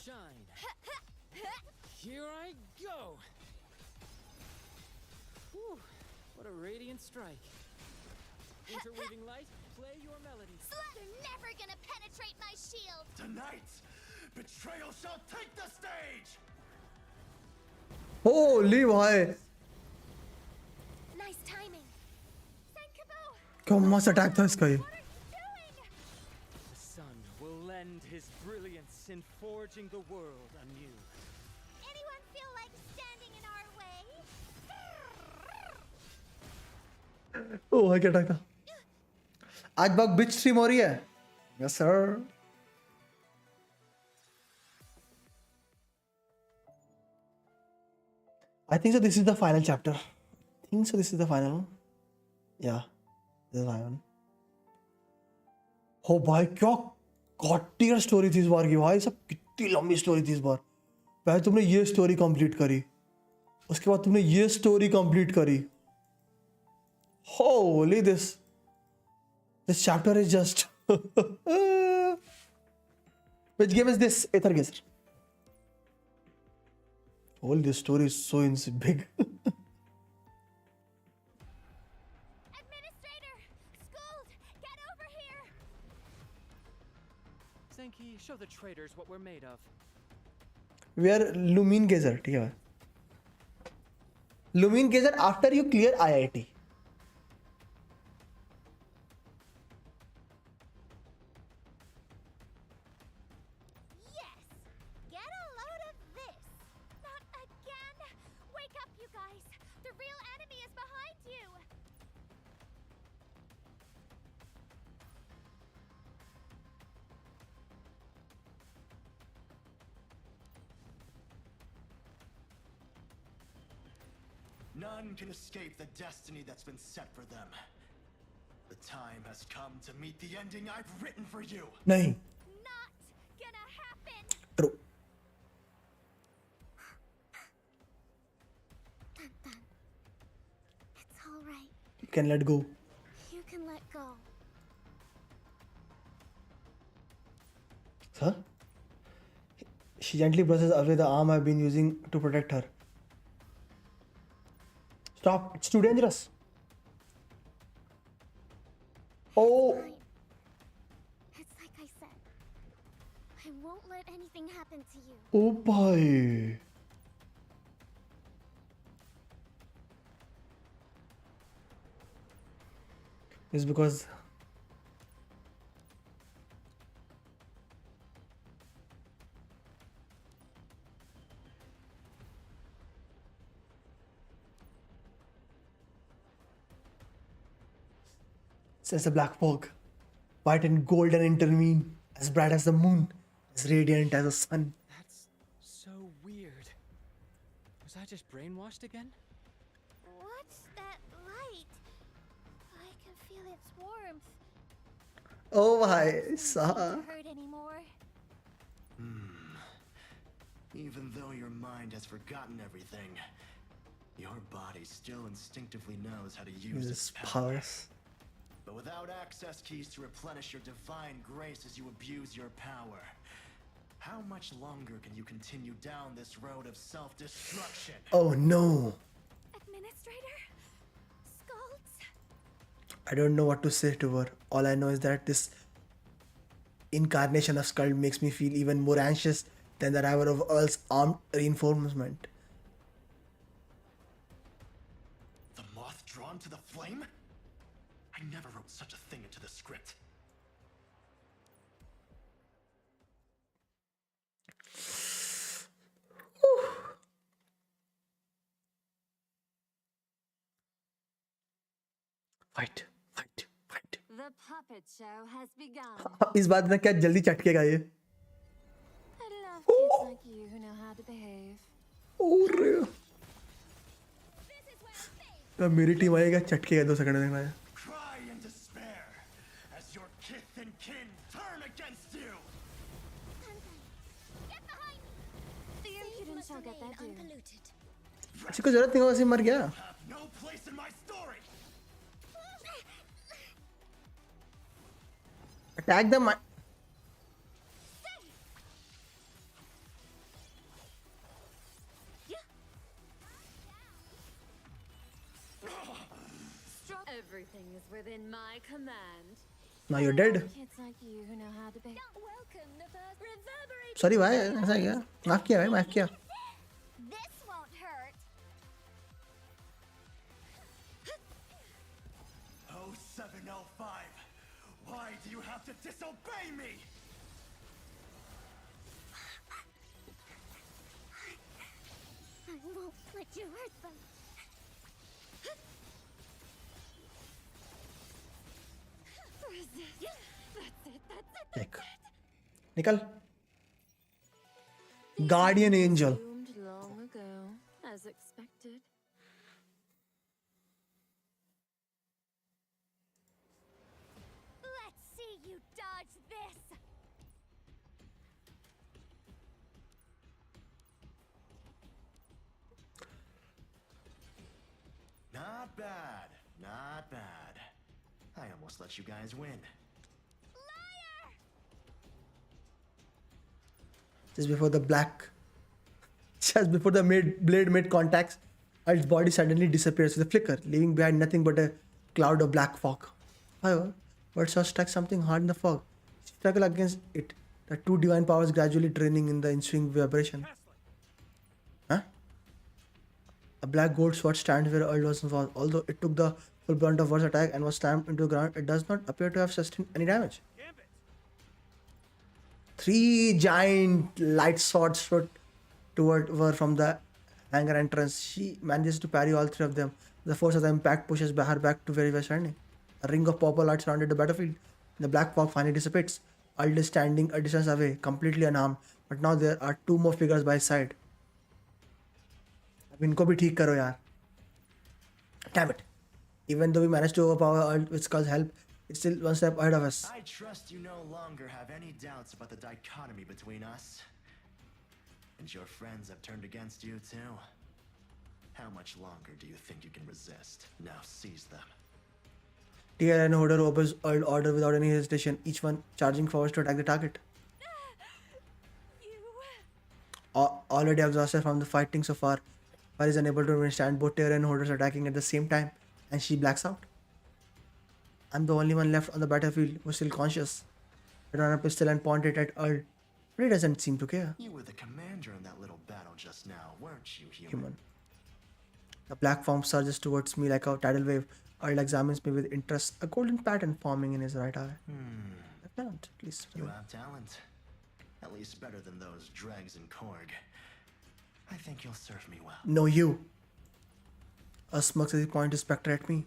Shine. Here I go. Whew, what a radiant strike. Interweaving light, play your melody. You're never gonna penetrate my shield. Tonight, betrayal shall take the stage. Holi भाई Nice timing. Senkabu. क्या मस्त attack था इसका ये What are you doing? The sun will lend his brilliance in forging the world anew. Anyone feel like standing in our way? ओह भाई क्या attack था आज बाग बिच स्ट्रीम हो रही है yes sir I think so this is the final chapter. I think so this is the final. Yeah. This is the final. हो भाई क्या गॉटियर स्टोरी थी इस बार की भाई सब कितनी लंबी स्टोरी थी इस बार पहले तुमने ये स्टोरी कंप्लीट करी उसके बाद तुमने ये स्टोरी कंप्लीट करी Holi this chapter is just which game is this Aether Gazer holy this story is so big Administrator! Scold! Get over here! Zenki, show the traitors what we're made of. we are Lumine Gazer ठीक है Lumine Gazer after you clear IIT Yes! Get a load of this! Not again! Wake up, you guys! The real enemy is behind you! None can escape the destiny that's been set for them. The time has come to meet the ending I've written for you. नहीं Not gonna happen! true Dun dun. It's all right. you can let go You can let go. sir she gently brushes away the arm I've been using to protect her stop it's too dangerous oh Fine. It's like I said. I won't let anything happen to you. oh boy it's because says a black fog, white and golden intervene, as bright as the moon, as radiant as the sun. That's so Was I just brainwashed again? What's that light? I can feel its warmth. Oh bhai, Doesn't seem saha. to hurt anymore. Even though your mind has forgotten everything, your body still instinctively knows how to use Use its power. powers. But without access keys to replenish your divine grace as you abuse your power, how much longer can you continue down this road of self-destruction? Oh no. Administrator? Skulls? I don't know what to say to her. All I know is that this incarnation of Skull makes me feel even more anxious than the arrival of Earl's armed reinforcement. The moth drawn to the flame? I never wrote such a thing into the script. Fight, fight, fight. The puppet show has begun. अब इस बात में क्या जल्दी चटकेगा ये? I love kids like you who know how to behave. और अब मेरी टीम आएगा चटकेगा 2 सेकंड देखना है. Cry in despair as your kith and kin turn against you. Get behind me! The impudent shall get their due. Unpolluted. किसी को जरूरत नहीं होगा, वैसे मर गया. Have no place in my story. Attack the Everything is within my command. Now you're dead. Kids like you who know how to behave. Welcome the first reverberate. Sorry भाई, ऐसा क्या? माफ किया भाई, माफ किया. This won't hurt. Oh, 705. Why do you have to disobey me? I won't let you hurt them. Resist. That's it. Take. निकल. Guardian Angel. Doomed long ago, as expected. Let's see you dodge this. Not bad. Not bad. I almost let you guys win. Liar! Just before the blade made contacts, its body suddenly disappears with a flicker, leaving behind nothing but a cloud of black fog. However, Birdshaw struck something hard in the fog. She struggled against it, the two divine powers gradually draining in the ensuing vibration. Huh? A black gold sword stands where Earl was. Although it took the full brunt of Ward's attack and was slammed into the ground, it does not appear to have sustained any damage. 3 giant light swords shot toward her from the hangar entrance. She manages to parry all 3 of them. The force of the impact pushes her back to where he was standing. A ring of purple light surrounded the battlefield. The black fog finally dissipates. Earl is standing a distance away, completely unarmed, but now there are 2 more figures by his side. अब इनको भी ठीक करो यार. Damn it. Even though we managed to overpower Earl with Skull's help, it's still one step ahead of us. I trust you no longer have any doubts about the dichotomy between us. And your friends have turned against you too. How much longer do you think you can resist? Now seize them. Tier and Hodor obeys Earl order without any hesitation, each one charging forward to attack the target. Already exhausted from the fighting so far, Fire is unable to withstand both Tier and Hodor's attacking at the same time, and she blacks out. I'm the only one left on the battlefield who's still conscious. I draw a pistol and point it at Earl, but he doesn't seem to care. You were the commander in that little battle just now, weren't you, Human. The black form surges towards me like a tidal wave. Earl examines me with interest, a golden pattern forming in his right eye. Lieutenant, please. You have talent. At least better than those dregs in Korg. I think you'll serve me well. No, you. A smirks as he points his spectre at me.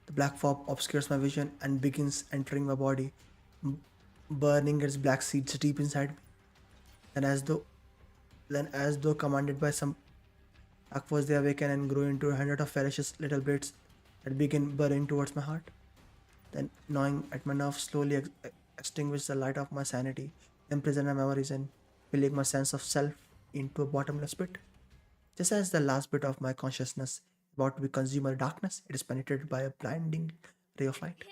The black fog obscures my vision and begins entering my body, burning its black seeds deep inside me. Then as though commanded by some force, they awaken and grow into a hundred of ferocious little blades that begin burrowing towards my heart. Then, gnawing at my nerves, slowly extinguish the light of my sanity, imprison my memories, and filling my sense of self into a bottomless pit. Just as the last bit of my consciousness is about to be consumed by darkness, it is penetrated by a blinding ray of light.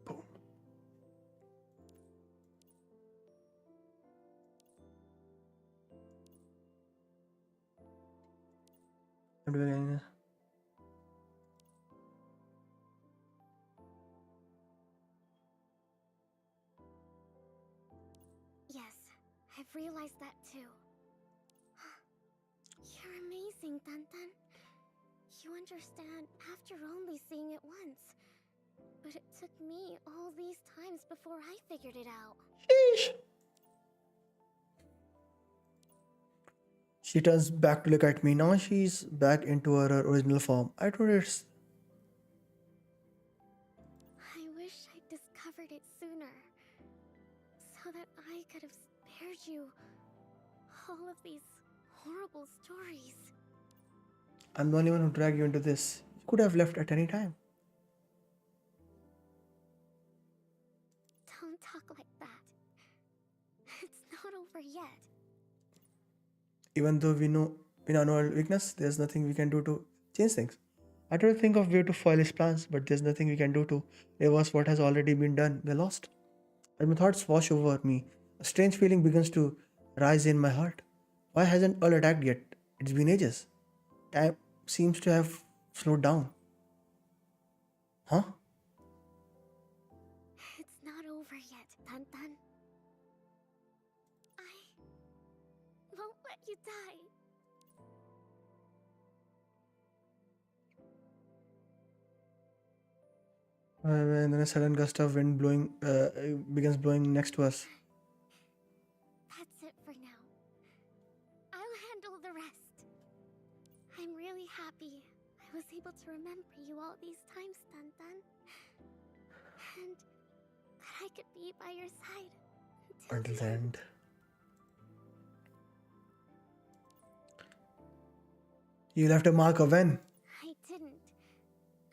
Boom. I'm doing Yes, I've realized that too. You're amazing, Tantan. You understand after only seeing it once. But it took me all these times before I figured it out. Sheesh. She turns back to look at me. Now she's back into her original form. I told her it's I wish I'd discovered it sooner. So that I could have spared you all of these horrible stories. I'm the only one who dragged you into this. You could have left at any time. Don't talk like that. It's not over yet. Even though we know our weakness, there's nothing we can do to change things. I try to think of way to foil his plans, but there's nothing we can do to reverse what has already been done. We're lost. As my thoughts wash over me, a strange feeling begins to rise in my heart. Why hasn't Earl attacked yet? It's been ages. Time seems to have slowed down. Huh? It's not over yet, Tantan. I won't let you die. And then a sudden gust of wind begins blowing next to us. That's it for now. I'll handle the rest. I'm really happy I was able to remember you all these times, Tantan. And that I could be by your side Until the end. You left a mark of when? I didn't.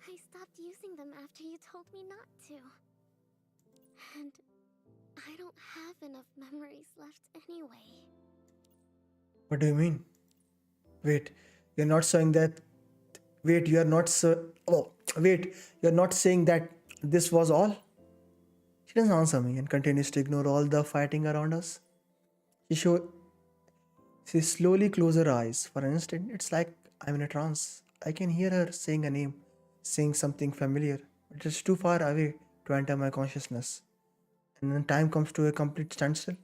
I stopped using them after you told me not to. And I don't have enough memories left anyway. What do you mean? Wait, you're not saying that. Wait, you're not you're not saying that this was all? She doesn't answer me and continues to ignore all the fighting around us. She slowly closes her eyes. For an instant, it's like I'm in a trance. I can hear her saying a name, saying something familiar, but it's too far away to enter my consciousness. And then time comes to a complete standstill.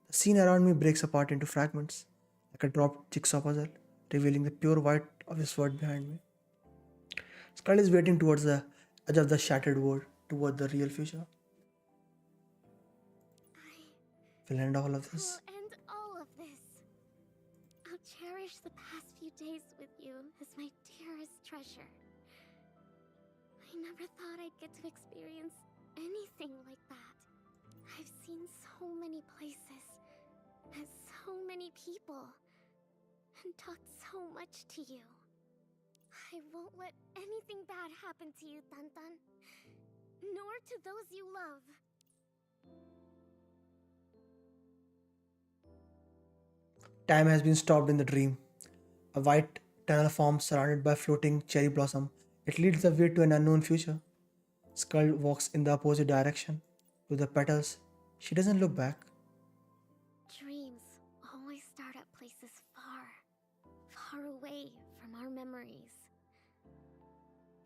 The scene around me breaks apart into fragments, like a dropped jigsaw puzzle, revealing the pure white of his sword behind me. Skull is waiting towards the edge of the shattered world, toward the real future. We'll end all of this. We'll end all of this. I'll cherish the past few days with you as my dearest treasure. I never thought I'd get to experience anything like that. I've seen so many places, met so many people, and talked so much to you. I won't let anything bad happen to you, Tantan, nor to those you love. Time has been stopped in the dream. A white tunnel forms surrounded by floating cherry blossom. It leads the way to an unknown future. Skull walks in the opposite direction. To the petals, she doesn't look back. Dreams always start at places far away from our memories.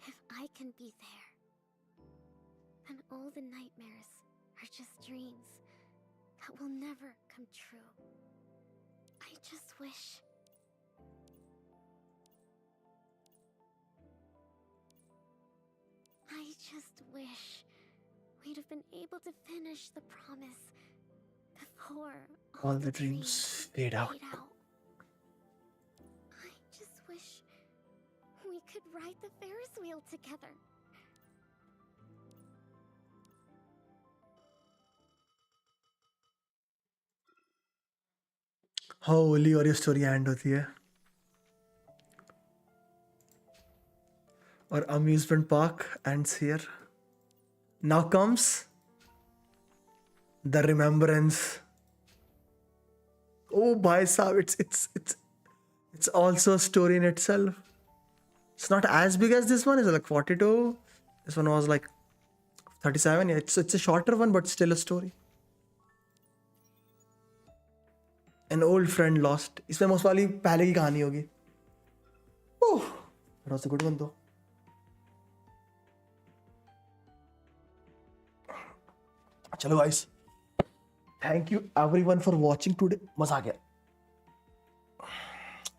If I can be there, then all the nightmares are just dreams that will never come true. I just wish... we'd have been able to finish the promise before All the dreams fade out. I just wish we could ride the Ferris wheel together. Holi और ये story and होती है और amusement park ends here. Now comes the remembrance. Oh bhai sahab, it's also a story in itself. It's not as big as this one. It's like 42. This one was like 37. Yeah, it's a shorter one, but still a story. An old friend lost. इसमें most वाली पहले की कहानी होगी. That was a good one though. चलो guys. Thank you everyone for watching today. मजा आ गया.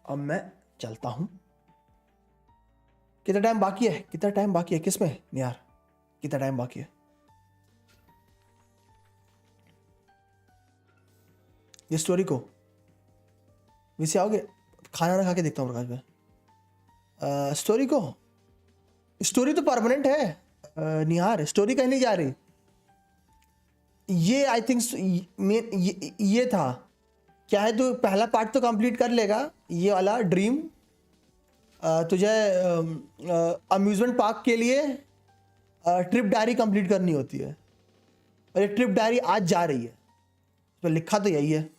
अब मैं चलता हूँ. कितना टाइम बाकी है? कितना टाइम बाकी है? किसमें यार? कितना टाइम बाकी है? ये स्टोरी को वैसे आओगे? खाना ना खा के देखता हूँ प्रकाश भाई. स्टोरी को, स्टोरी तो परमानेंट है निहार. स्टोरी कहीं नहीं जा रही. ये आई थिंक ये था क्या है. तो पहला पार्ट तो कंप्लीट कर लेगा ये वाला ड्रीम. तुझे अम्यूजमेंट पार्क के लिए ट्रिप डायरी कंप्लीट करनी होती है और ये ट्रिप डायरी आज जा रही है. तो लिखा तो यही है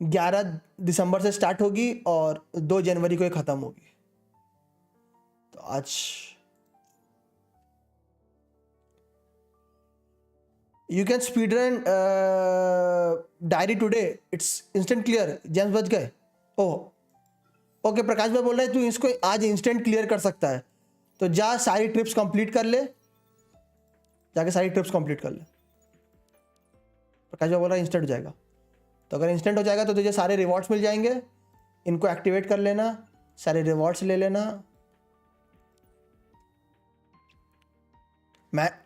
11 दिसंबर से स्टार्ट होगी और 2 जनवरी को ये ख़त्म होगी. तो आज You can speedrun diary today. It's instant clear. James बच गए. Oh okay. प्रकाश भाई बोल रहे हैं तू इसको आज इंस्टेंट क्लियर कर सकता है. तो जा सारी ट्रिप्स कंप्लीट कर ले. जाके सारी ट्रिप्स कंप्लीट कर ले. प्रकाश भाई बोल रहा है इंस्टेंट हो जाएगा. तो अगर इंस्टेंट हो जाएगा तो तुझे सारे रिवॉर्ड्स मिल जाएंगे. इनको एक्टिवेट कर लेना. सारे रिवॉर्ड्स ले लेना.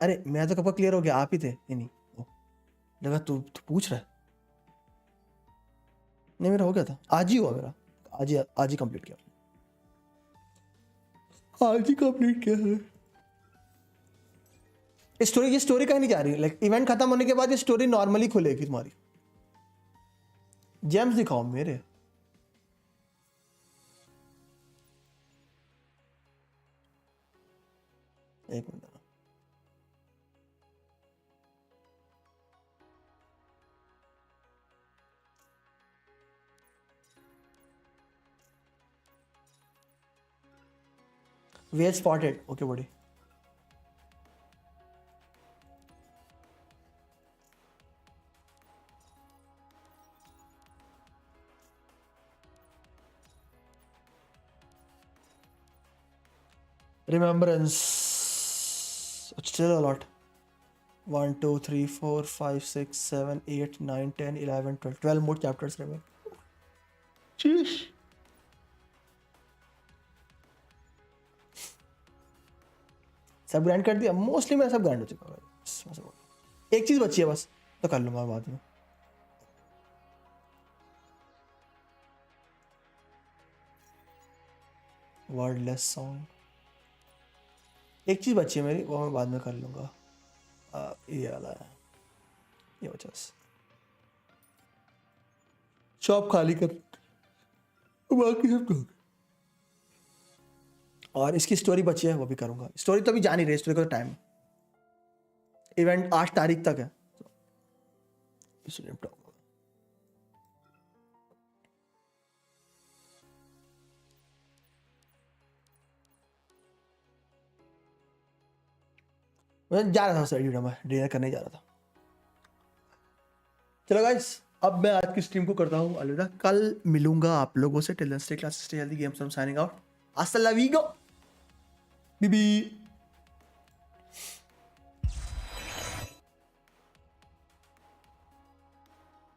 अरे मैं तो कब क्लियर हो गया. आप ही थे. नहीं लगा तू पूछ रहा है. नहीं मेरा हो गया था. आज ही हुआ मेरा. आज ही कंप्लीट किया. आज ही कंप्लीट किया है. ये स्टोरी कहीं नहीं जा रही. लाइक इवेंट खत्म होने के बाद ये स्टोरी नॉर्मली खुलेगी तुम्हारी. जेम्स दिखाओ मेरे. एक minute. Where spotted? Okay, buddy. Remembrance. It's still a lot. 1, 2, 3, 4, 5, 6, 7, 8, 9, 10, 11, 12. 12 more chapters remain. Sheesh. सब ग्राइंड कर दिया. मोस्टली मैं सब ग्राइंड हो चुका है. एक चीज़ बची है बस. तो कर लूँगा बाद में. Wordless song. एक चीज़ बची है मेरी. वो मैं बाद में कर लूँगा. ये वाला है. ये बचा. शॉप खाली कर. बाकी सब कर. और इसकी स्टोरी बची है वो भी करूंगा. स्टोरी तो अभी जा नहीं रही. स्टोरी का टाइम. इवेंट 8 तारीख तक है. मैं जा रहा था स्टडी में. डिनर करने जा रहा था. चलो गाइस अब मैं आज की स्ट्रीम को करता हूँ अलविदा. कल मिलूंगा आप लोगों से. Till then stay class, stay healthy, games, I am signing out. हasta luego. Bibi.